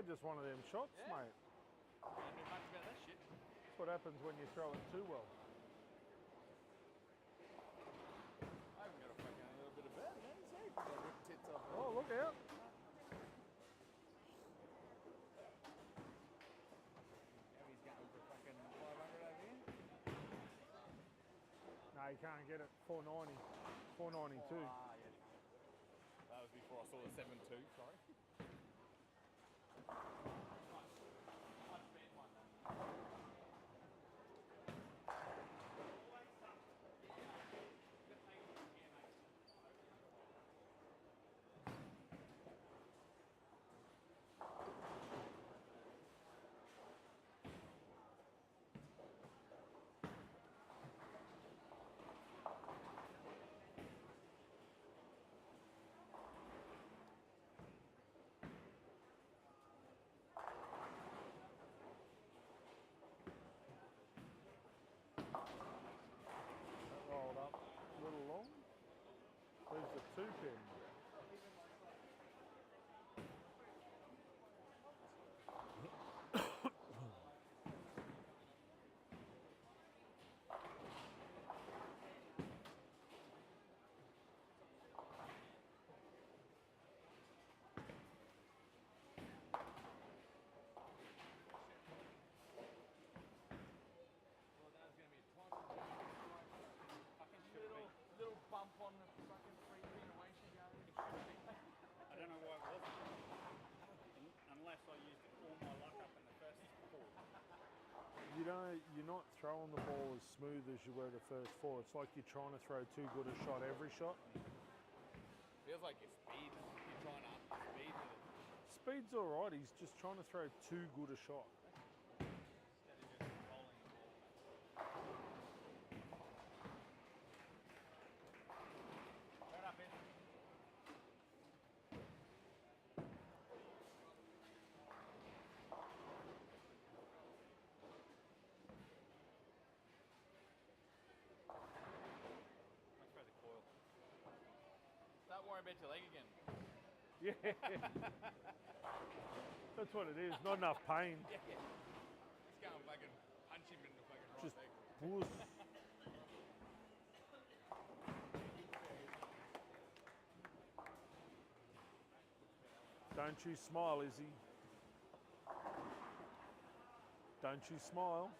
had just one of them shots, Yeah. mate. Can't do much about that shit. That's what happens when you throw it too well. I haven't got a fucking little bit of bad, man. See? Got ripped tits off. Oh, look out. Now he's going for fucking 500 over here. No, you can't get it. 490. 492. Ah, yes. That was before I saw the 7.2, sorry. That rolled up a little long. There's the 2-pin. Well, that was going to be a fucking little bump on the fucking 3 feet away she goes. I don't know why it wasn't. Unless I used all my luck up in the first 4. You know, you're not throwing the ball as smooth as you were the first 4. It's like you're trying to throw too good a shot every shot. Feels like your speed. You're trying to up your speed with it. Speed's all right. He's just trying to throw too good a shot. Instead of just rolling the ball. Right up, Ben. Let's try the coil. Don't worry about your leg again. Yeah. That's what it is. Not enough pain. Yeah. Just go and fucking punch him in the fucking right Just leg. whoosh. Don't you smile, Izzy. Don't you smile.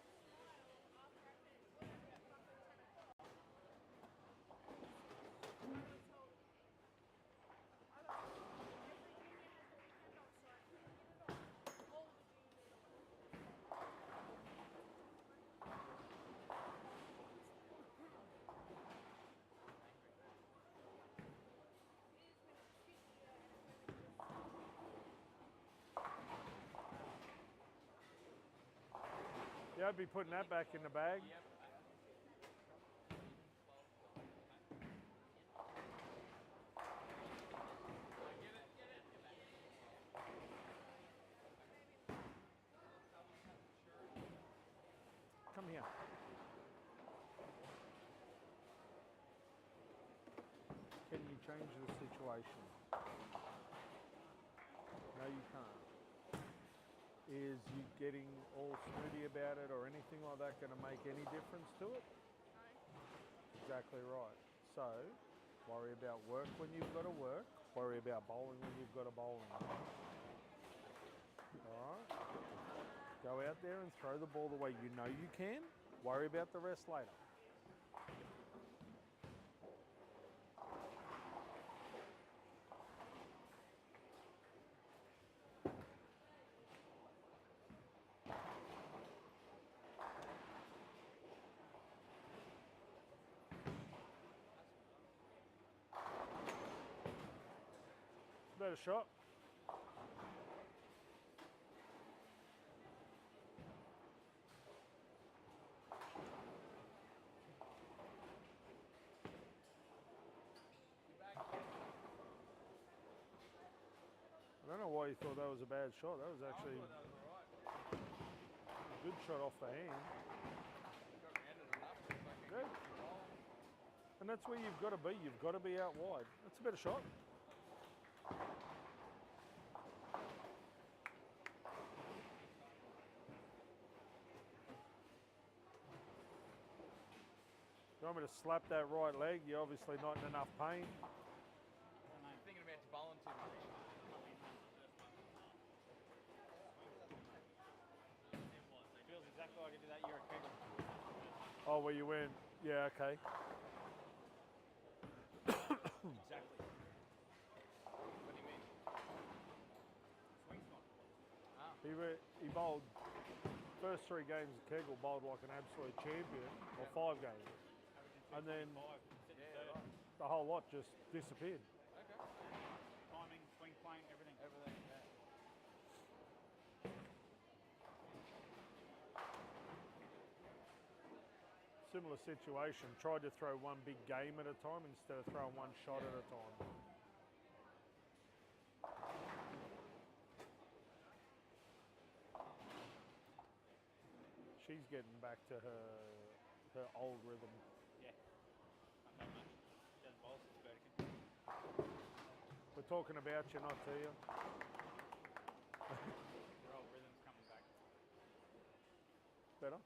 Yeah, I'd be putting that back in the bag. Come here. Can you change the situation? No, you can't. Is you getting all snooty about it or anything like that going to make any difference to it? Exactly right. So, worry about work when you've got to work. Worry about bowling when you've got to bowl. Alright? Go out there and throw the ball the way you know you can. Worry about the rest later. Better shot. I don't know why you thought that was a bad shot. That was actually That was alright. a good shot off the hand. Got rounded enough to fucking Good. roll. And that's where you've got to be. You've got to be out wide. That's a better shot. want me to slap that right leg? You're obviously not in enough pain. I'm thinking about your bowling too much. Feels exactly like I did that year at Kegel. Oh, where you went? Yeah, okay. Exactly. What do you mean? Swing's not. He bowled first 3 games of Kegel, bowled like an absolute champion, or 5 games, and then the whole lot just disappeared. Okay. Timing, swing plane, everything. Everything. Yeah. Similar situation. Tried to throw one big game at a time instead of throwing one shot at a time. She's getting back to her old rhythm. Yeah. Not that much. Does bowl since Burdekin. We're talking about you, not to you. Your old rhythm's coming back. Better?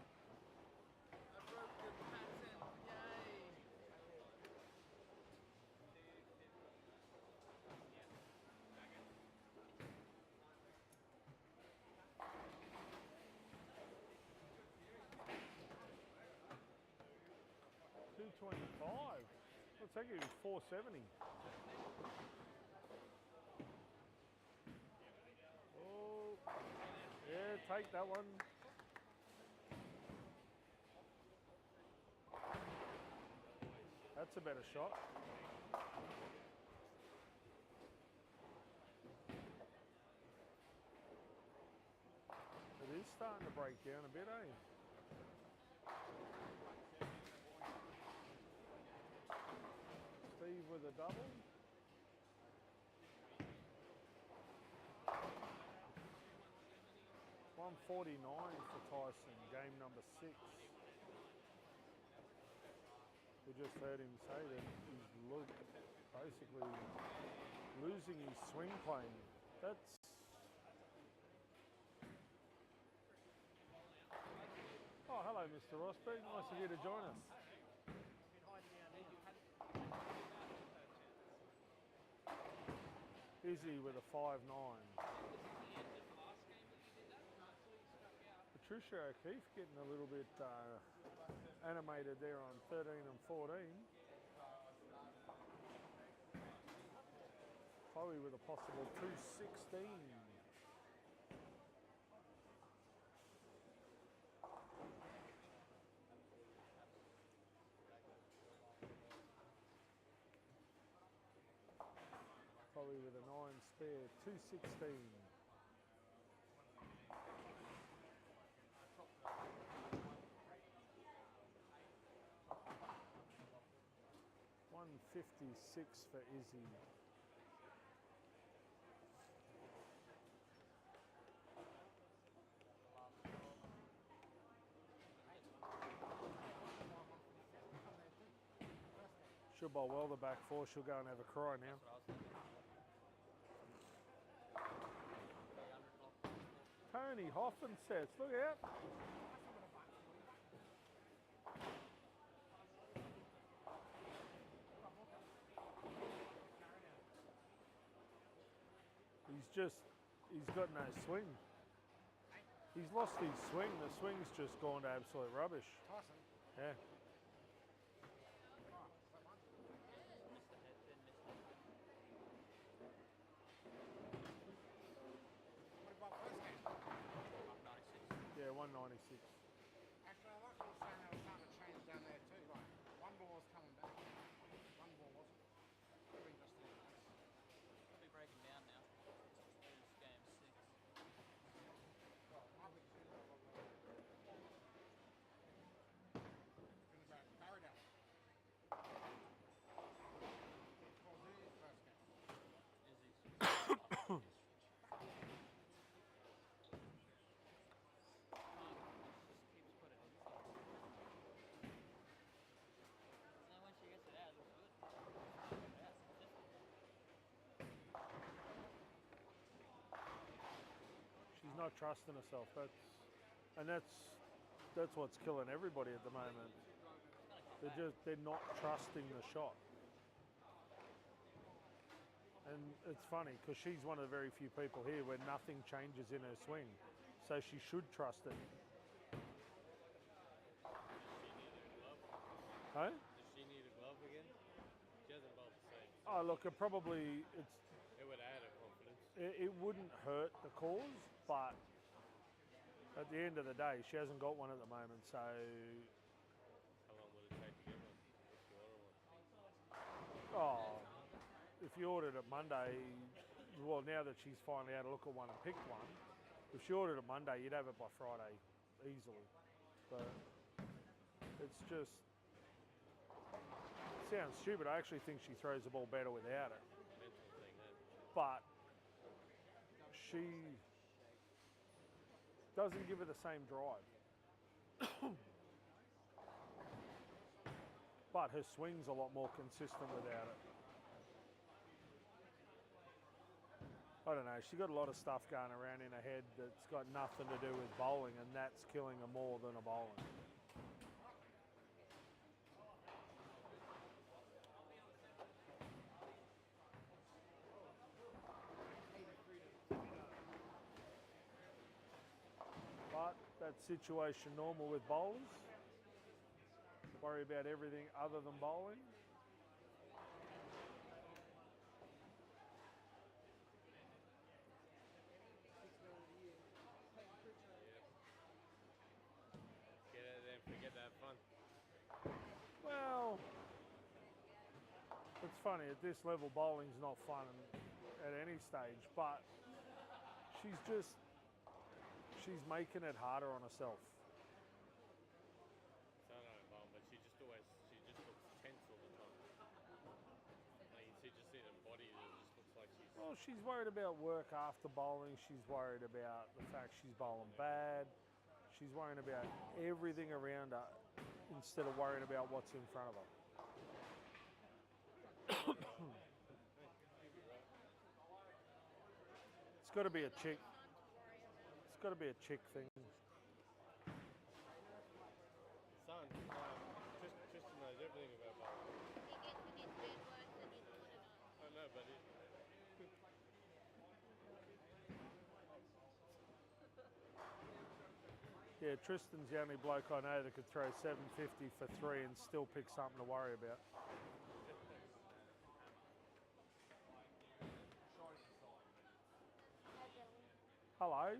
I broke the pattern. Yay. 225. Looks like it was 470. Oh, yeah, take that one. That's a better shot. It is starting to break down a bit, eh? Steve with a double. $149 for Tyson, game number 6. We just heard him say that he's basically losing his swing plane. That's... Oh, hello, Mr. Rosberg. Nice of you to join us. Izzy with a 5-9. Patricia O'Keefe getting a little bit animated there on 13 and 14. Chloe with a possible 216. Chloe with a 9 spare, 216. $156 for Izzy. She'll bowl well the back 4. She'll go and have a cry now. Tony Hoffman says, look out. He's got no swing. He's lost his swing. The swing's just gone to absolute rubbish. Yeah. Yeah, 196. Actually, I like what you're saying they were starting to change down there too. Like, one ball was coming back, one ball wasn't. Pretty interesting. I'll be breaking down now. It's game 6. Well, I would say that one ball. Been about Paradise. Well, the first game. Izzy's. not trusting herself. That's what's killing everybody at the moment. They're not trusting the shot. And it's funny because she's one of the very few people here where nothing changes in her swing, so she should trust it. Huh? Does she need a glove again? She hasn't bowled the same. Oh look, it would add her confidence. it wouldn't hurt the cause, but at the end of the day, she hasn't got one at the moment. So How long would it take to get one if you order one? if you ordered it Monday, well now that she's finally had a look at one and picked one, if she ordered it Monday, you'd have it by Friday easily. But it's just. Sounds stupid. I actually think she throws the ball better without it. Mental thing, But she doesn't give her the same drive. But her swing's a lot more consistent without it. I don't know. She's got a lot of stuff going around in her head that's got nothing to do with bowling, and that's killing her more than a bowling. But that's situation normal with bowlers. Worry about everything other than bowling. Get out there and forget to have fun. Well, it's funny, at this level bowling's not fun at any stage, but she's making it harder on herself. So I don't know, but she just looks tense all the time. Like you just see her body, it just looks like she's... Well, she's worried about work after bowling. She's worried about the fact she's bowling bad. She's worrying about everything around her instead of worrying about what's in front of her. It's got to be a chick. It's got to be a chick thing. Son, Tristan knows everything about bowling. He gets in his bed worse than his daughter does. I know, but Yeah, Tristan's the only bloke I know that could throw 750 for 3 and still pick something to worry about. Hello.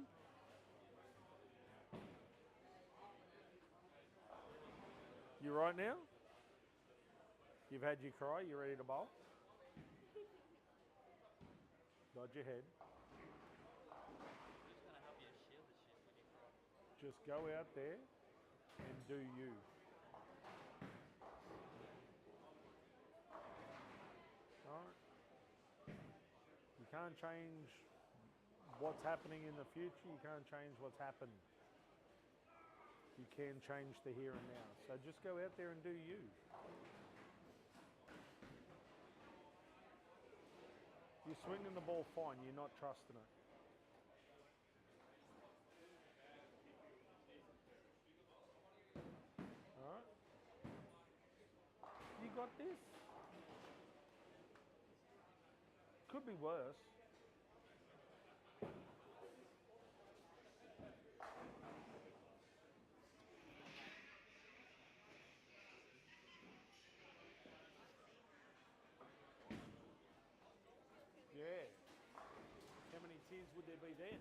You right now? You've had your cry, you ready to bowl? Nod your head. Who's gonna help you shield the shit when you cry? Just go out there and do you. Alright? You can't change what's happening in the future, you can't change what's happened. You can change the here and now. So just go out there and do you. You're swinging the ball fine, you're not trusting it. Alright? You got this? Could be worse. Yeah. How many tears would there be then?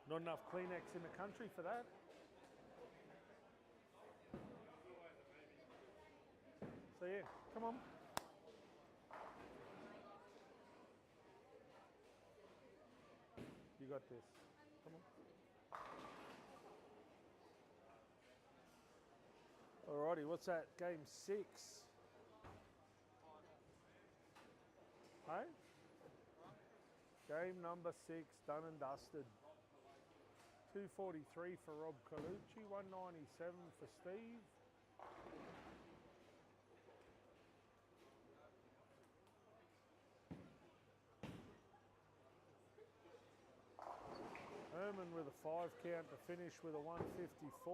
Not enough Kleenex in the country for that. So yeah, come on. You got this. Come on. Alrighty, what's that? Game 6. Hey? Game number 6, done and dusted. 243 for Rob Colucci, 197 for Steve. Sherman with a 5 count to finish with a 154.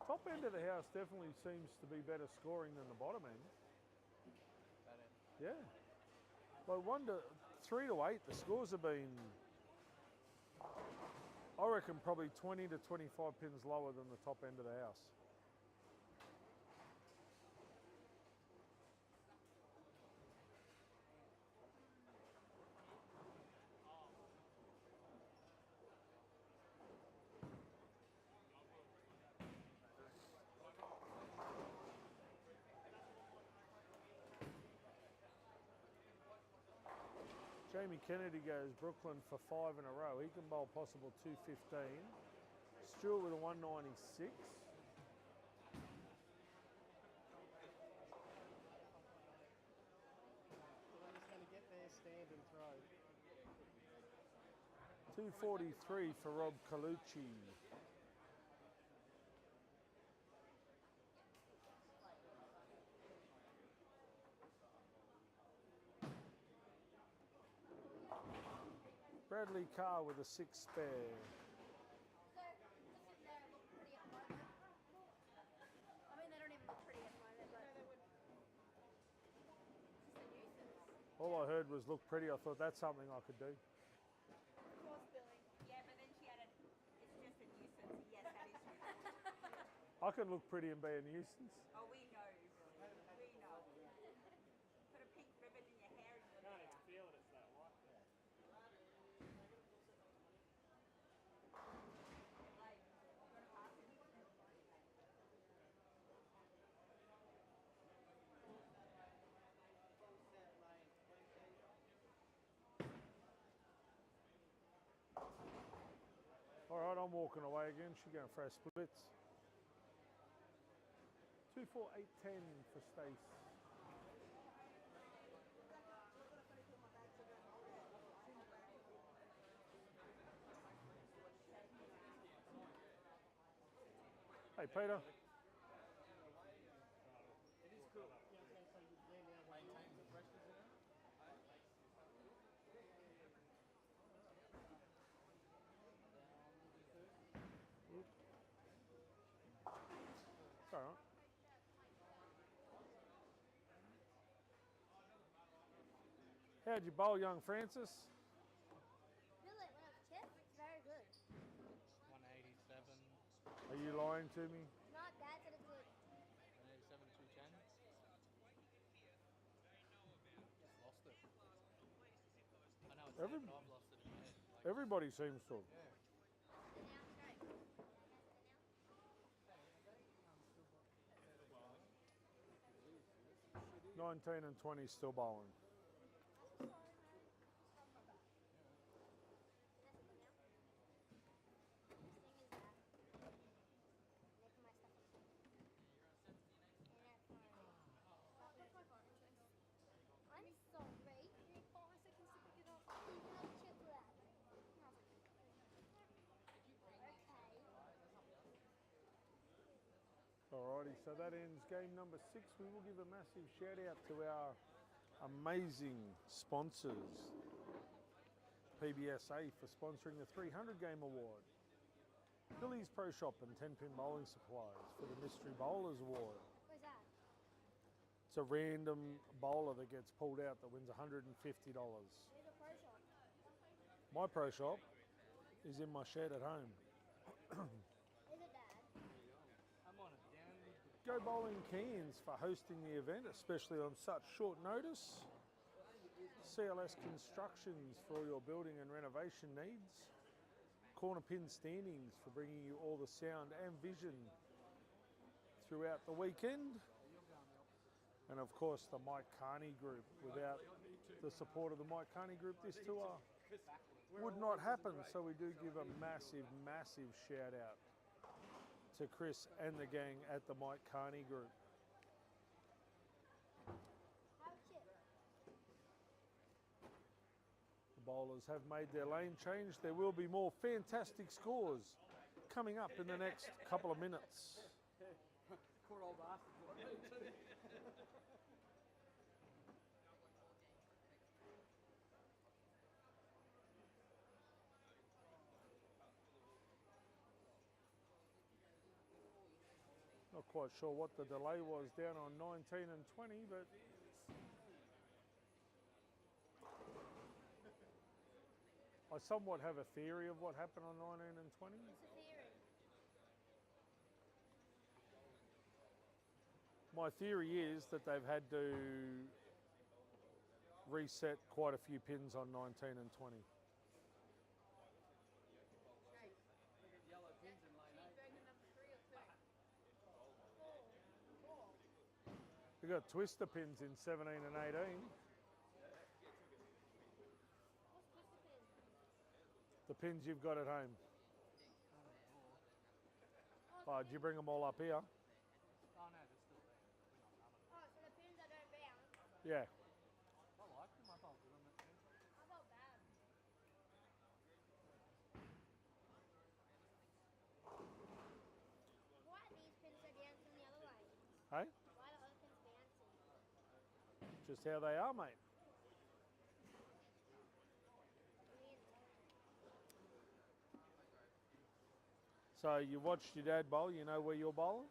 Top end of the house definitely seems to be better scoring than the bottom end. That end. Yeah. Like 3 to 8, the scores have been, I reckon, probably 20 to 25 pins lower than the top end of the house. Jamie Kennedy goes Brooklyn for 5 in a row. He can bowl possible 215. Stewart with a 196. So they're just going to get there, stand and throw. 243 for Rob Colucci. Bradley Carr with a 6 spare. So, just sitting there and look pretty at the moment. I mean, they don't even look pretty at the moment, but it's just a nuisance. All I heard was look pretty. I thought that's something I could do. Of course, Billy. Yeah, but then she added, it's just a nuisance. Yes, that is true. I can look pretty and be a nuisance. Oh, we know, Billy. We know. Put a pink ribbon in your hair and you're Can't there. even feel it, it's that white. Like, you want to pass it? All right, I'm walking away again. She's going for our splits. 2, 4, 8, 10 for Stace. Hey, Peter. It is cool. Maintains the freshness in it. It's all right. How'd you bowl, young Francis? Billy, when I was chest, it's very good. 187. Are you lying to me? Not bad, but it's good. 187, 210. Lost it. I know it's Every- there, but I've lost it in my head. Like, Everybody seems to. yeah. And now straight. Yeah. 19 and 20 still bowling. I'm sorry. You need 5 seconds to pick it up. You can have a chip for that. Okay. Alrighty, so that ends game number 6. We will give a massive shout out to our amazing sponsors. PBSA for sponsoring the 300 Game Award. Billy's Pro Shop and 10 Pin Bowling Supplies for the Mystery Bowlers Award. Where's that? It's a random bowler that gets pulled out that wins $150. Where's the pro shop? My Pro Shop is in my shed at home. Is it bad? I'm on it down. Go Bowling Cairns for hosting the event, especially on such short notice. CLS Constructions for all your building and renovation needs. Corner Pin Standings for bringing you all the sound and vision throughout the weekend. And of course the Mike Carney Group. Without the support of the Mike Carney Group, this tour would not happen. So we do give a massive, massive shout out to Chris and the gang at the Mike Carney Group. Have a chip. The bowlers have made their lane change. There will be more fantastic scores coming up in the next couple of minutes. Poor old bastard. Not quite sure what the delay was down on 19 and 20, but I somewhat have a theory of what happened on 19 and 20. What's the theory? My theory is that they've had to reset quite a few pins on 19 and 20. We've got twister pins in 17 and 18. What's twister pin? The pins you've got at home. Oh, did you bring them all up here? Oh no, they're still there. We're not having them. Oh, so the pins that don't bounce. Yeah. I like them. I thought we were meant to. I felt bad. Why are these pins so bouncing the other way? Hey? Why are the other pins bouncing? Just how they are, mate. So you watched your dad bowl, you know where you're bowling?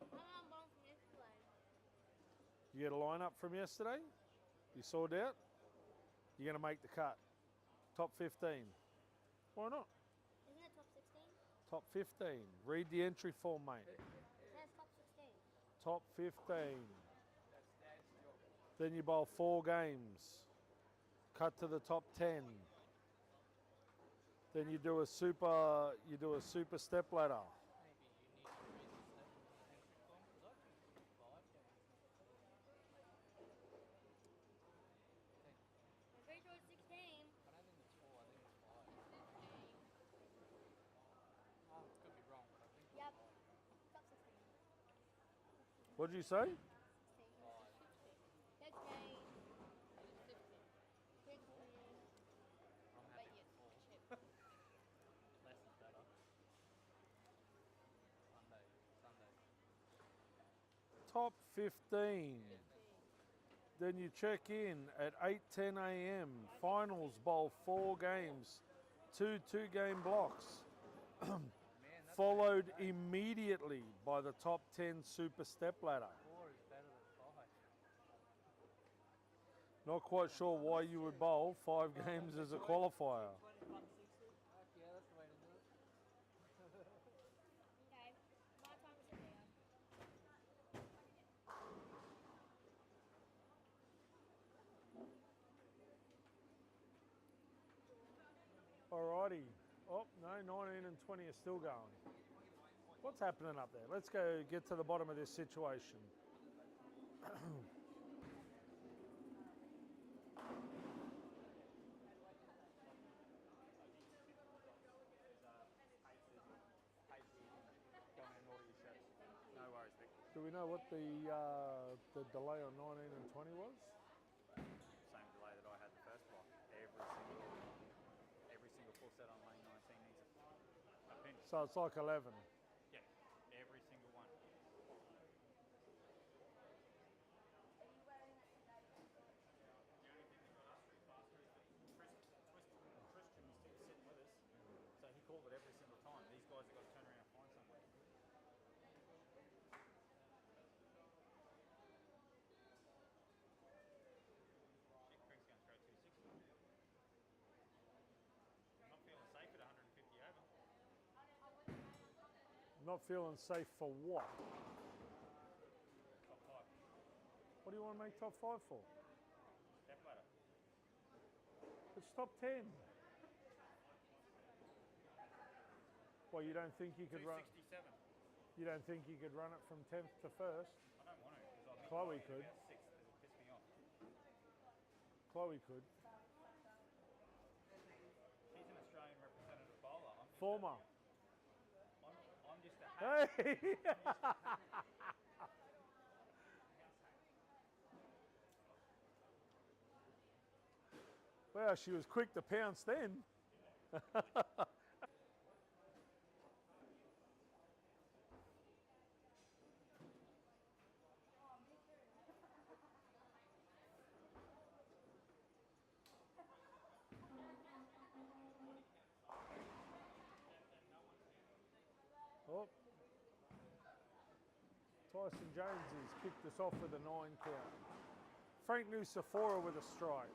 I'm bowling from yesterday. You get a line up from yesterday? You sorted out? You're going to make the cut. Top 15. Why not? Isn't it top 16? Top 15. Read the entry form, mate. It says top 16. Top 15. Then you bowl 4 games. Cut to the top 10. Then you do a super step ladder. I'm pretty sure it's 16. I don't think it's 4. I think it's 5. 15. Oh, could be wrong, but I think Yep. it's 5. Top 16. What did you say? 16. 16. 15. 16. I'm But happy yes, with 4. chip. Less is better. Sunday. Top 15. Then you check in at 8:10 a.m. Finals bowl 4 games, 2 2-game blocks, followed immediately by the top 10 super step ladder. 4 is better than 5. Not quite sure why you would bowl 5 games as a qualifier. Yeah, that's the way to do it. Okay. My time to sit down. Alrighty. Oh, no, 19 and 20 are still going. What's happening up there? Let's go get to the bottom of this situation. No worries, Vic. Do we know what the delay on 19 and 20 was? Same delay that I had the first block. Every single full set on lane 19 needs a pin. So it's like 11. Yeah, every single one. Christian was sitting with us, so he called it every single time. These guys have got to turn around and find somewhere. Shit, Craig's going straight 260. I'm not feeling safe at 150 over. Not feeling safe for what? Top 5. What do you want to make top 5 for? Step ladder. It's top 10. Well, you don't think you could run? 267. You don't think you could run it from 10th to 1st? I don't want to because I'll be Chloe bowling could. about 6th. It'll piss me off. Chloe could. She's an Australian representative bowler. Former. I'm just a Hey! Well, she was quick to pounce then. Oh. Tyson Jones has kicked us off with a 9 count. Frank Nusafora with a strike.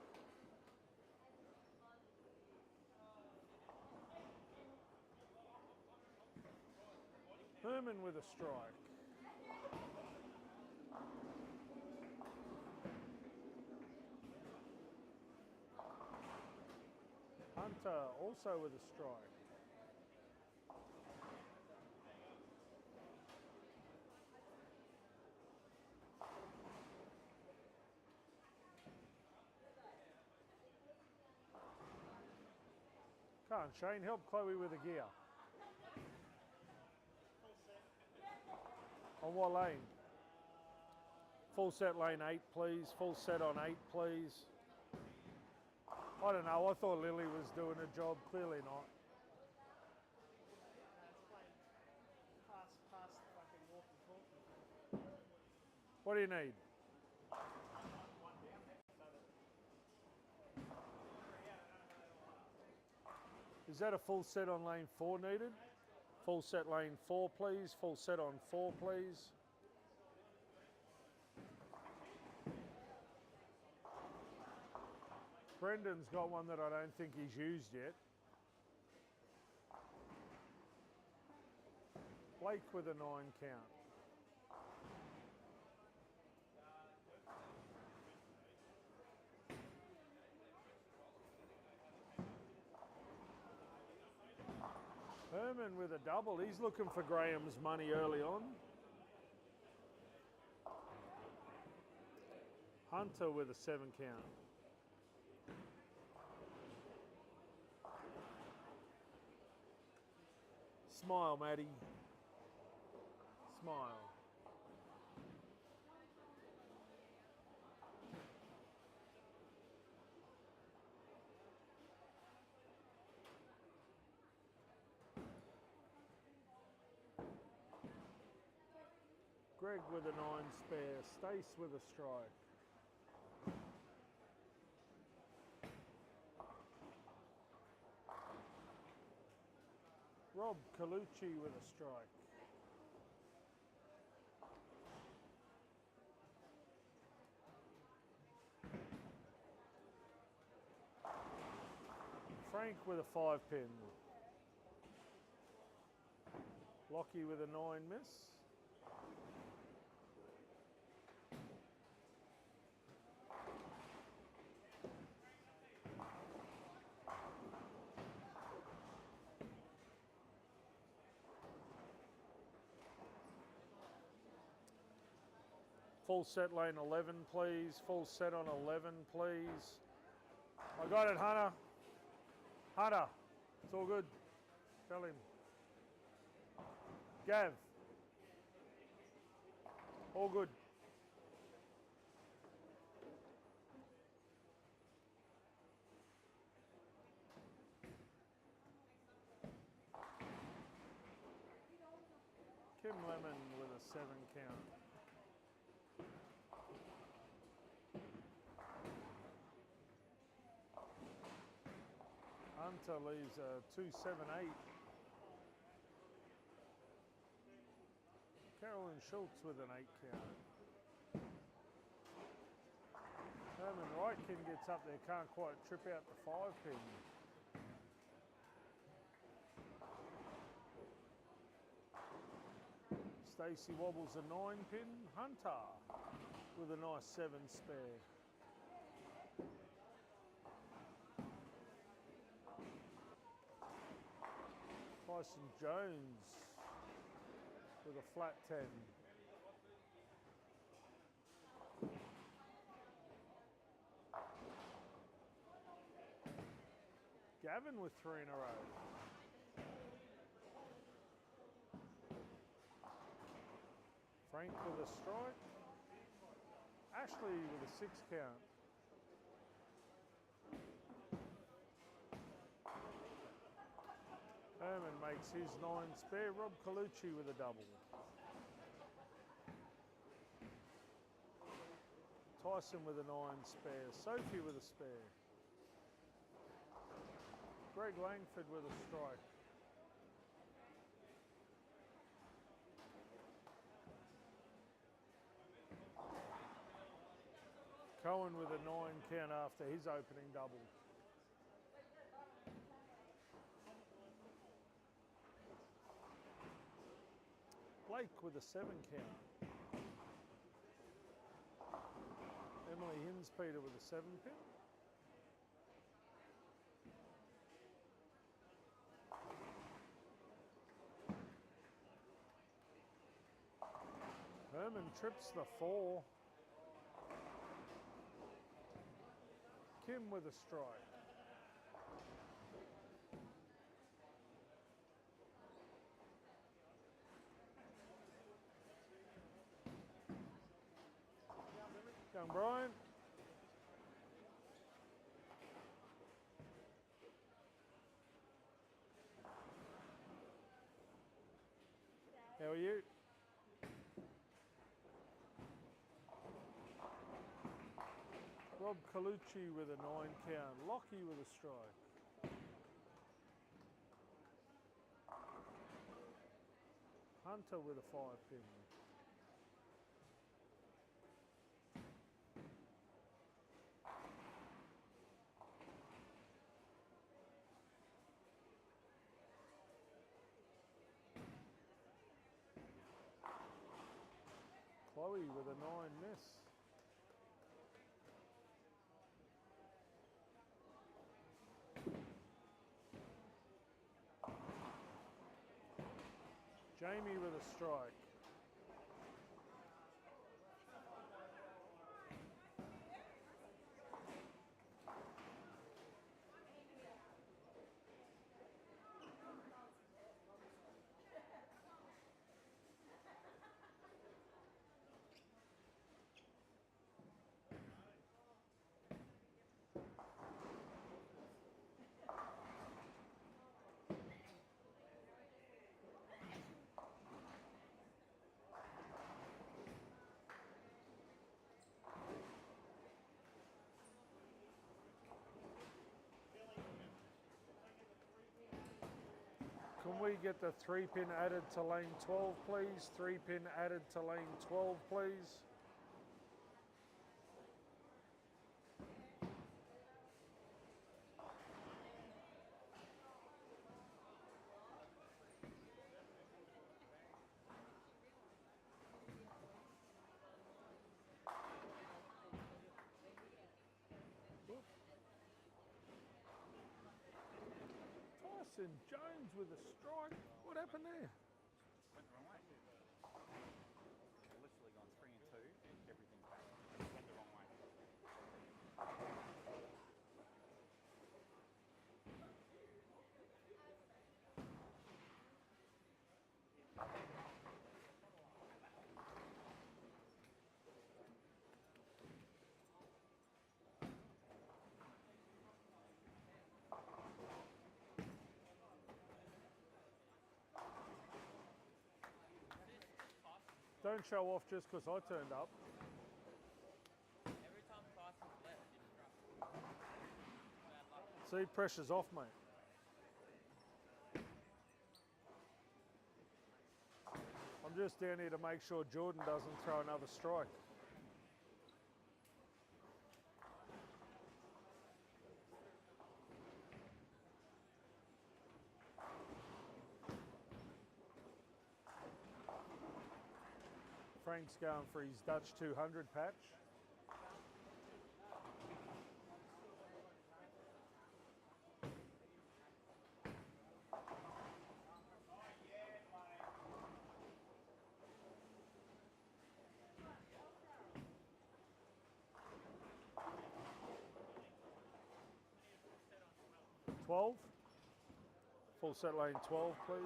Herman with a strike. Hunter also with a strike. Come on, Shane, help Chloe with a gear. On what lane? Full set lane 8, please. Full set on 8, please. I don't know, I thought Lily was doing a job, clearly not. Past fucking walking talking. What do you need? Is that a full set on lane 4 needed? Full set lane 4, please. Full set on 4, please. Brendan's got one that I don't think he's used yet. Blake with a 9 count. Herman with a double. He's looking for Graham's money early on. Hunter with a 7 count. Smile, Maddie. Smile. Greg with a 9 spare. Stace with a strike. Rob Colucci with a strike. Frank with a 5 pin. Lockie with a 9 miss. Full set lane 11, please. Full set on 11, please. I got it, Hunter. Hunter, it's all good. Tell him. Gav. All good. Kim Lemon with a 7 count. Hunter leaves a 278. Carolyn Schultz with an 8 count. Herman Reitkin gets up there, can't quite trip out the 5 pin. Stacey wobbles a 9 pin. Hunter with a nice 7 spare. Tyson Jones with a flat 10. Gavin with 3 in a row. Frank with a strike. Ashley with a 6 count. Herman makes his 9 spare. Rob Colucci with a double. Tyson with a 9 spare. Sophie with a spare. Greg Langford with a strike. Cohen with a 9 count after his opening double. Blake with a 7 count. Emily Hinspeter with a 7 pin. Herman trips the 4. Kim with a strike. Young Brian. How are you? Rob Colucci with a 9 count. Lockie with a strike. Hunter with a 5 pin. Chloe with a 9 miss. Jamie with a strike. Can we get the 3 pin added to lane 12, please? 3 pin added to lane 12, please. Tyson Jones with a strike. What happened there? Went the wrong way. Literally gone 3 and 2, everything back. Went the wrong way. Don't show off just because I turned up. Every time Tyson's left, he struck. Bad luck. See, pressure's off, mate. I'm just down here to make sure Jordan doesn't throw another strike. Frank's going for his Dutch 200 patch. Full set lane 12, please.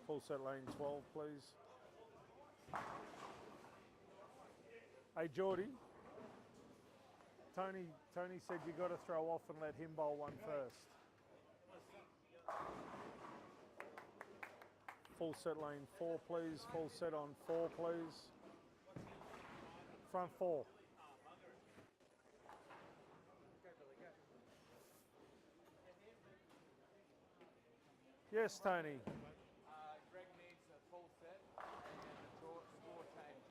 Full set lane 12, please. Hey, Geordie. Tony said you got to throw off and let him bowl one first. Full set lane 4, please. Full set on 4, please. Front 4. Yes, Tony. Greg needs a full set and a score change.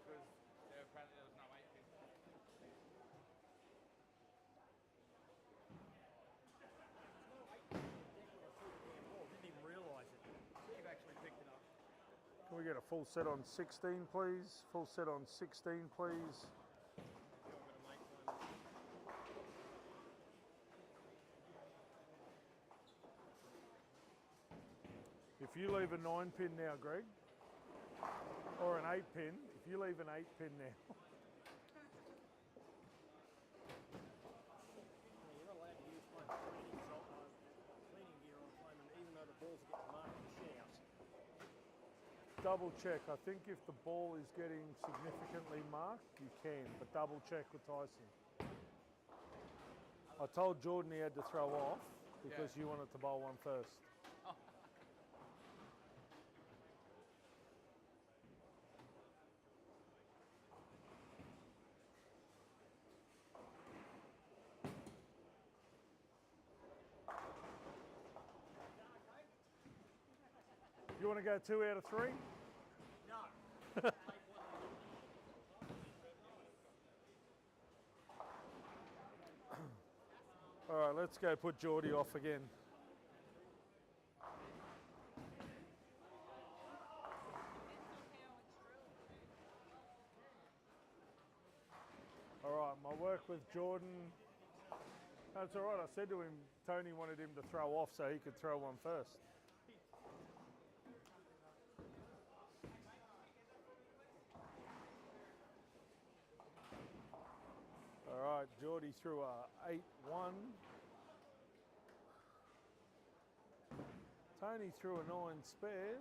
Can we get a full set on 16, please? Full set on 16, please. If you leave a 9 pin now, Greg, or an 8 pin, if you leave an 8 pin now, You're allowed to use my cleaning gear on Flamin, even though the balls are getting marked in shouts. double check. I think if the ball is getting significantly marked, you can, but double check with Tyson. I told Jordan he had to throw off because you wanted to bowl one first. You want to go 2 out of 3? No. All right, let's go put Geordie off again. All right, my work with Jordan. That's all right. I said to him, Tony wanted him to throw off so he could throw one first. All right, Geordie threw a 8-1. Tony threw a 9 spare.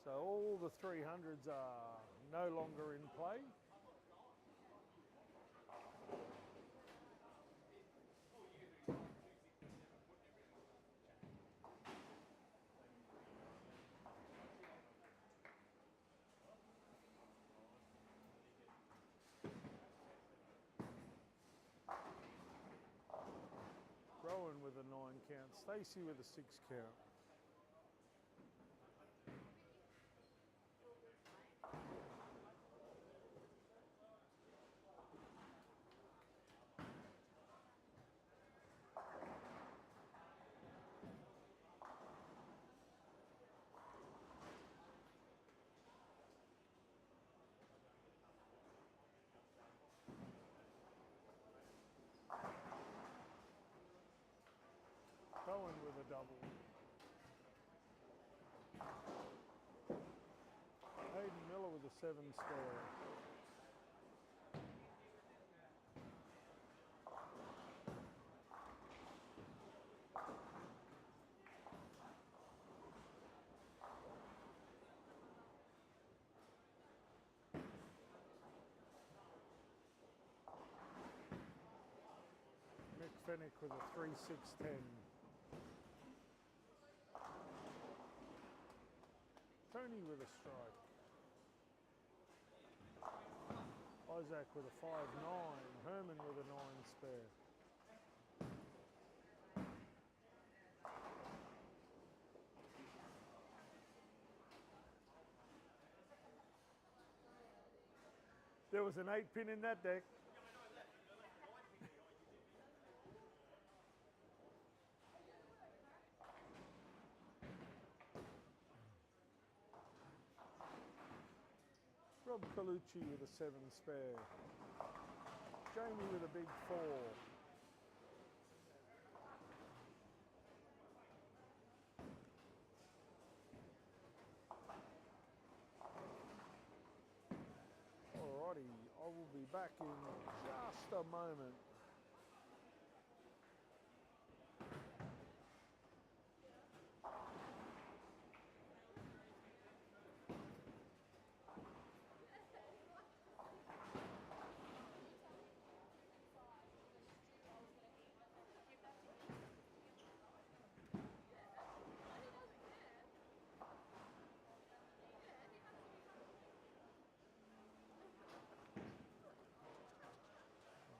So all the 300s are no longer in play. Rowan with a 9 count, Stacey with a 6 count. Cohen with a double. Hayden Miller with a 7 spare. Mick Fennick with a 3-6-10. Tony with a strike. Isaac with a 5-9. Herman with a 9 spare. There was an 8 pin in that deck. Rob Colucci with a 7 spare. Jamie with a big 4. Alrighty, I will be back in just a moment.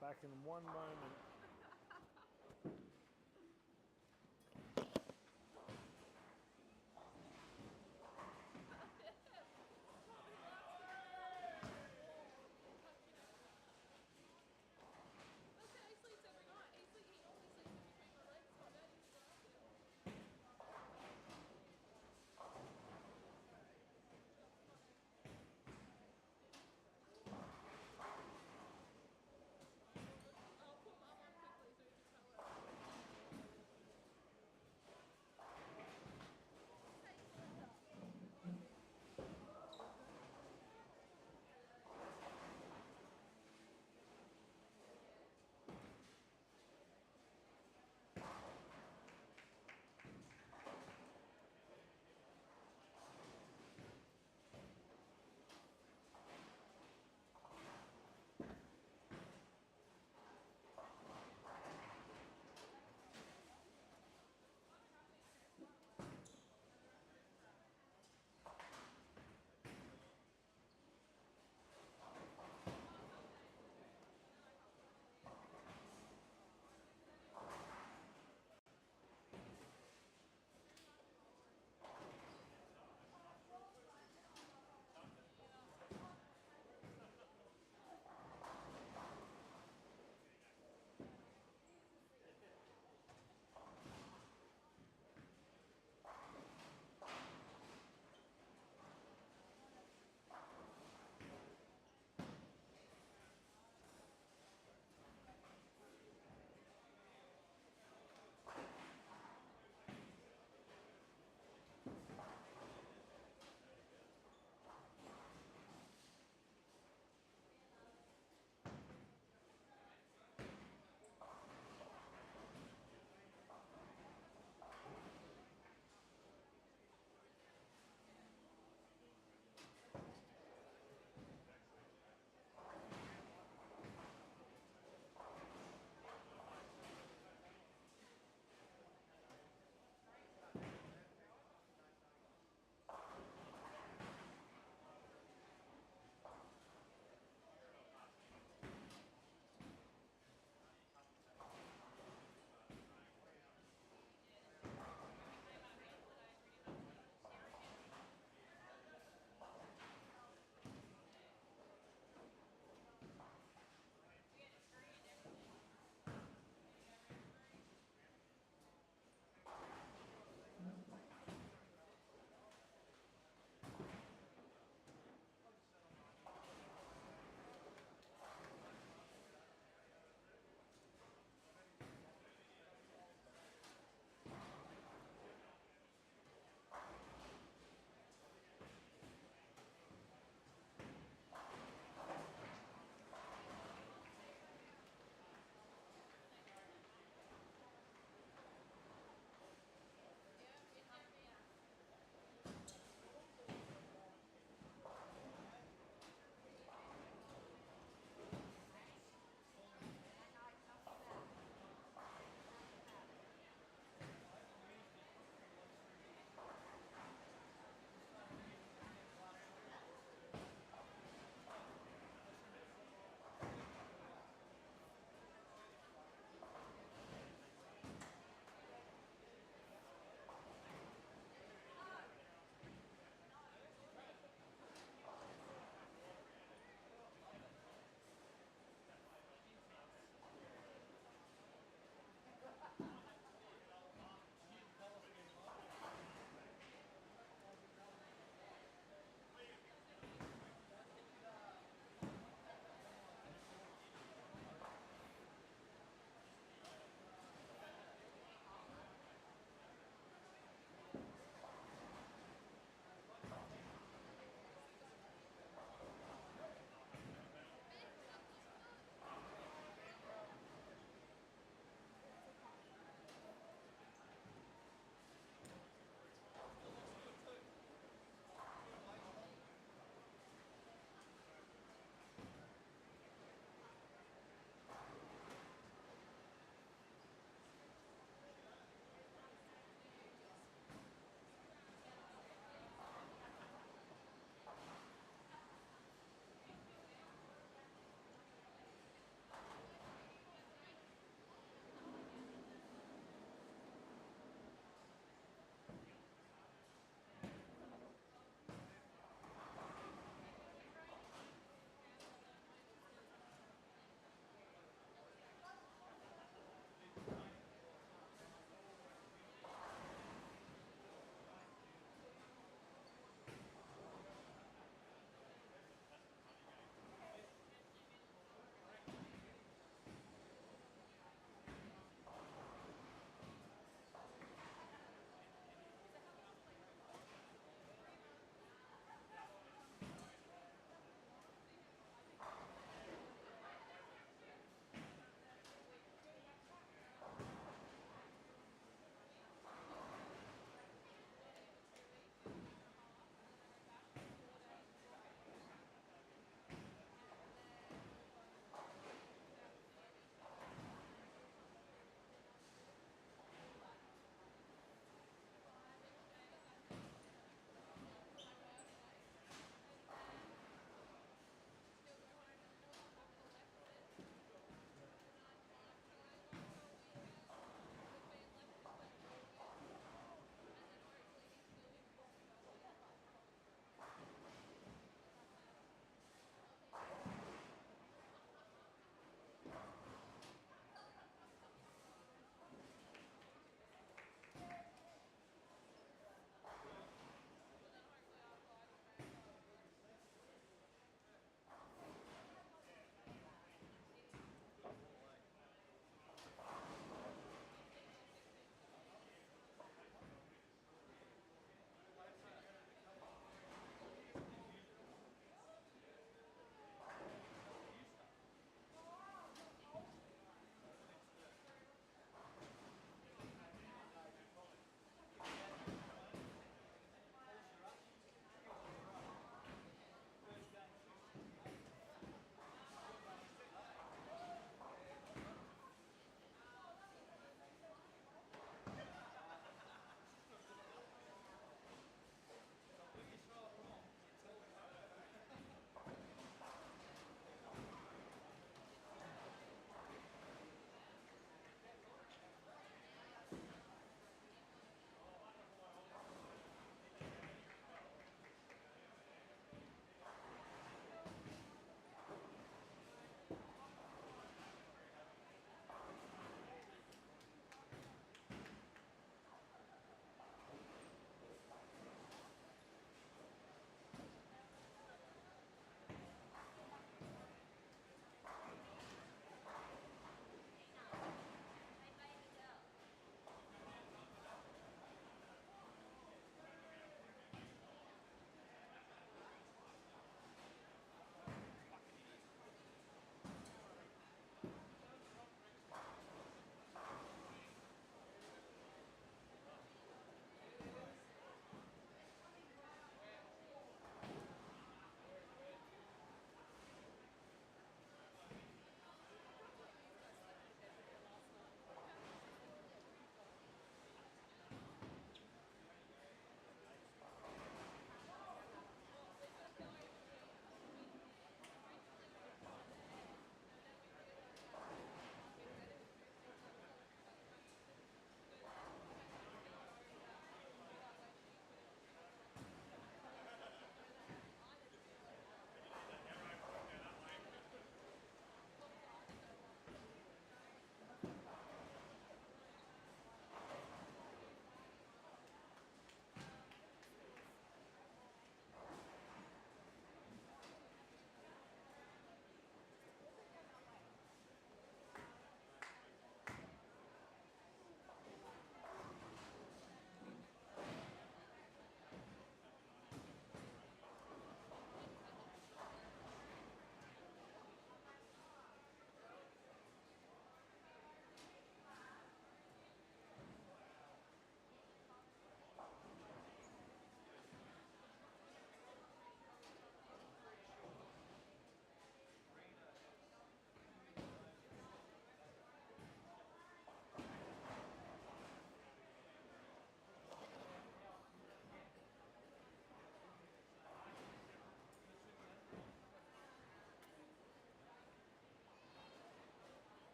Back in one moment.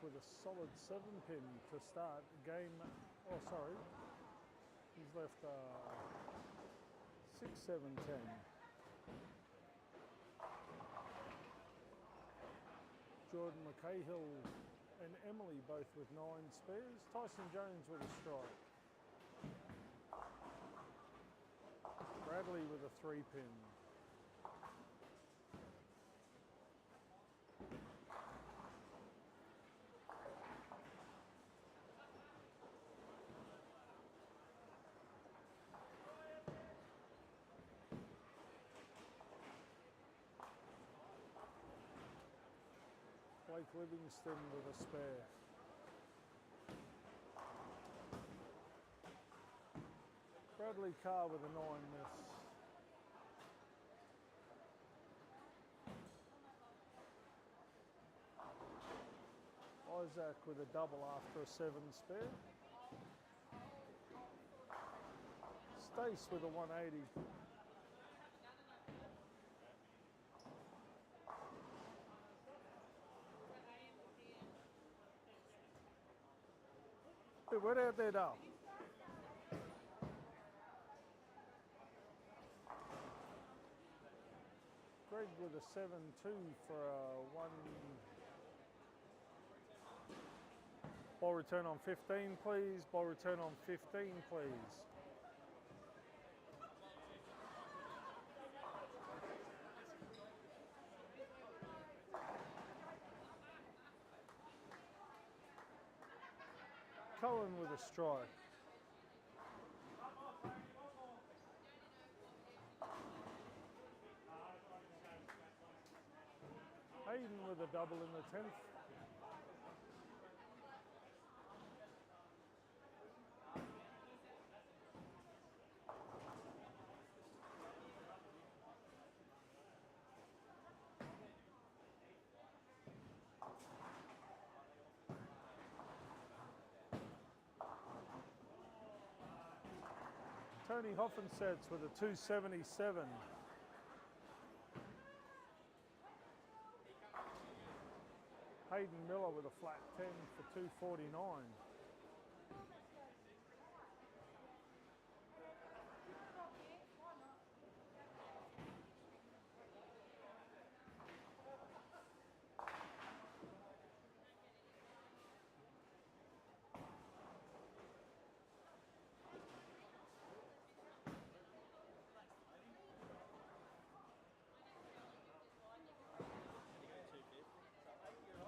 with a solid 7-pin to start game. Oh, sorry. He's left 6, 7, 10. Jordan McCahill and Emily both with 9 spares. Tyson Jones with a strike. Bradley with a 3-pin. Blake Livingston with a spare. Bradley Carr with a 9 miss. Isaac with a double after a 7 spare. Stace with a 180. Hey, what out there now? Greg with a 7-2 for a 1. Ball return on 15, please. Ball return on 15, please. Cohen with a strike. Hayden with a double in the 10th. Tony Hoffensets with a 277. Hayden Miller with a flat 10 for 249.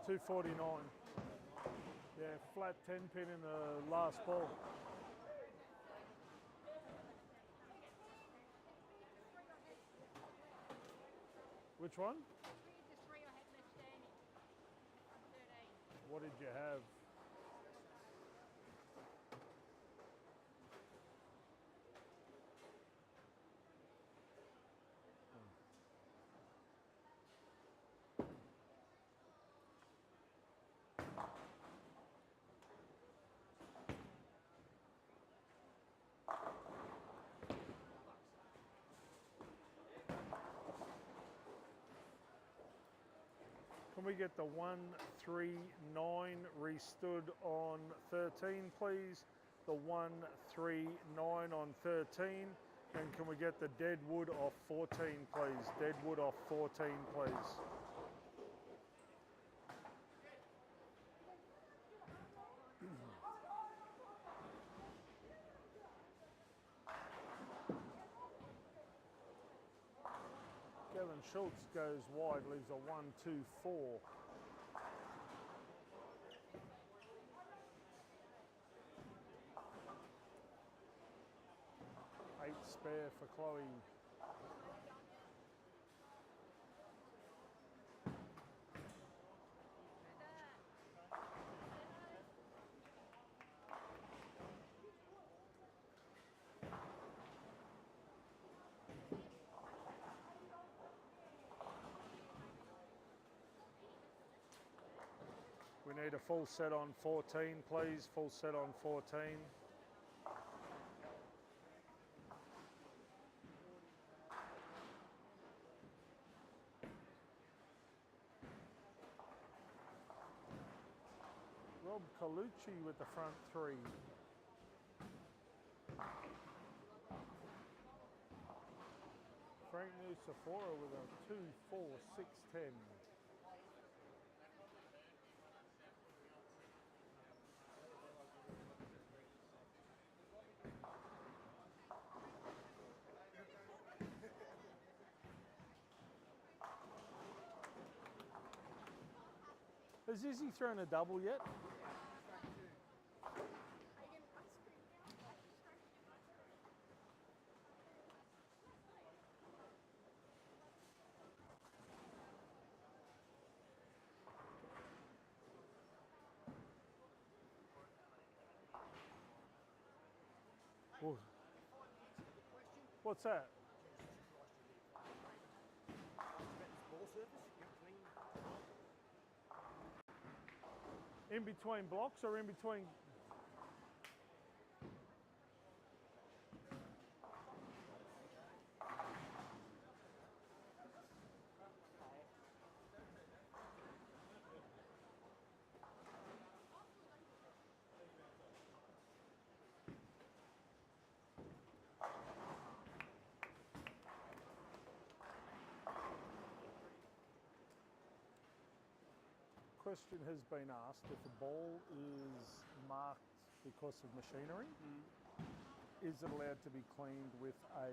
$2.49. Yeah, flat 10 pin in the last ball. Which one? What did you have? Can we get the 139 restood on 13, please? The 139 on 13. And can we get the Deadwood off 14, please? Deadwood off 14, please. Kevin Schultz goes wide, leaves a 1-2-4. Eight spare for Chloe. We need a full set on 14, please. Full set on 14. Rob Colucci with the front 3. Frank Nusafora with a 2, 4, 6, 10. Has Izzy thrown a double yet? Whoa. What's that? In between blocks or in between? Question has been asked if a ball is marked because of machinery, is it allowed to be cleaned with a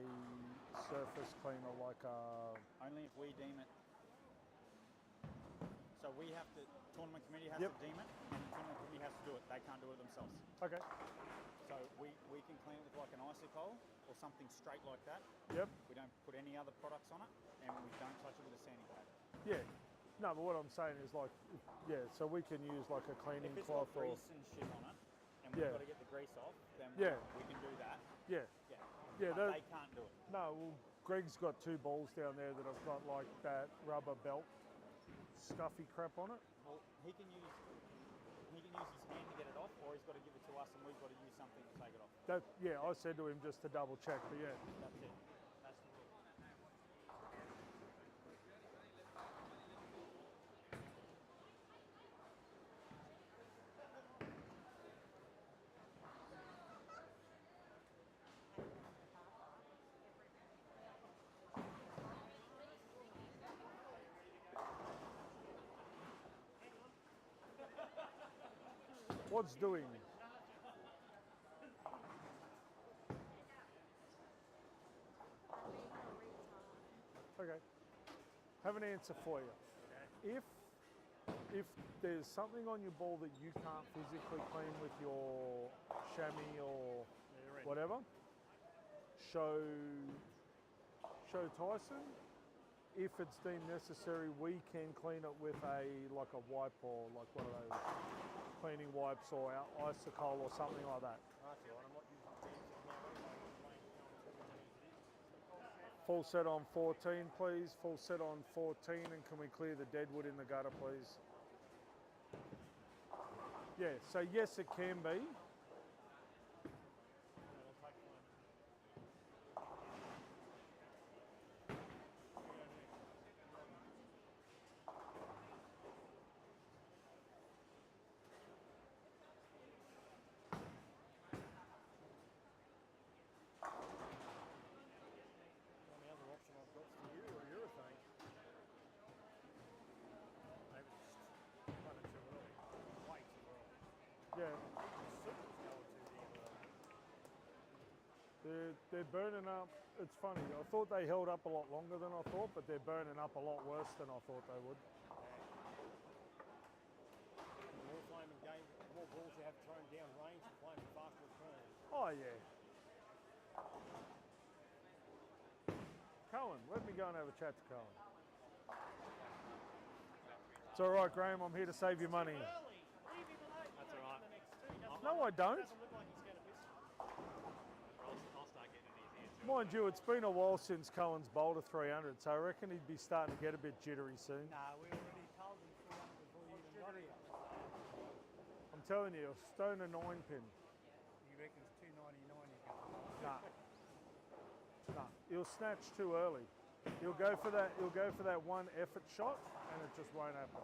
surface cleaner like a... Only if we deem it. So we have to, tournament committee has Yep. to deem it, and the tournament committee has to do it. They can't do it themselves. Okay. So we can clean it with like an icicle or something straight like that. Yep. We don't put any other products on it, and we don't touch it with a sanding pad. Yeah. No, but what I'm saying is like, yeah, so we can use like a cleaning If it's cloth got or... grease and shit on it, and we've Yeah. got to get the grease off, then Yeah. we can do that. Yeah. Yeah. Yeah, But that- they can't do it. No, well, Greg's got 2 balls down there that have got like that rubber belt scuffy crap on it. Well, he can use his hand to get it off, or he's got to give it to us, and we've got to use something to take it off. That, yeah, I said to him just to double check, but yeah. That's it. That's the rule. What's doing? Okay. Have an answer for you. If there's something on your ball that you can't physically clean with your chamois or whatever, show Tyson. If it's deemed necessary, we can clean it with a wipe or like one of those cleaning wipes or icicle or something like that. Full set on 14, please. Full set on 14, and can we clear the deadwood in the gutter, please? Yeah, so yes, it can be. The only other option I've got for you or urethane. Maybe just run it too early. Way too early. Yeah, The super's going too damn early. they're burning up. It's funny. I thought they held up a lot longer than I thought, but they're burning up a lot worse than I thought they would. The more flaming game, the more balls you have thrown down range, the flaming faster it turns. Oh yeah. Cohen, let me go and have a chat to Cohen. It's all right, Graham. I'm here to save you money. Early! Leave him alone. That's all right. The next two. Doesn't No, I don't. Doesn't look like he's going to miss. I'll start getting in his ears. Mind you, it's been a while since Cohen's bowled a 300, so I reckon he'd be starting to get a bit jittery soon. Nah, we already told him 300 before you even got here. I'm telling you, a stone a 9-pin. He reckons 299 you got. Nah. Nah. He'll snatch too early. He'll go for that. He'll go for that one effort shot, and it just won't happen.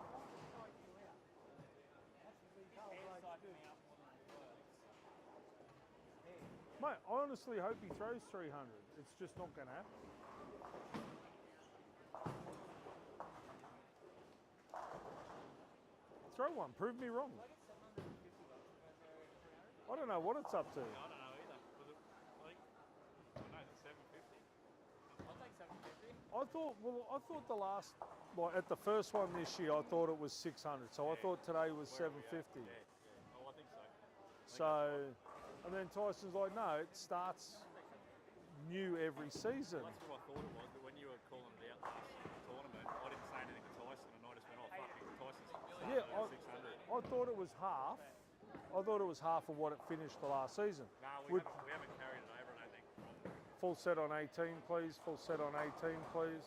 Mate, I honestly hope he throws 300. It's just not going to happen. Throw one. Prove me wrong. I don't know what it's up to. I don't know either. Was it, I think, no, it's 750. I'll take 750. I thought the last, like at the first one this year, I thought it was 600. So I thought today was 750. Yeah. Oh, I think so. So, and then Tyson's like, no, it starts new every season. That's what I thought it was, but when you were calling it out last tournament, I didn't say anything to Tyson, and I just went, oh, fuck, Tyson's Yeah, 600. I thought it was half. I thought it was half of what it finished the last season. No, we haven't carried it over, I don't think. Full set on 18, please. Full set on 18, please.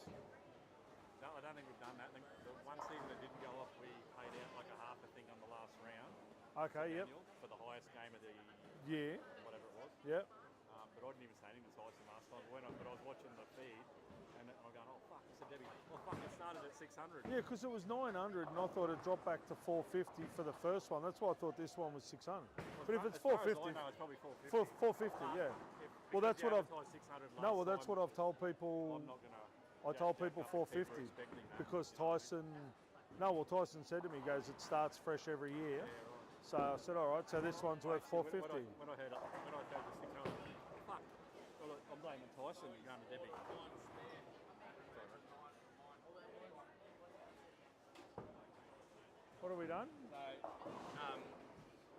No, I don't think we've done that. I think the one season that didn't go off, we paid out like a half a thing on the last round. Okay, yep. For the highest game of the year. Whatever it was. Yep. But I didn't even say anything to Tyson last time. But I was watching the feed, and I'm going, oh, fuck, I said, Debbie, oh, fuck, it started at 600. Yeah, because it was 900, and I thought it dropped back to 450 for the first one. That's why I thought this one was 600. But if it's 450, I know, it's probably 450. 450, yeah. Well, that's what I've. No, well, that's what I've told people. I'm not gonna. I told people 450 because Tyson. No, well, Tyson said to me, he goes, it starts fresh every year. So I said, all right. So this one's worth 450. When I heard the 600, fuck. Well, I'm blaming Tyson. You're going to Debbie. What have we done? So,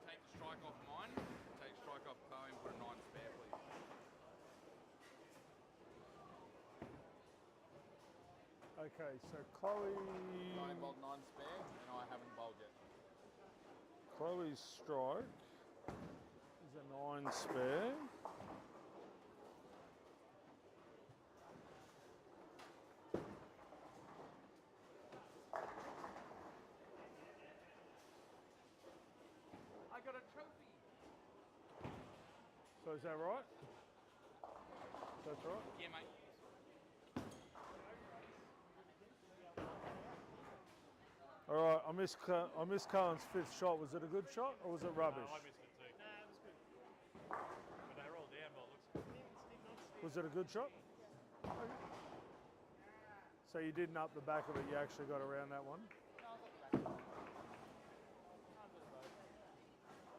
take the strike off mine, take strike off Bowie and put a 9 spare, please. Okay, so Chloe. Bowie bowled 9 spare, and I haven't bowled yet. Chloe's strike is a 9 spare. I got a trophy. So is that right? That's right? Yeah, mate. All right, I missed Cohen's 5th shot. Was it a good shot or was it rubbish? No, I missed it too. Nah, it was good. But they were all down by the looks of it. Was it a good shot? So you didn't up the back of it, you actually got around that one?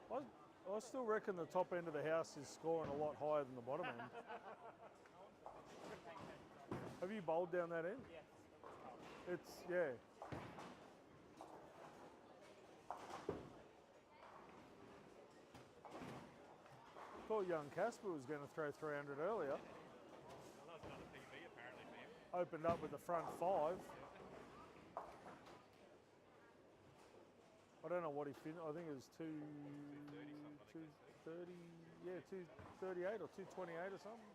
I still reckon the top end of the house is scoring a lot higher than the bottom end. Have you bowled down that end? Yes. It's, yeah. Thought young Casper was going to throw 300 earlier. Well, that was another PB apparently for him. Opened up with the front 5. I don't know what he finished. I think it was 230, yeah, 238 or 228 or something.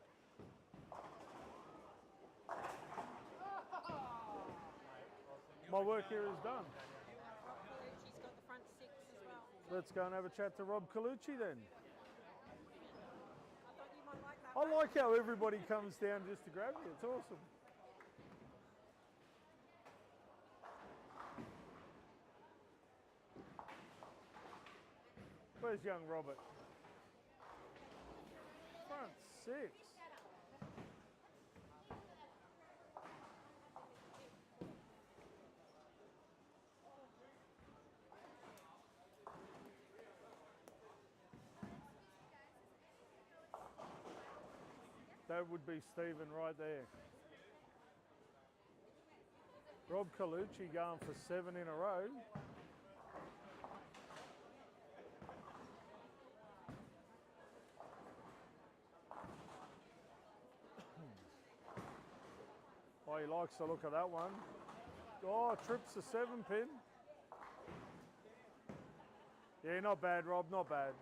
My work here is done. Colucci's got the front 6 as well. Let's go and have a chat to Rob Colucci then. I thought you might like that I one. like how everybody comes down just to grab me. It's awesome. Where's young Robert? Front 6. That would be Stephen right there. Rob Colucci going for 7 in a row. Oh, he likes the look of that one. Oh, trips the 7 pin. Yeah, not bad, Rob, not bad.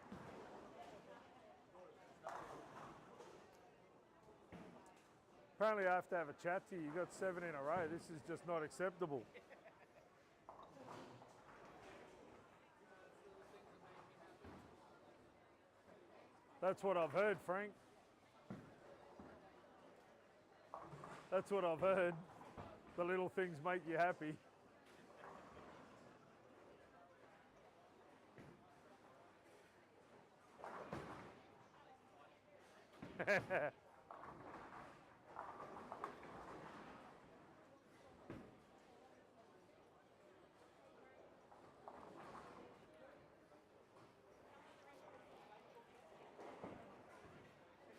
Apparently I have to have a chat to you. You got 7 in a row. This is just not acceptable. That's what I've heard, Frank. That's what I've heard. The little things make you happy.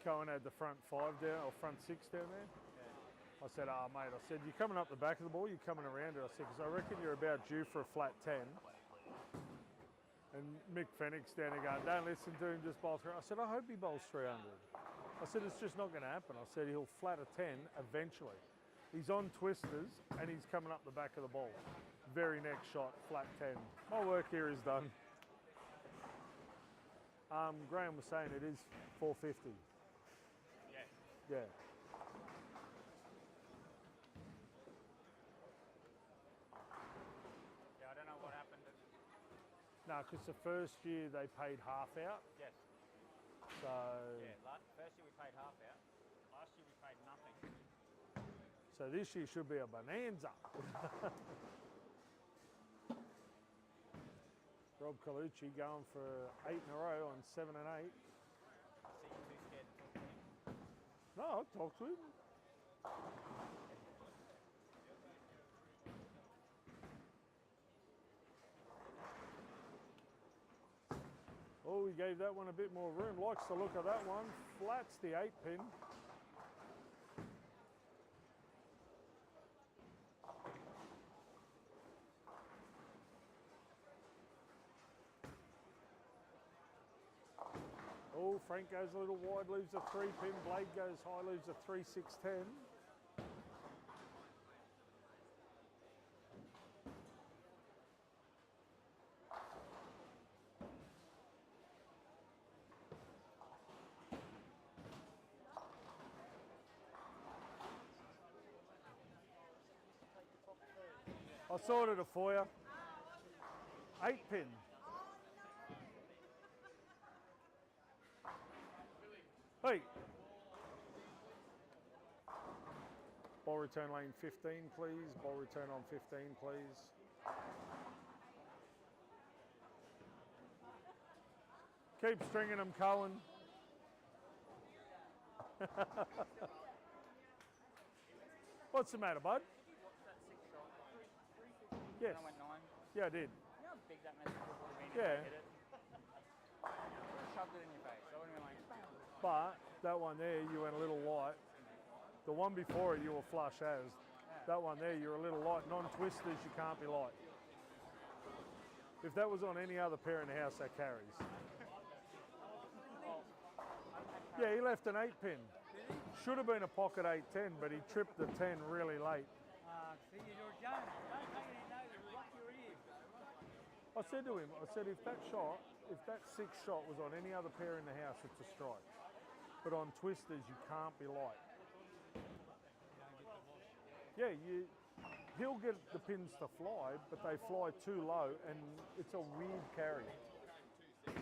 Cohen had the front 5 down, or front 6 down there. I said, oh mate, I said, you're coming up the back of the ball, you're coming around it. I said, because I reckon you're about due for a flat 10. And Mick Fennick's down there going, don't listen to him, just bowl 300. I said, I hope he bowls 300. I said, it's just not going to happen. I said, he'll flat a 10 eventually. He's on twisters and he's coming up the back of the ball. Very next shot, flat 10. My work here is done. Graham was saying it is 450. Yeah. Yeah. Yeah, I don't know what happened. No, because the first year they paid half out. Yes. So. Yeah, first year we paid half out. Last year we paid nothing. So this year should be a bonanza. Rob Colucci going for 8 in a row on 7 and 8. I see you too scared to talk to him. No, I'll talk to him. Oh, he gave that one a bit more room. Likes the look of that one. Flats the 8 pin. Oh, Frank goes a little wide, leaves a 3 pin. Blade goes high, leaves a 3-6-10. I sorted it for you. 8 pin. Hey. Ball return lane 15, please. Ball return on 15, please. Keep stringing them, Cohen. What's the matter, bud? Yes. I went 9. Yeah, I did. You know how big that message would have been if Yeah. I hit it? I shoved it in your face. I would have been like, bam. But that one there, you went a little light. The one before it, you were flush as. That one there, you're a little light. Non-twisters, you can't be light. If that was on any other pair in the house, that carries. Yeah, he left an 8 pin. Should have been a pocket 8-10, but he tripped the 10 really late. See, you're Jones. Don't take any notice. Block your ears. I said to him, I said, if that 6 shot was on any other pair in the house, it's a strike. But on twisters, you can't be light. Yeah, he'll get the pins to fly, but they fly too low, and it's a weird carry. Why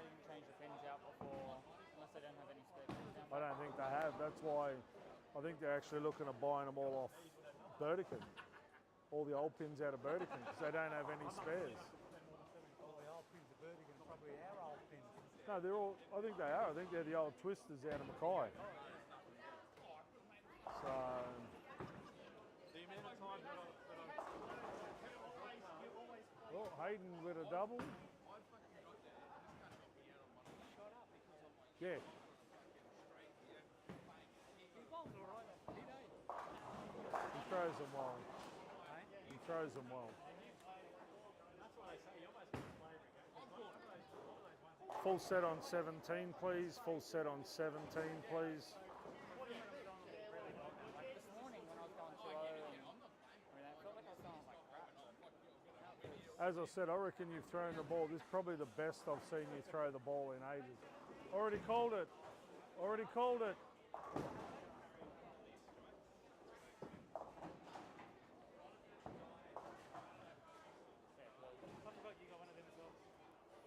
didn't you change the pins out before, unless they don't have any spare pins down? I don't think they have. That's why I think they're actually looking at buying them all off Burdekin. All the old pins out of Burdekin, because they don't have any spares. All the old pins are Burdekin, probably our old pins. No, they're all, I think they are. I think they're the old twisters out of Mackay. So, The amount of time that well, Hayden with a double. Yeah. He throws them well. He throws them well. Full set on 17, please. Full set on 17, please. Like this morning when I was going too low, and I mean, I felt like I was going like crap. As I said, I reckon you've thrown the ball. This is probably the best I've seen you throw the ball in ages. Already called it. Already called it.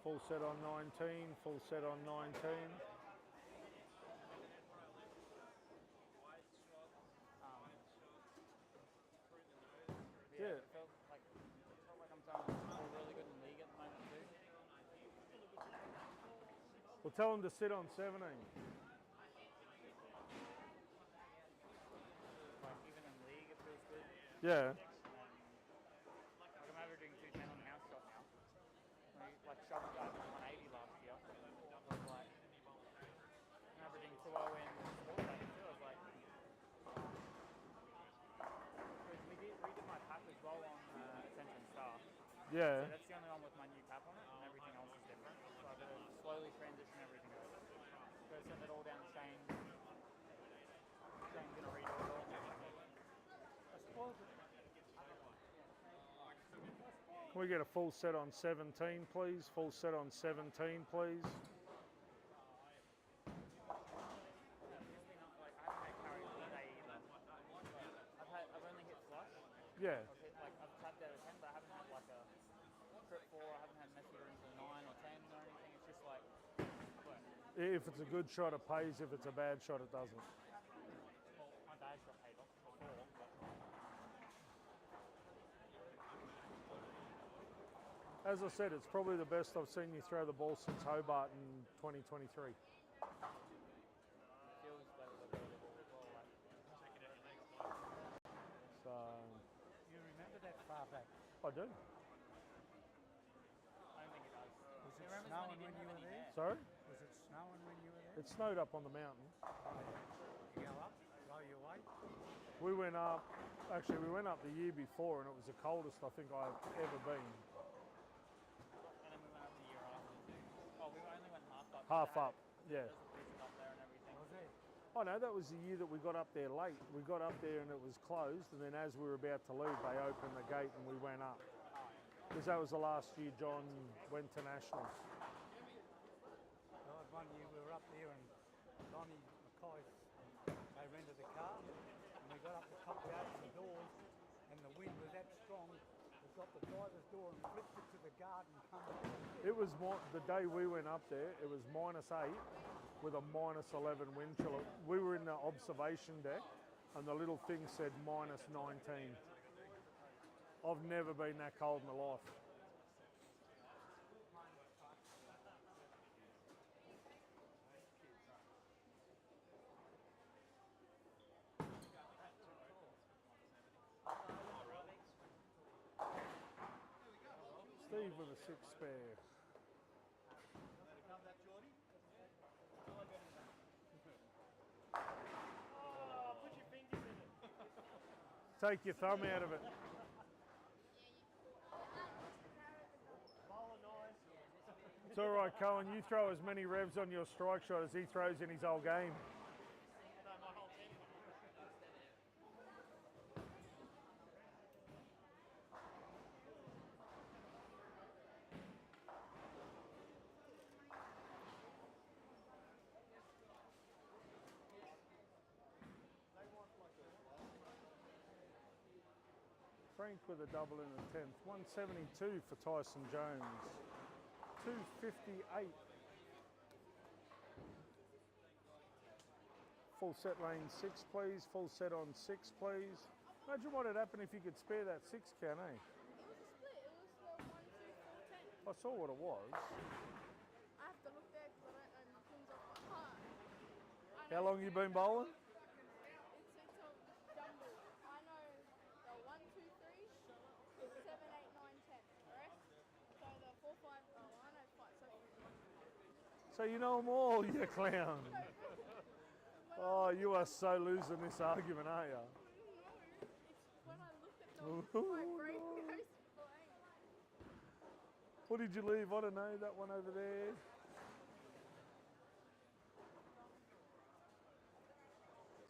Full set on 19, full set on 19. Yeah, it felt like I'm throwing really good in league at the moment too. Well, tell them to sit on 17. Like even in league, it feels good. Yeah. Like I'm averaging 210 on the house shot now. Like shot guy was 180 last year. I was like, I'm averaging 2-0 in sports day too. I was like, because we did my pack as well on Ascension Star. Yeah. So that's the only one with my new cap on it, and everything else is different. So I've got to slowly transition everything over. Go send it all down to Shane. Shane's gonna redo it all. I suppose Can we get a full set on 17, please? Full set on 17, please. I've only hit flush. Yeah. I've tapped out of 10, but I haven't had like a trip 4. I haven't had messy rings of 9 or 10 or anything. It's just like. If it's a good shot, it pays. If it's a bad shot, it doesn't. My bad shot paid off before. As I said, it's probably the best I've seen you throw the ball since Hobart in 2023. Feels better than the ball as well. Like. So. you remember that far back. I do. I don't think it does. Was it remembers snowing when when he you didn't were have any there? Sorry? Was it snowing when you were there? It snowed up on the mountain. You go up, blow your way. We went up, actually we went up the year before and it was the coldest I think I've ever been. And then we went up the year after too. Oh, we only went half up. Half up, yeah. There's a blizzard up there and everything. Was it? Oh no, that was the year that we got up there late. We got up there and it was closed and then as we were about to leave they opened the gate and we went up. Because that was the last year John went to Nationals. Well, one year we were up there and Donnie McCoy, they rented a car and we got up the top, we opened the doors and the wind was that strong. We got the driver's door and flipped it to the garden and come back. It was the day we went up there, it was -8 with a -11 wind chill. We were in the observation deck and the little thing said -19. I've never been that cold in my life. Steve with a 6 spare. Oh, put your fingers in it. Take your thumb out of it. Bowler nice. It's all right, Cohen. You throw as many revs on your strike shot as he throws in his whole game. No, my whole team. Frank with a double in the 10th. 172 for Tyson Jones. 258. Full set lane 6, please. Full set on 6, please. Imagine what would happen if you could spare that 6 count, eh? It was a split. It was the 1, 2, 4, 10. I saw what it was. I have to look there because I don't know my pins off my heart. How long you been bowling? It's a jumble. I know the 1, 2, 3, 7, 8, 9, 10. The rest, so the 4, 5, I know 5. So you know them all, you clown. Oh, you are so losing this argument, aren't you? No, it's when I look at them, my brain goes blank. What did you leave? I don't know, that one over there.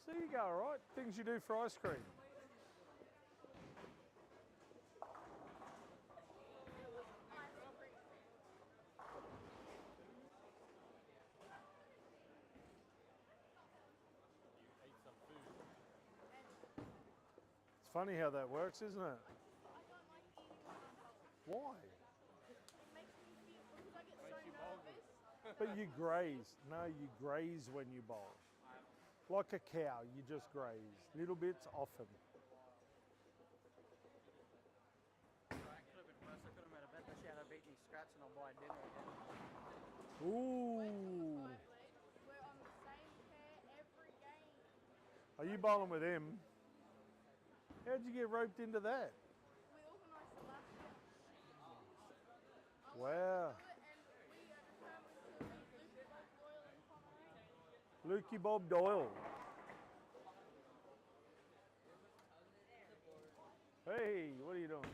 So you go, all right? Things you do for ice cream. Eat some food. It's funny how that works, isn't it? I don't like eating my Why? It makes me feel, because I get so nervous. But you graze. No, you graze when you bowl. Like a cow, you just graze. Little bits often. Could have been worse. I could have made a bet that she had a beat me scratch and I'll buy dinner again. Ooh. We're two of 5 legs. We're on the same pair every game. Are you bowling with him? How'd you get roped into that? We organised it last year. I Wow. wanted to do it and we determined to meet Luke, Bob, Doyle and Connery. Lukey Bob Doyle. Hey, what are you doing?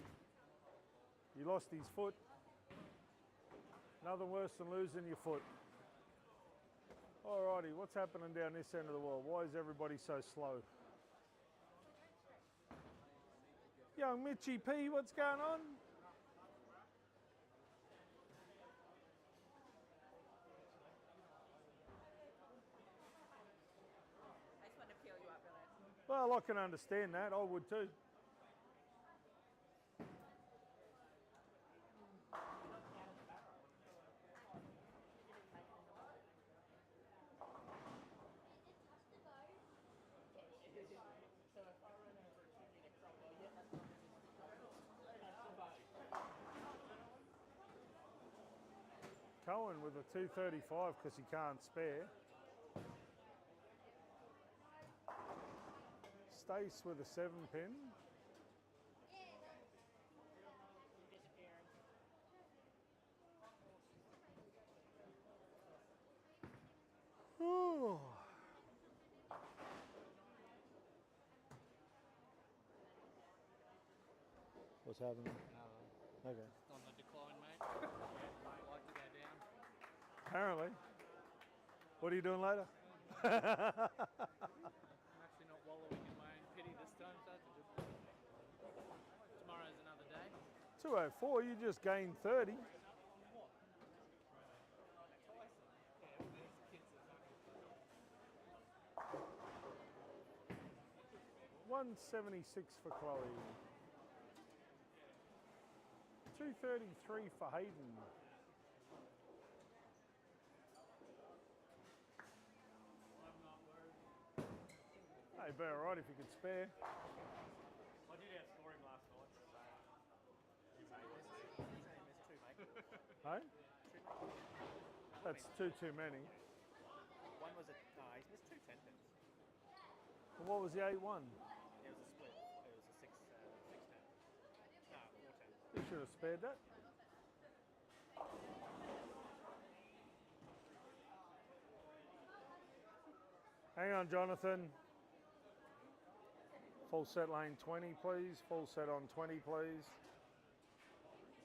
You lost his foot. Nothing worse than losing your foot. Alrighty, what's happening down this end of the world? Why is everybody so slow? Young Mitchy P, what's going on? I just wanted to feel you up, really. Well, I can understand that. I would too. Cohen with a 235 because he can't spare. Stace with a 7-pin. Ooh. What's happening? Okay. On the decline, mate. Yeah, I'd like to go down. Apparently. What are you doing later? I'm actually not wallowing in my own pity this time, so that's a good thing. Tomorrow's another day. 204, you just gained 30. What? Tyson. Yeah, well, these kids are fucking 176 for Chloe. 233 for Hayden. I'm not worried. Hey, be alright if you could spare. I did outscore him last night, so He's only missed 2, mate. Hey? That's too many. One was he's missed 2 10-pins. And what was the 8-1? It was a split. It was a 6-10. No, 4-10. You should have spared that. Hang on, Jonathan. Full set lane 20, please. Full set on 20, please.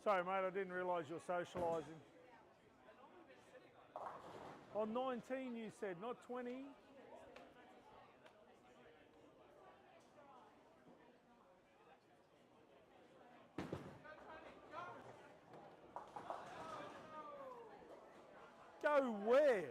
Sorry, mate, I didn't realise you're socialising. On 19, you said, not 20. Go where?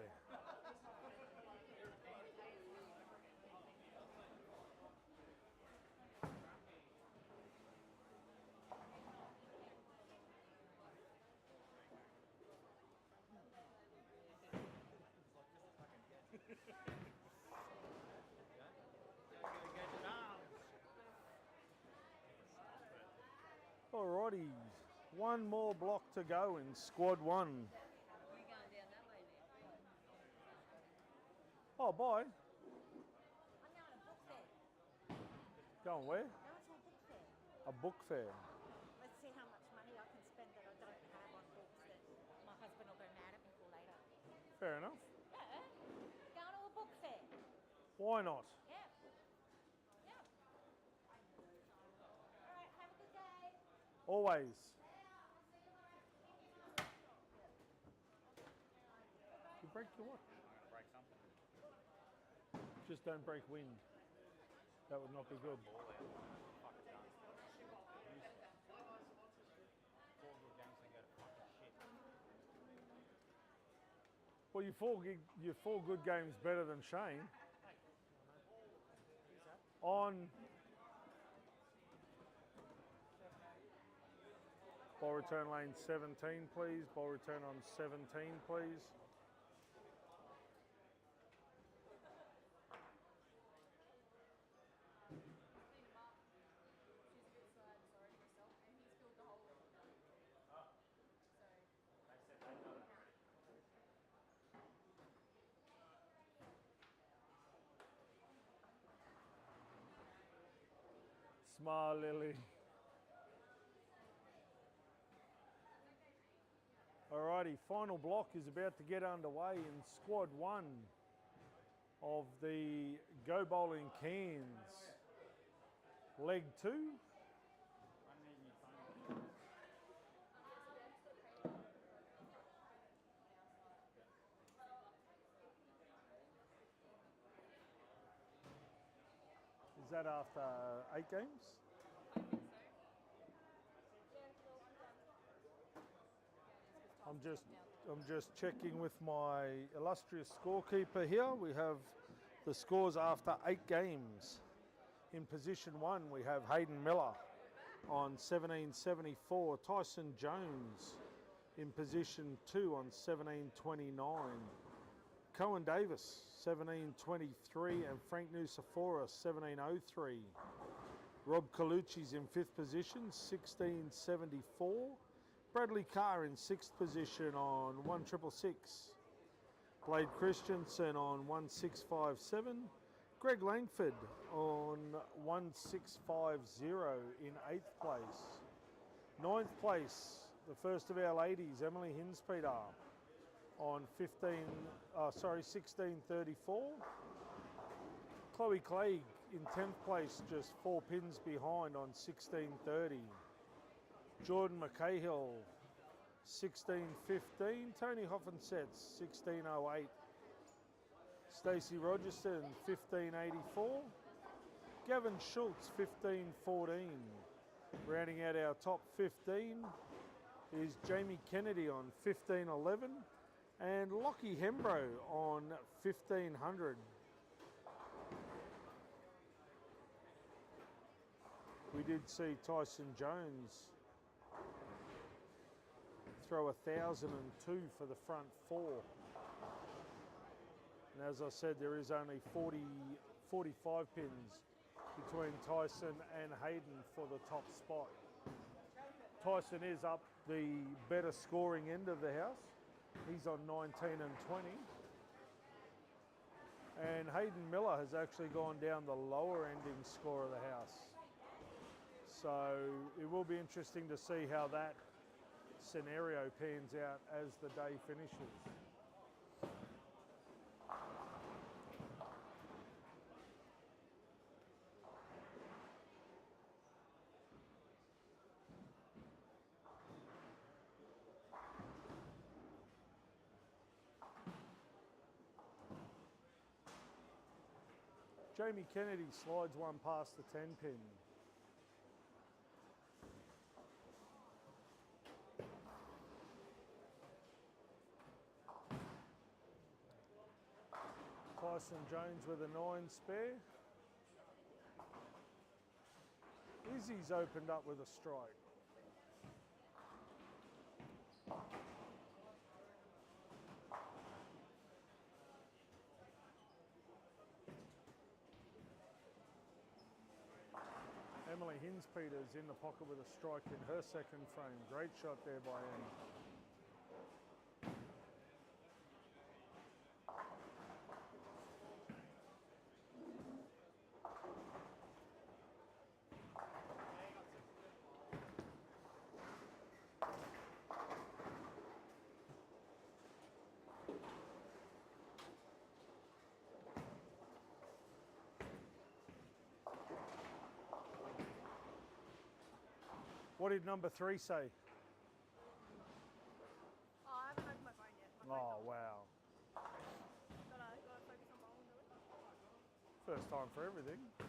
Alrighty, one more block to go in squad 1. We're going down that way now. Oh, bye. I'm now at a book fair. Going where? Now it's a book fair. A book fair. Let's see how much money I can spend that I don't have on books that my husband will go mad at me for later. Fair enough. Yeah. Going to a book fair. Why not? Yeah. Yeah. All right, have a good day. Always. You break your watch. I'm going to break something. Just don't break wind. That would not be good. Ball out. Fuck it, done. Useless. 4 good games and go to fucking shit. Well, your four good games better than Shane. On ball return lane 17, please. Ball return on 17, please. Smile, Lily. Alrighty, final block is about to get underway in squad 1 of the Go Bowling Cairns. Leg 2. Is that after 8 games? I'm just checking with my illustrious scorekeeper here. We have the scores after 8 games. In position 1 we have Hayden Miller on 1774. Tyson Jones in position 2 on 1729. Cohen Davis 1723 and Frank Nuciforus 1703. Rob Colucci's in 5th position 1674. Bradley Carr in 6th position on 1666. Blade Christensen on 1657. Greg Langford on 1650 in 8th place. 9th place, the first of our ladies, Emily Hinspeter on 1634. Chloe Clegg in 10th place, just 4 pins behind on 1630. Jordan McCahill 1615. Tony Hoffensets 1608. Stacey Rogerson 1584. Gavin Schultz 1514. Rounding out our top 15 is Jamie Kennedy on 1511 and Lockie Hembro on 1500. We did see Tyson Jones throw 1002 for the front 4. And as I said, there is only 45 pins between Tyson and Hayden for the top spot. Tyson is up the better scoring end of the house. He's on 19 and 20. And Hayden Miller has actually gone down the lower ending score of the house. So it will be interesting to see how that scenario pans out as the day finishes. Jamie Kennedy slides one past the 10 pin. Tyson Jones with a 9 spare. Izzy's opened up with a strike. Emily Hinspeter's in the pocket with a strike in her second frame. Great shot there by Em. What did number 3 say? Oh, I haven't opened my phone yet. Oh, wow. Gotta focus on bowling, really. First time for everything. I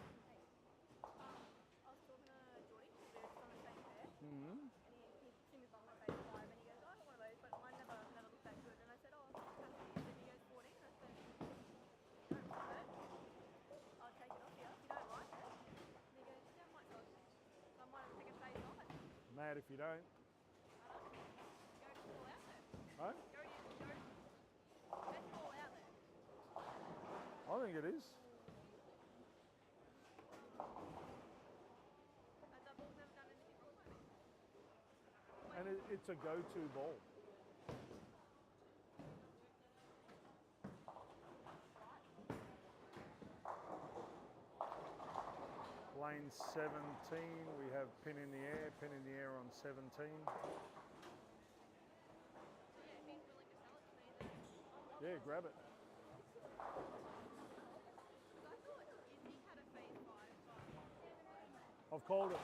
was talking to Jordy, we were just on the same pair, Mm-hmm. and he seen me bowling at base 5, and he goes, oh, I got one of those, but mine never looked that good. And I said, oh, how many years? And he goes, 14. I said, you don't want it? I'll take it off you if you don't like it. And he goes, yeah, I might not. So I might take a phase off it. Mad if you don't. Go all out there. Huh? Go. That's all out there. I think it is. And that ball's never done anything for me. And it's a go-to ball. lane 17. We have pin in the air on 17. Yeah, grab it. I've called it.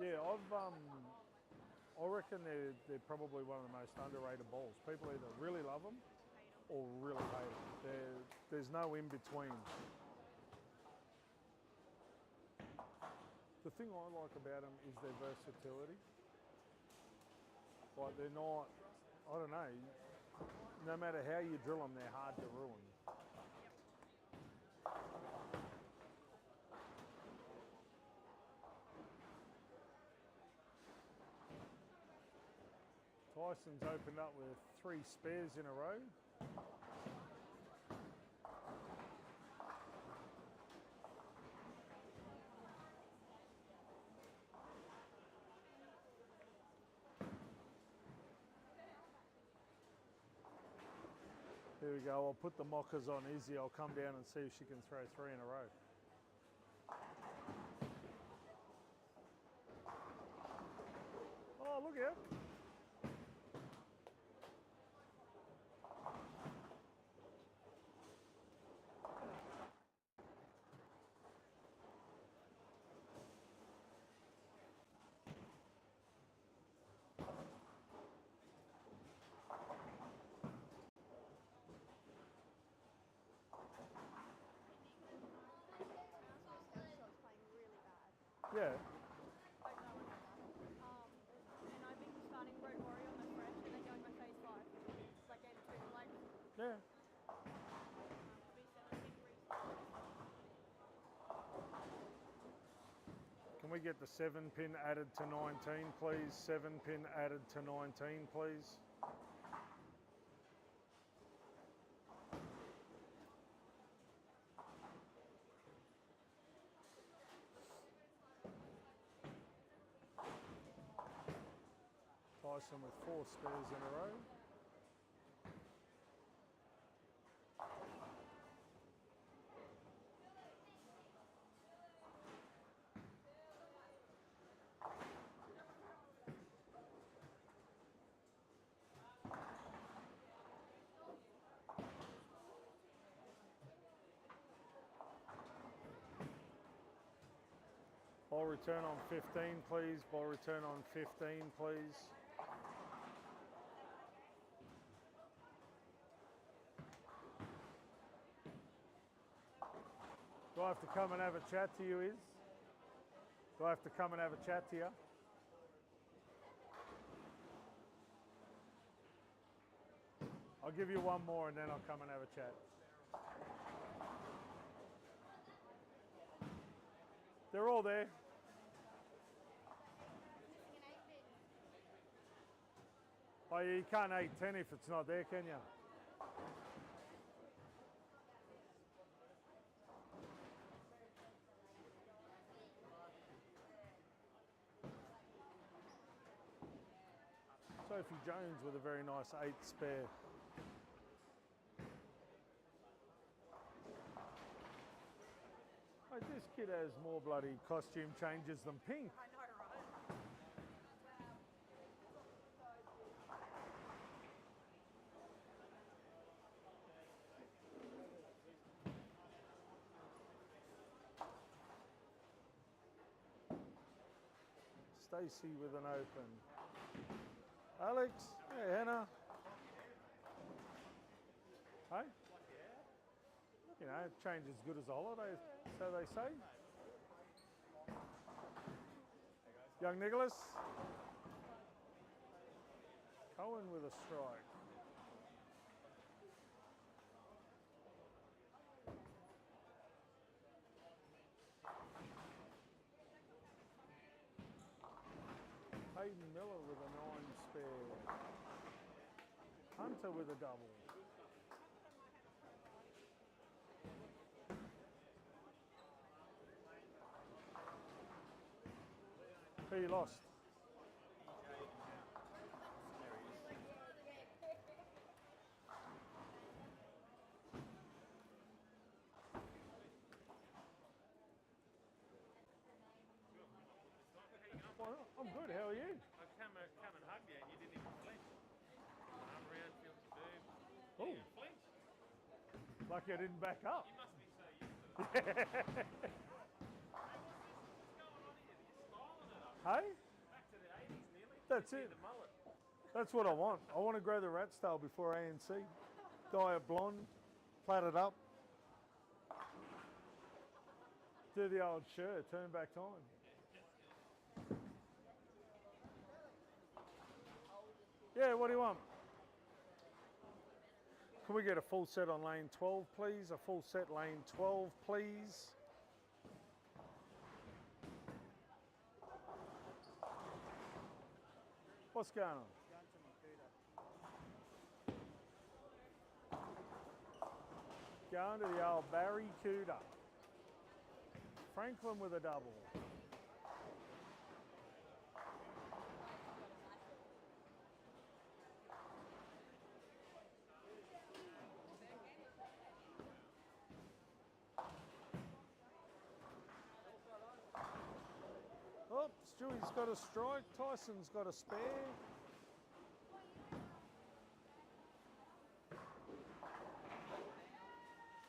Yeah, I reckon they're probably one of the most underrated balls. People either really love them or really hate them. There's no in between. The thing I like about them is their versatility. Like they're not, I don't know, no matter how you drill them, they're hard to ruin. Tyson's opened up with 3 spares in a row. Here we go, I'll put the mockers on Izzy. I'll come down and see if she can throw 3 in a row. Oh, look out. Yeah. And I've been starting Road Warrior on my fresh and then going my phase 5. Like game 2, like Yeah. Can we get the 7 pin added to 19, please? 7 pin added to 19, please. Tyson with 4 spares in a row. Ball return on 15, please. Ball return on 15, please. Do I have to come and have a chat to you, Iz? Do I have to come and have a chat to you? I'll give you one more and then I'll come and have a chat. They're all there. Oh, yeah, you can't 8-10 if it's not there, can you? Sophie Jones with a very nice 8 spare. Hey, this kid has more bloody costume changes than Pink. I know, right? Stacey with an open. Alex, hey Hannah. Hey? You know, change is good as a holiday, so they say. Young Nicholas. Cohen with a strike. Hayden Miller with a 9 spare. Hunter with a double. Who you lost? I'm good. How are you? I come and hugged you and you didn't even flinch. Arm around, feels your boobs. Oh. You didn't flinch. Lucky I didn't back up. You must be so used to it. Hey, what's going on here? You're styling it up. Hey? Back to the 80s nearly. That's You it. did the mullet. That's what I want. I want to grow the rat tail before ANC. Dye it blonde, plait it up. Do the old shirt, turn back time. Yeah, what do you want? Can we get a full set on lane 12, please? A full set lane 12, please. What's going on? Going to the old Barracuda. Franklin with a double. Oh, Stewie's got a strike. Tyson's got a spare.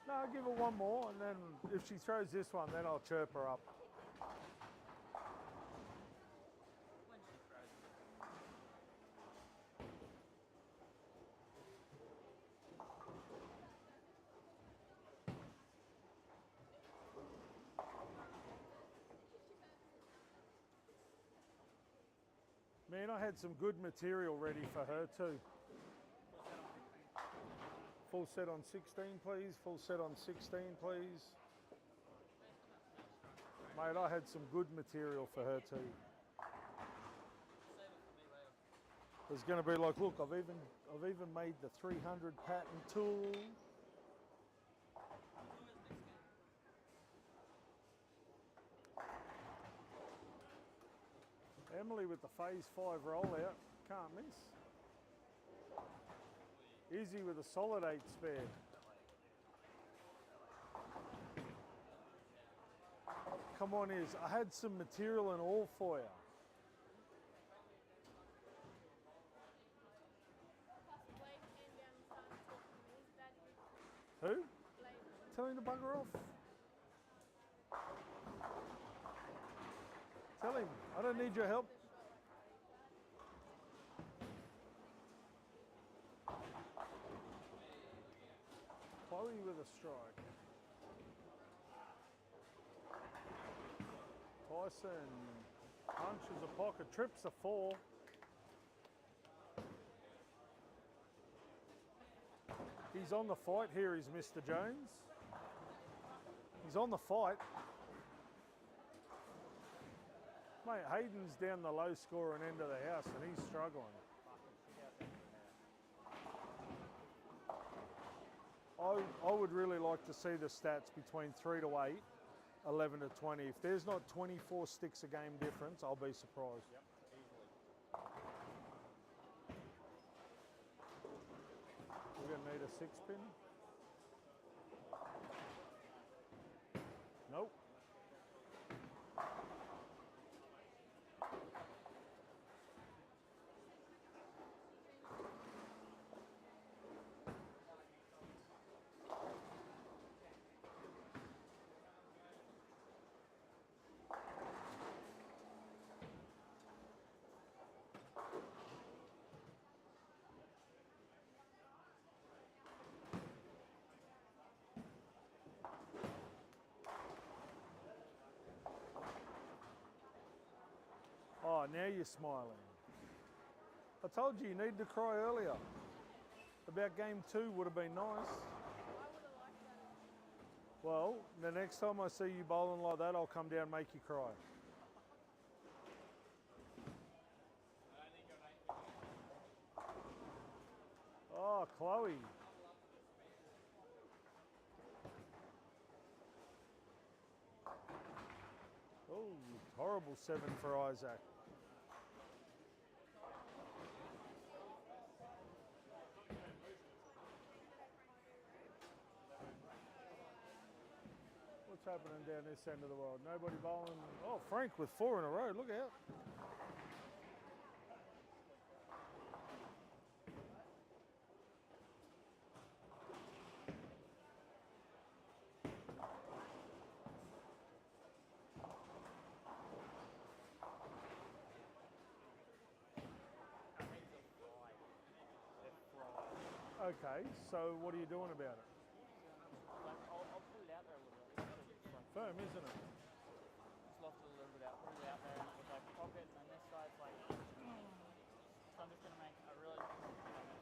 No, I'll give her one more, and then if she throws this one, then I'll chirp her up. When she throws it. Man, I had some good material ready for her too. Full set on 16, please. Full set on 16, please. Mate, I had some good material for her too. There's going to be like, look, I've even made the 300 pattern tool. Emily with the phase 5 rollout, can't miss. Izzy with a solid 8 spare. Come on, Iz, I had some material and all for you. Who? Tell him to bugger off. Tell him, I don't need your help. Chloe with a strike. Tyson punches a pocket, trips a 4. He's on the fight here, is Mr. Jones. He's on the fight. Mate, Hayden's down the low scoring end of the house and he's struggling. I would really like to see the stats between 3 to 8, 11 to 20. If there's not 24 sticks a game difference, I'll be surprised. Yep, easily. We're going to need a 6 pin. Nope. Oh, now you're smiling. I told you needed to cry earlier. About game 2 would have been nice. Well, the next time I see you bowling like that, I'll come down and make you cry. Oh, Chloe. Oh, horrible 7 for Isaac. What's happening down this end of the world? Nobody bowling. Oh, Frank with 4 in a row. Look out. Okay, so what are you doing about it? Like, I'll put it out there a little bit. It's like, Firm, isn't it? just loft it a little bit out, put it out there with like a pocket, and then this side's like, so I'm just gonna make a really,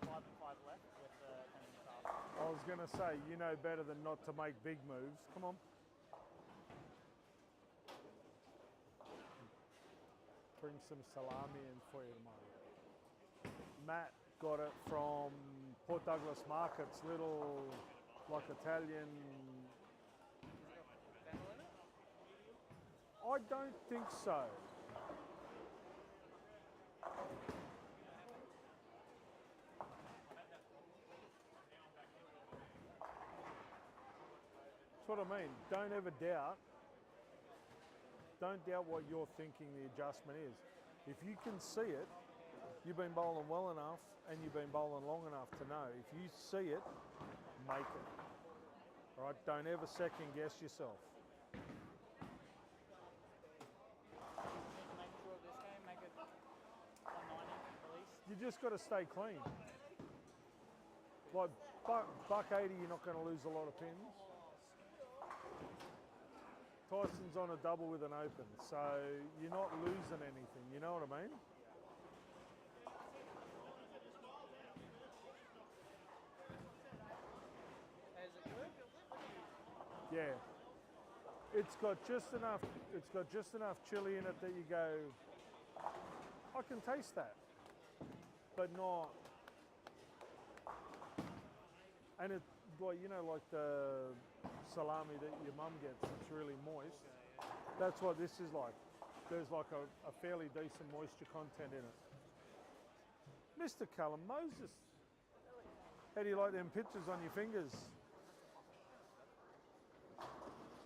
5 and 5 left with the tension shaft. I was going to say, you know better than not to make big moves. Come on. Bring some salami in for you tomorrow. Matt got it from Port Douglas Markets, little like Italian. I don't think so. That's what I mean. Don't ever doubt. Don't doubt what you're thinking the adjustment is. If you can see it, you've been bowling well enough and you've been bowling long enough to know. If you see it, make it. All right? Don't ever second guess yourself. Make sure this game, make it 190 at least. You just got to stay clean. Like buck 80, you're not going to lose a lot of pins. Tyson's on a double with an open, so you're not losing anything, you know what I mean? Is it good? Yeah. It's got just enough chili in it that you go, I can taste that, but not. And it, like, you know, like the salami that your mum gets, it's really moist. That's what this is like. There's like a fairly decent moisture content in it. Mr. Callum Moses, how do you like them pictures on your fingers?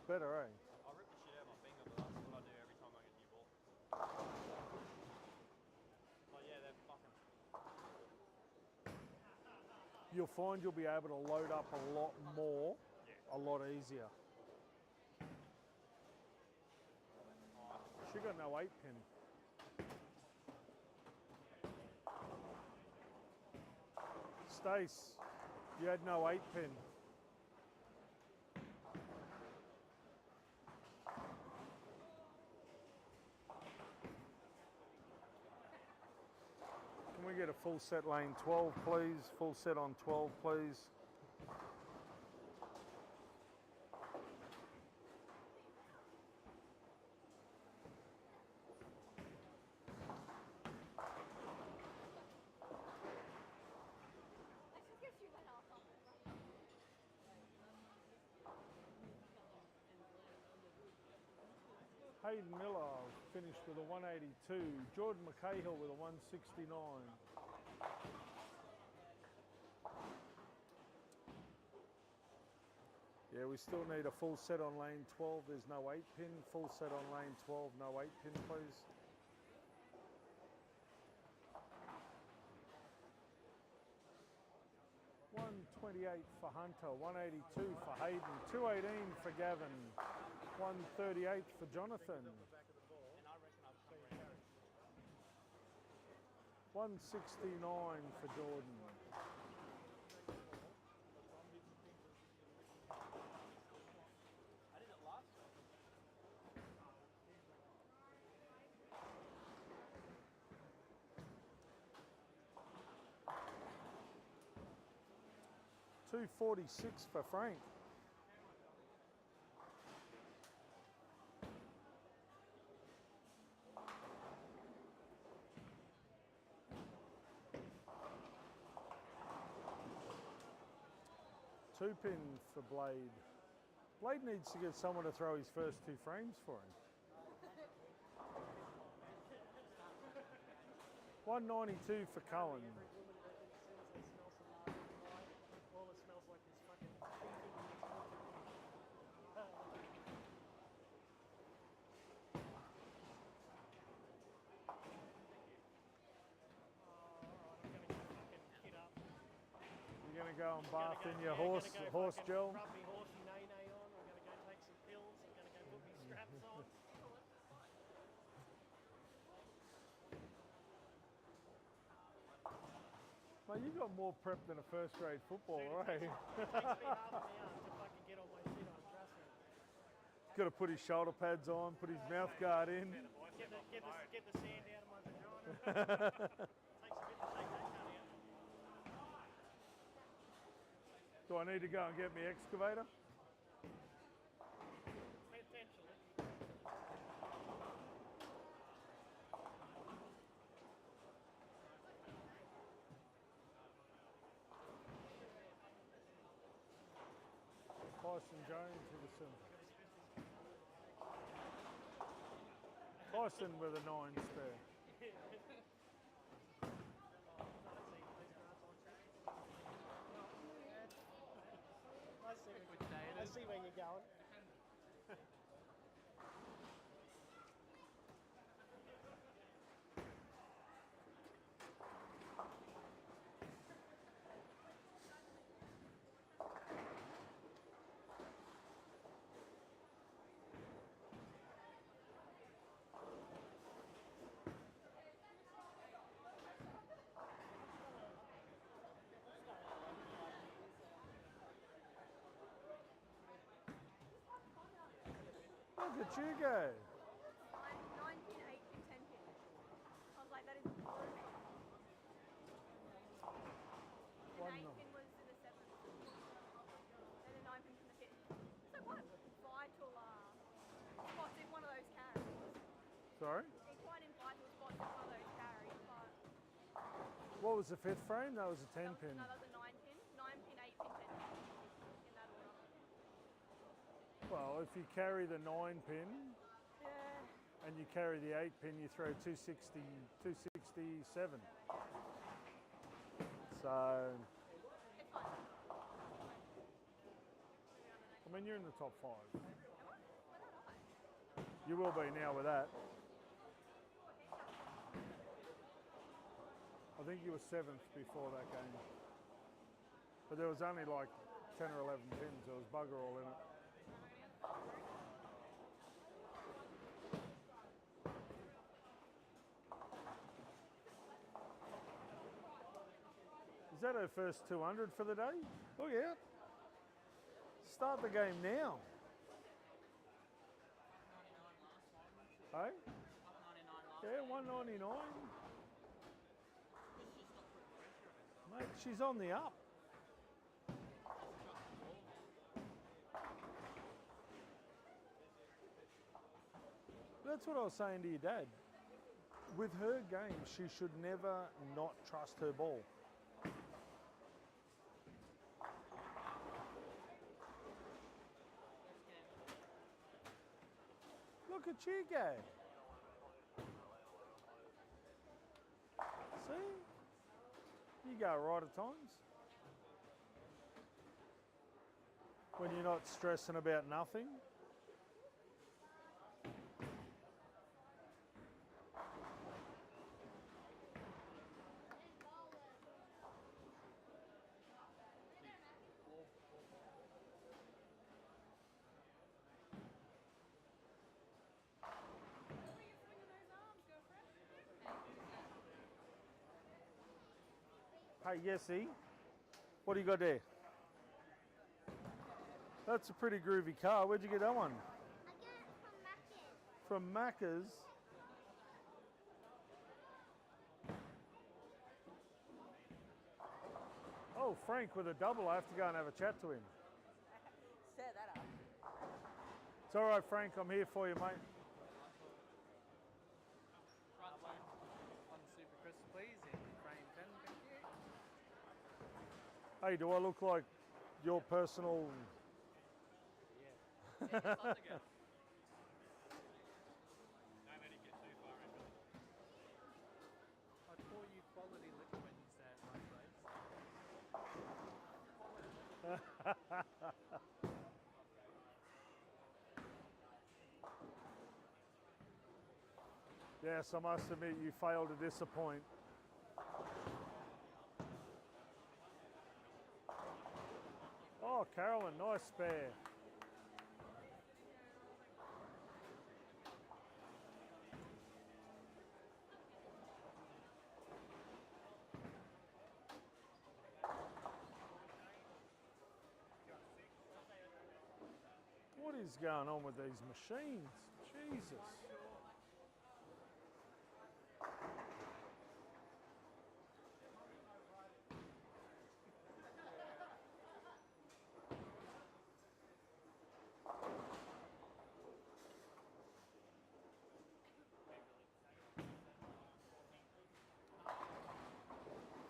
Better, eh? I rip the shit out of my finger, but that's what I do every time I get a new ball. Oh yeah, they're fucking... You'll find you'll be able to load up a lot more, a lot easier. She got no 8-pin. Stace, you had no 8-pin. Can we get a full set lane 12, please? Full set on 12, please. Hayden Miller finished with a 182. Jordan McCahill with a 169. Yeah, we still need a full set on lane 12. There's no 8-pin. Full set on lane 12, no 8-pin, please. $128 for Hunter, 182 for Hayden, 218 for Gavin, 138 for Jonathan, 169 for Jordan. $246 for Frank. Two pin for Blade. Blade needs to get someone to throw his first 2 frames for him. 192 for Cohen. All it smells like is fucking... You're going to go and bath in your horse gel? Rub me horsey nay-nay on. I'm going to go take some pills. I'm going to go put me straps on. Mate, you got more prep than a first grade footballer, eh? It takes me half an hour to fucking get on my shit on a dresser. Got to put his shoulder pads on, put his mouth guard in. Get the sand out of my vagina. Takes a bit to take that cunt out. Do I need to go and get my excavator? Potentially. Tyson Jones with a sim. Tyson with a 9 spare. I see where you're going. Look at you go. 9 pin, 8 pin, 10 pin. I was like, that is brutal. One The 8 nine. pin was in the 7th. And the 9 pin from the 5th. So what vital spots in one of those carries. Sorry? They're quite in vital spots in one of those carries, but What was the 5th frame? That was a 10 pin. no, that was a 9 pin. 9 pin, 8 pin, 10 pin. In that order. Well, if you carry the 9 pin Yeah. and you carry the 8 pin, you throw 260, 267. So, It's fine. I mean, you're in the top 5. When not I? You will be now with that. I think you were 7th before that game. But there was only like 10 or 11 pins. There was bugger all in it. Is that her first 200 for the day? Look out. Start the game now. Hey? Yeah, 199. Mate, she's on the up. That's what I was saying to your dad. With her game, she should never not trust her ball. Look at you go. See? You go right at times. When you're not stressing about nothing. Hey, Yessie, what do you got there? That's a pretty groovy car. Where'd you get that one? I got it from Macca's. From Macca's. Oh, Frank with a double. I have to go and have a chat to him. Set that up. It's all right, Frank. I'm here for you, mate. One super crisp, please, in frame 10, thank you. Hey, do I look like your personal... Yeah. I'd pour you quality liquor when you stay at my place. Yes, I must admit you failed to disappoint. Oh, Carolyn, nice spare. What is going on with these machines? Jesus.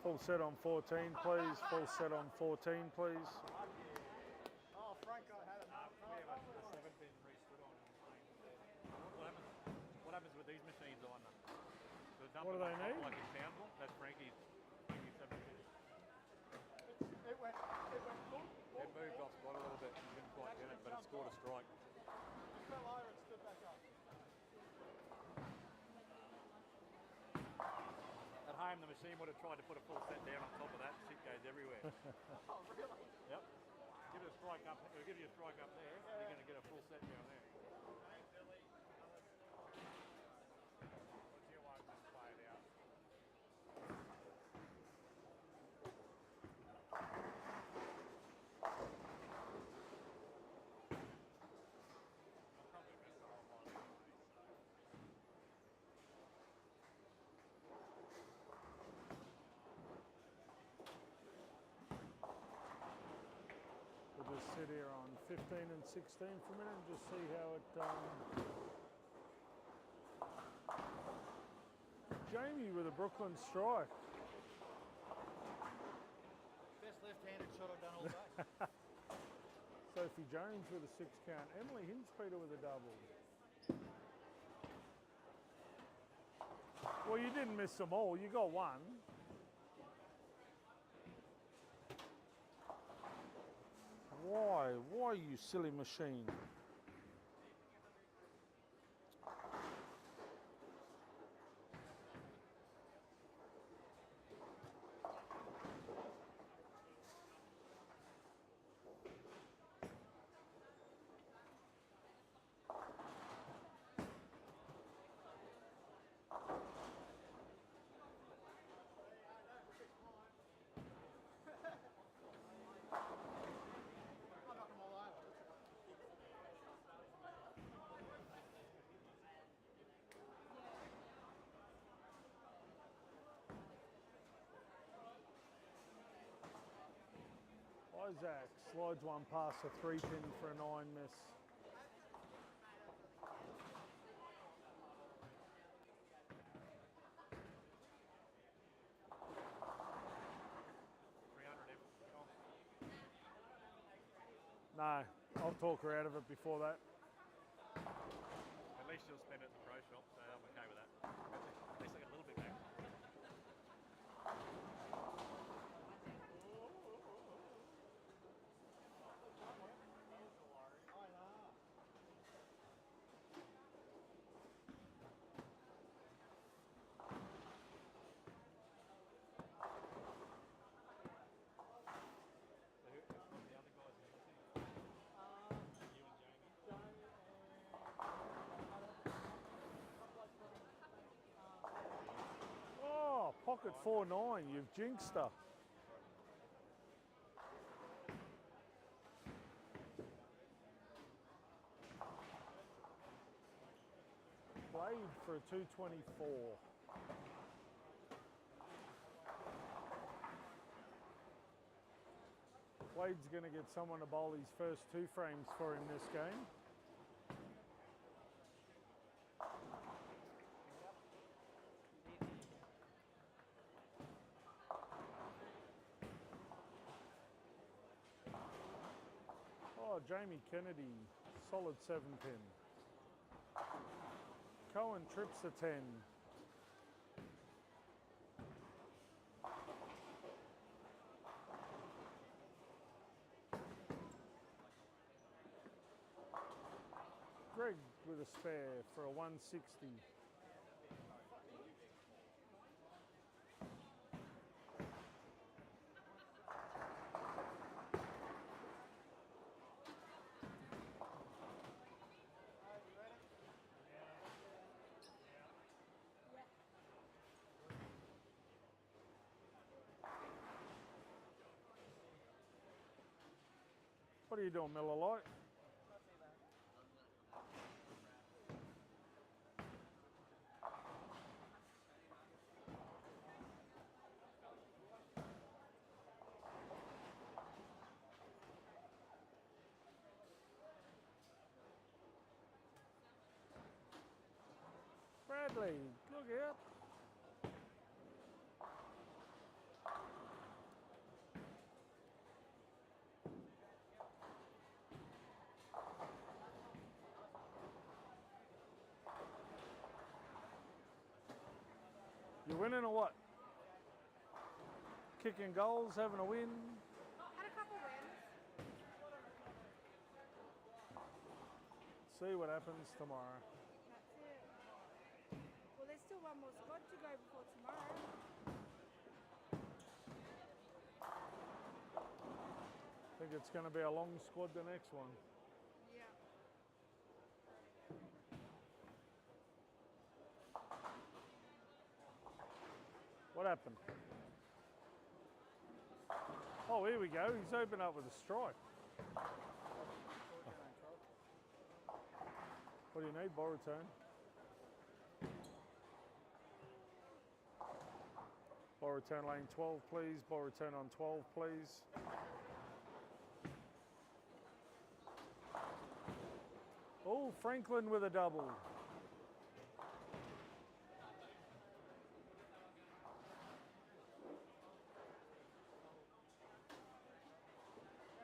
Full set on 14, please. Full set on 14, please. Oh, Franco had it. What happens with these machines on them? What do they need? Like in Townsville, that's Frankie's 7 pin. It went boom, boom. It moved off spot a little bit. You didn't quite get it, but it scored a strike. It fell over and stood back up. At home, the machine would have tried to put a full set down on top of that. Shit goes everywhere. Oh, really? Yep. Give it a strike up. It'll give you a strike up there. Yeah. You're going to get a full set down there. What's your one just play it out? We'll just sit here on 15 and 16 for a minute and just see how it... Jamie with a Brooklyn strike. Best left-handed shot I've done all day. Sophie Jones with a 6 count. Emily Hinspeter with a double. Well, you didn't miss them all. You got one. Why? Why, you silly machine? Isaac slides one past a 3 pin for a 9 miss. No, I'll talk her out of it before that. At least you'll spend it at the pro shop, so I'm okay with that. At least I get a little bit back. Oh, pocket 4-9, you've jinxed her. Blade for a 224. Blade's going to get someone to bowl his first 2 frames for him this game. Oh, Jamie Kennedy, solid 7 pin. Cohen trips a 10. Greg with a spare for a 160. What are you doing, Miller Light? Not too bad. leg. Look out. You winning or what? Kicking goals, having a win. Had a couple wins. See what happens tomorrow. That's it. Well, there's still one more squad to go before tomorrow. I think it's going to be a long squad the next one. Yeah. What happened? Oh, here we go. He's opened up with a strike. What do you need? Borotone. Borotone lane 12, please. Borotone on 12, please. Oh, Franklin with a double.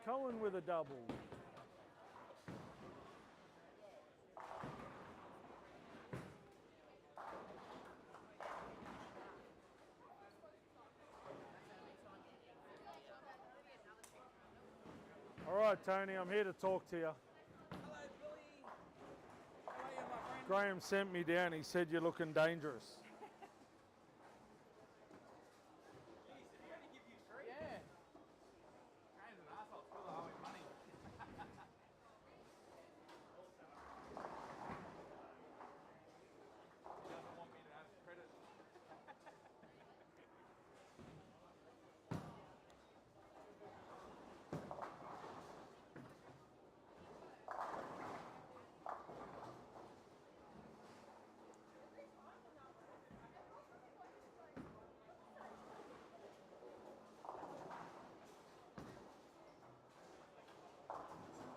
Cohen with a double. All right, Tony, I'm here to talk to you. Hello, Billy. How are you, my friend? Graham sent me down. He said you're looking dangerous. Jeez, did he only give you 3? Yeah. Graham's an arsehole. Still owe him money. He doesn't want me to have credit.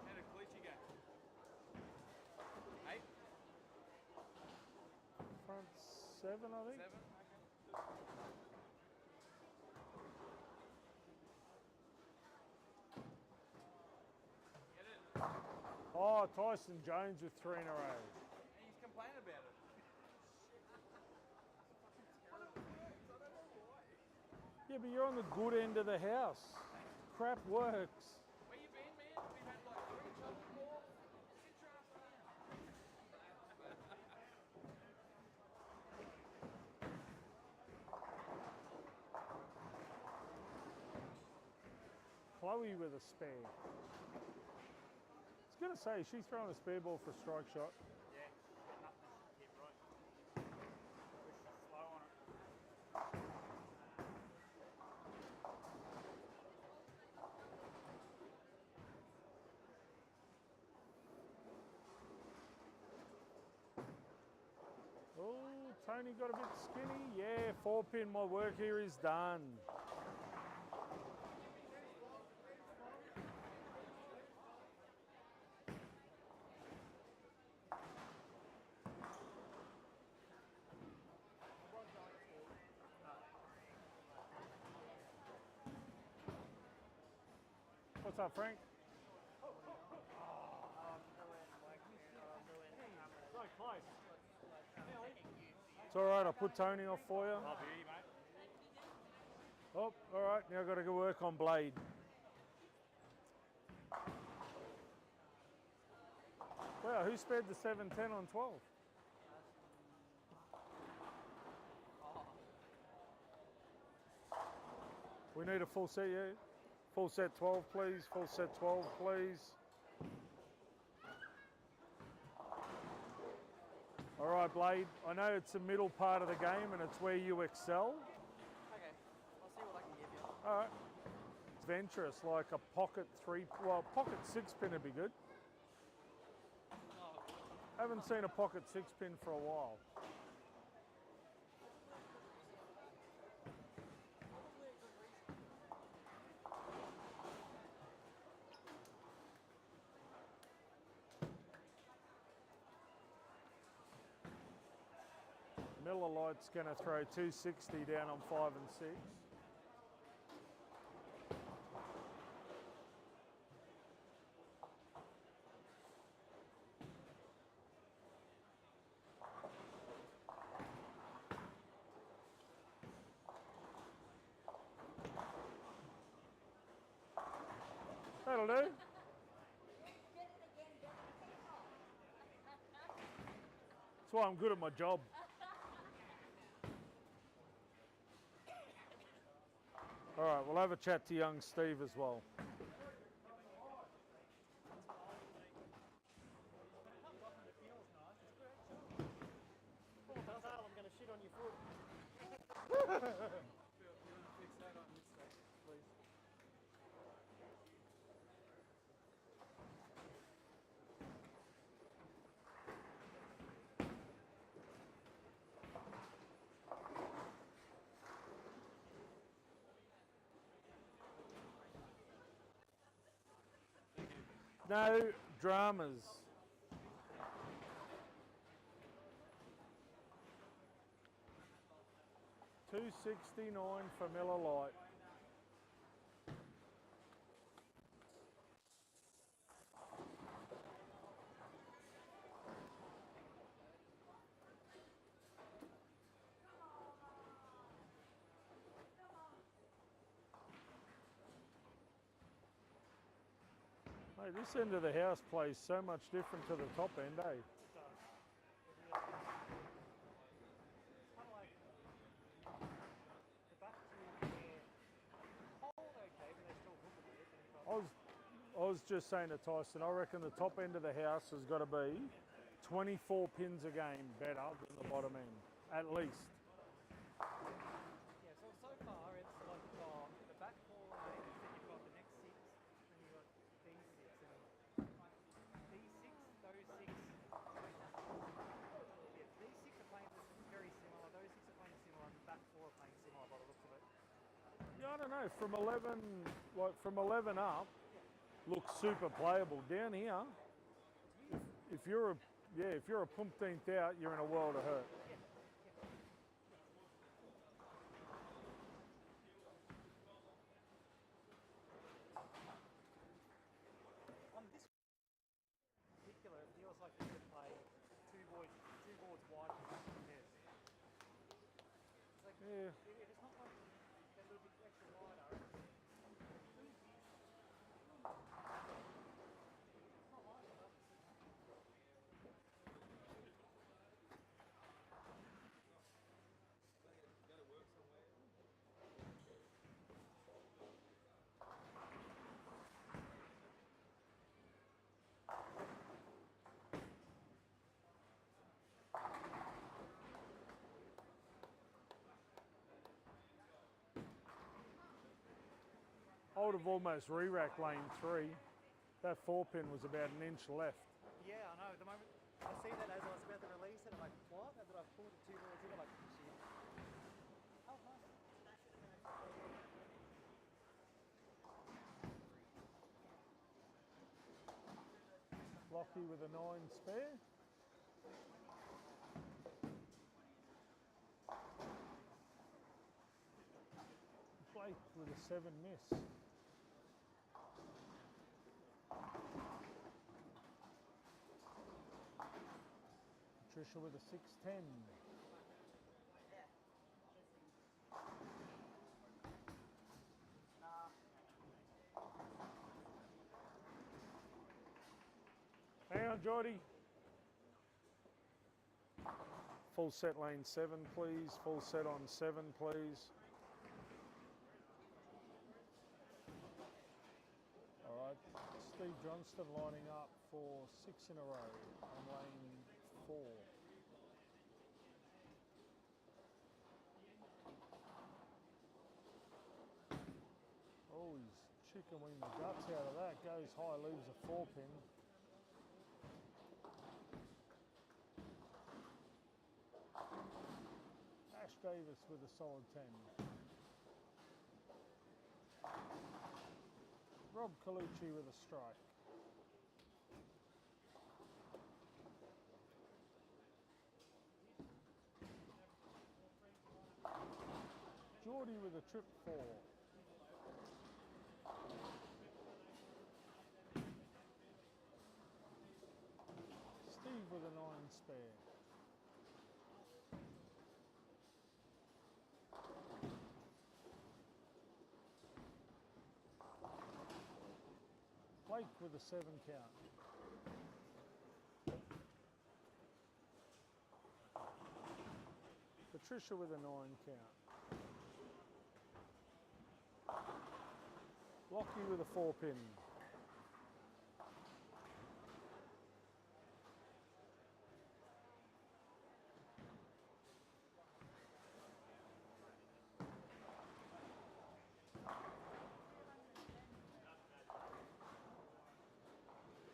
How did Cleachy go? 8? Front 7, I think. 7? Okay. Get it. Oh, Tyson Jones with 3 in a row. And he's complaining about it. Yeah, but you're on the good end of the house. Crap works. Where you been, man? We've had like 3 trouble calls. Sit your ass down. Chloe with a spare. I was going to say, she's throwing a spare ball for a strike shot. Yeah, nothing hit right. Wish she's slow on it. Oh, Tony got a bit skinny. Yeah, 4-pin. My work here is done. What's up, Frank? So close. It's all right. I'll put Tony off for you. Love you, mate. Oh, all right. Now I've got to go work on Blade. Wow, who spared the 7-10 on 12? We need a full set, yeah? Full set 12, please. Full set 12, please. All right, Blade. I know it's the middle part of the game and it's where you excel. Okay, I'll see what I can give you. All right. It's venturous, like a pocket 3, well, pocket 6-pin would be good. Haven't seen a pocket 6-pin for a while. Miller Lite's going to throw 260 down on 5 and 6. That'll do. That's why I'm good at my job. All right, we'll have a chat to young Steve as well. I'm going to shit on your foot. No dramas. $2.69 for Miller Lite. Hey, this end of the house plays so much different to the top end, eh? It does. It really does. It's kind of like the back two where hold okay, but they still hook a bit. And you've got I was just saying to Tyson, I reckon the top end of the house has got to be 24 pins a game better than the bottom end, at least. yeah, so far it's like the back four lanes, then you've got the next six, then you've got these six, and these six, those six, yeah, these six are playing very similar, those six are playing similar, and the back four are playing similar by the looks of it. Yeah, I don't know, from 11, like from 11 up, looks super playable. Down here, if you're a pumpteenth out, you're in a world of hurt. On this particular, it feels like you could play two boards wide from this. It's like, Yeah. it's not like they're a little bit extra wider. It's not like that. I would have almost re-racked lane 3. That 4-pin was about an inch left. Yeah, I know. The moment I see that as I was about to release it, I'm like, what? And then I pulled it 2 boards in, I'm like, shit. Oh, nice. Lockie with a 9 spare. Blake with a 7 miss. Patricia with a 6-10. Hang on, Geordie. Full set lane 7, please. Full set on 7, please. All right. Steve Johnston lining up for 6 in a row on lane 4. Oh, he's chicken wing the guts out of that. Goes high, leaves a 4-pin. Ash Davis with a solid 10. Rob Colucci with a strike. Woody with a trip 4. Steve with a 9 spare. Blake with a 7 count. Patricia with a 9 count. Lockie with a 4 pin.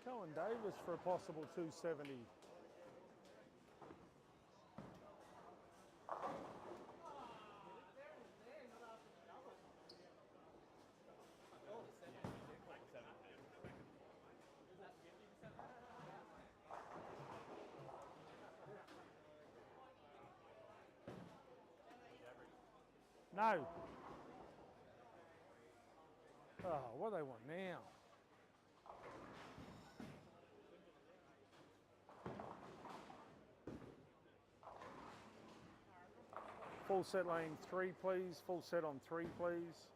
Cohen Davis for a possible 270. No. Oh, what do they want now? Full set lane 3, please. Full set on 3, please.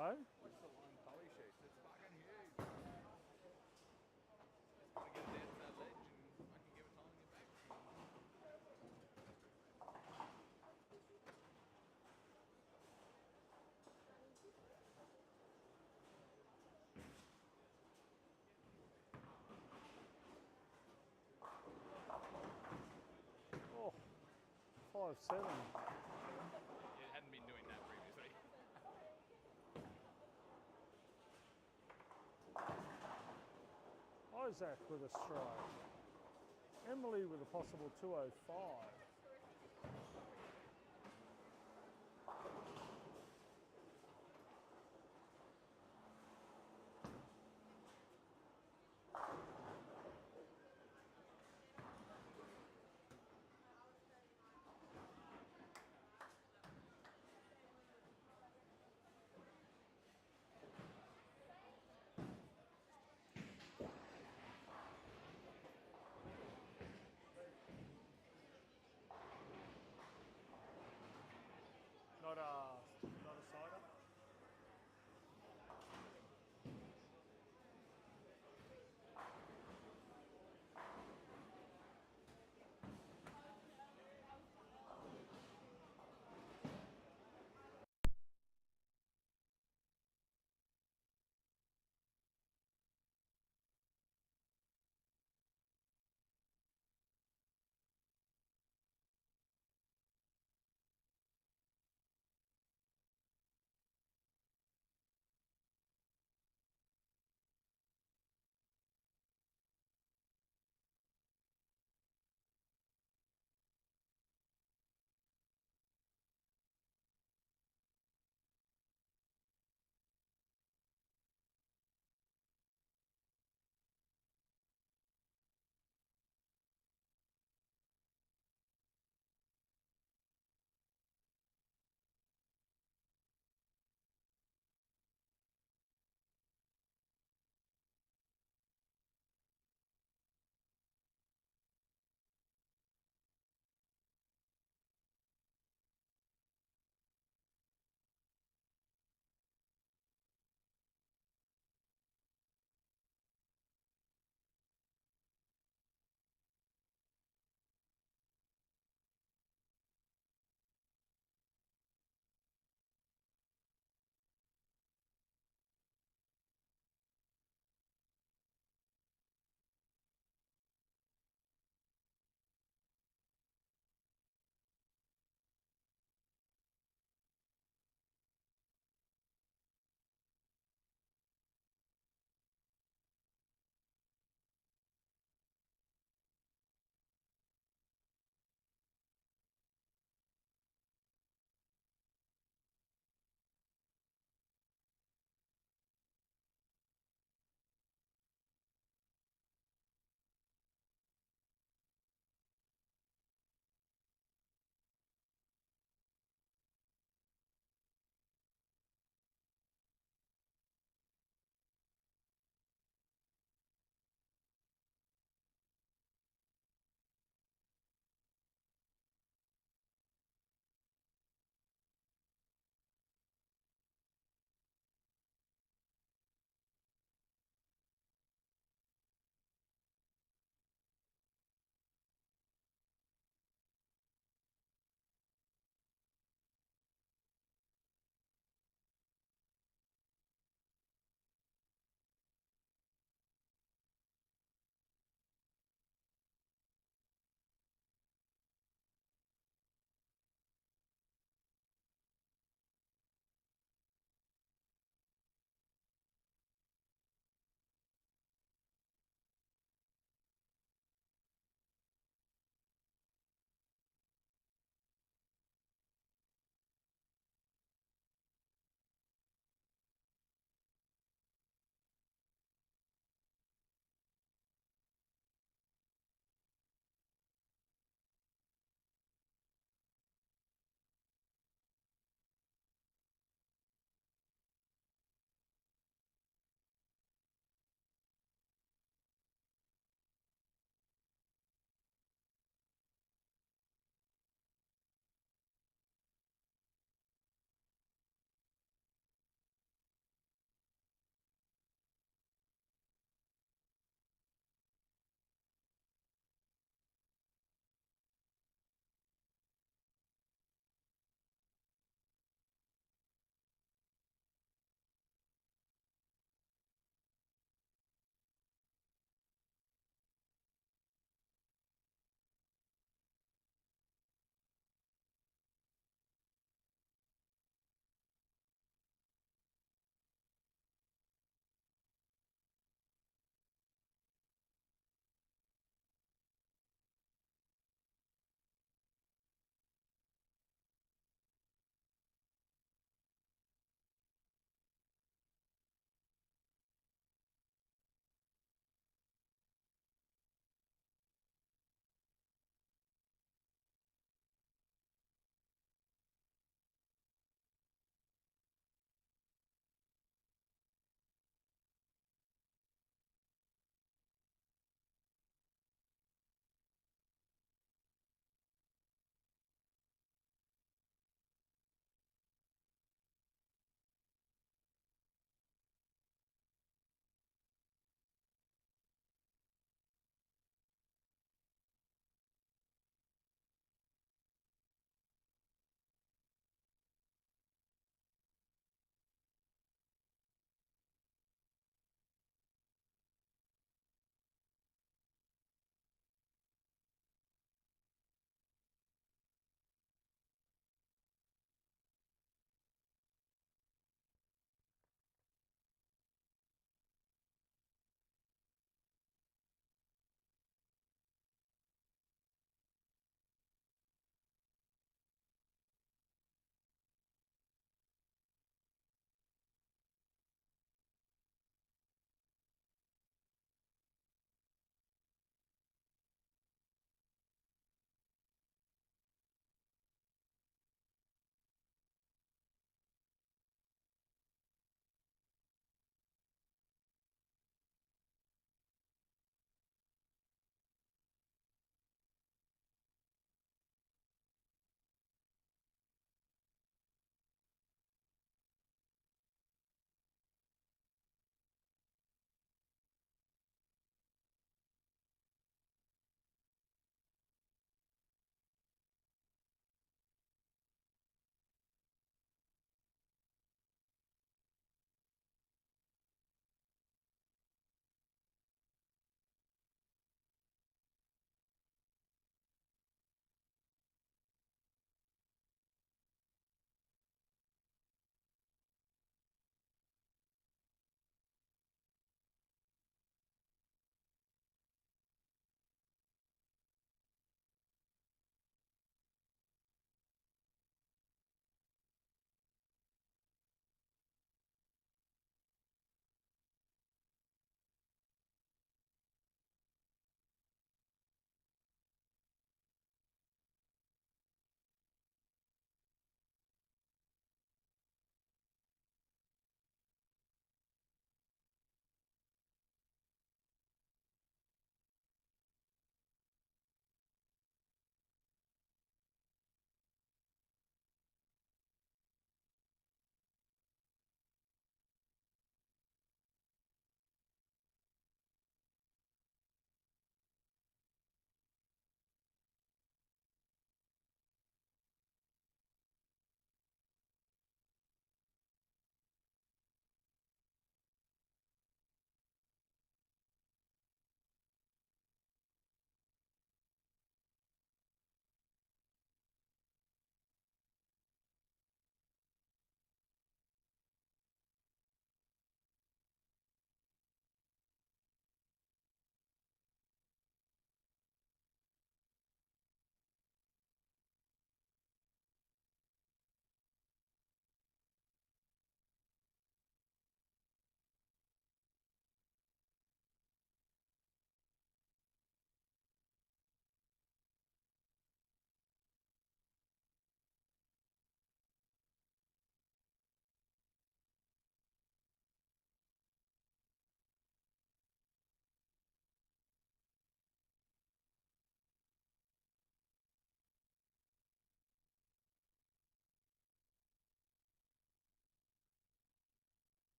Oh? What's the line poly sheet? It's fucking huge. Just gotta get it down to that ledge and I can give it time and get back. Oh, 5-7. It hadn't been doing that previously. Isaac with a strike. Emily with a possible 205.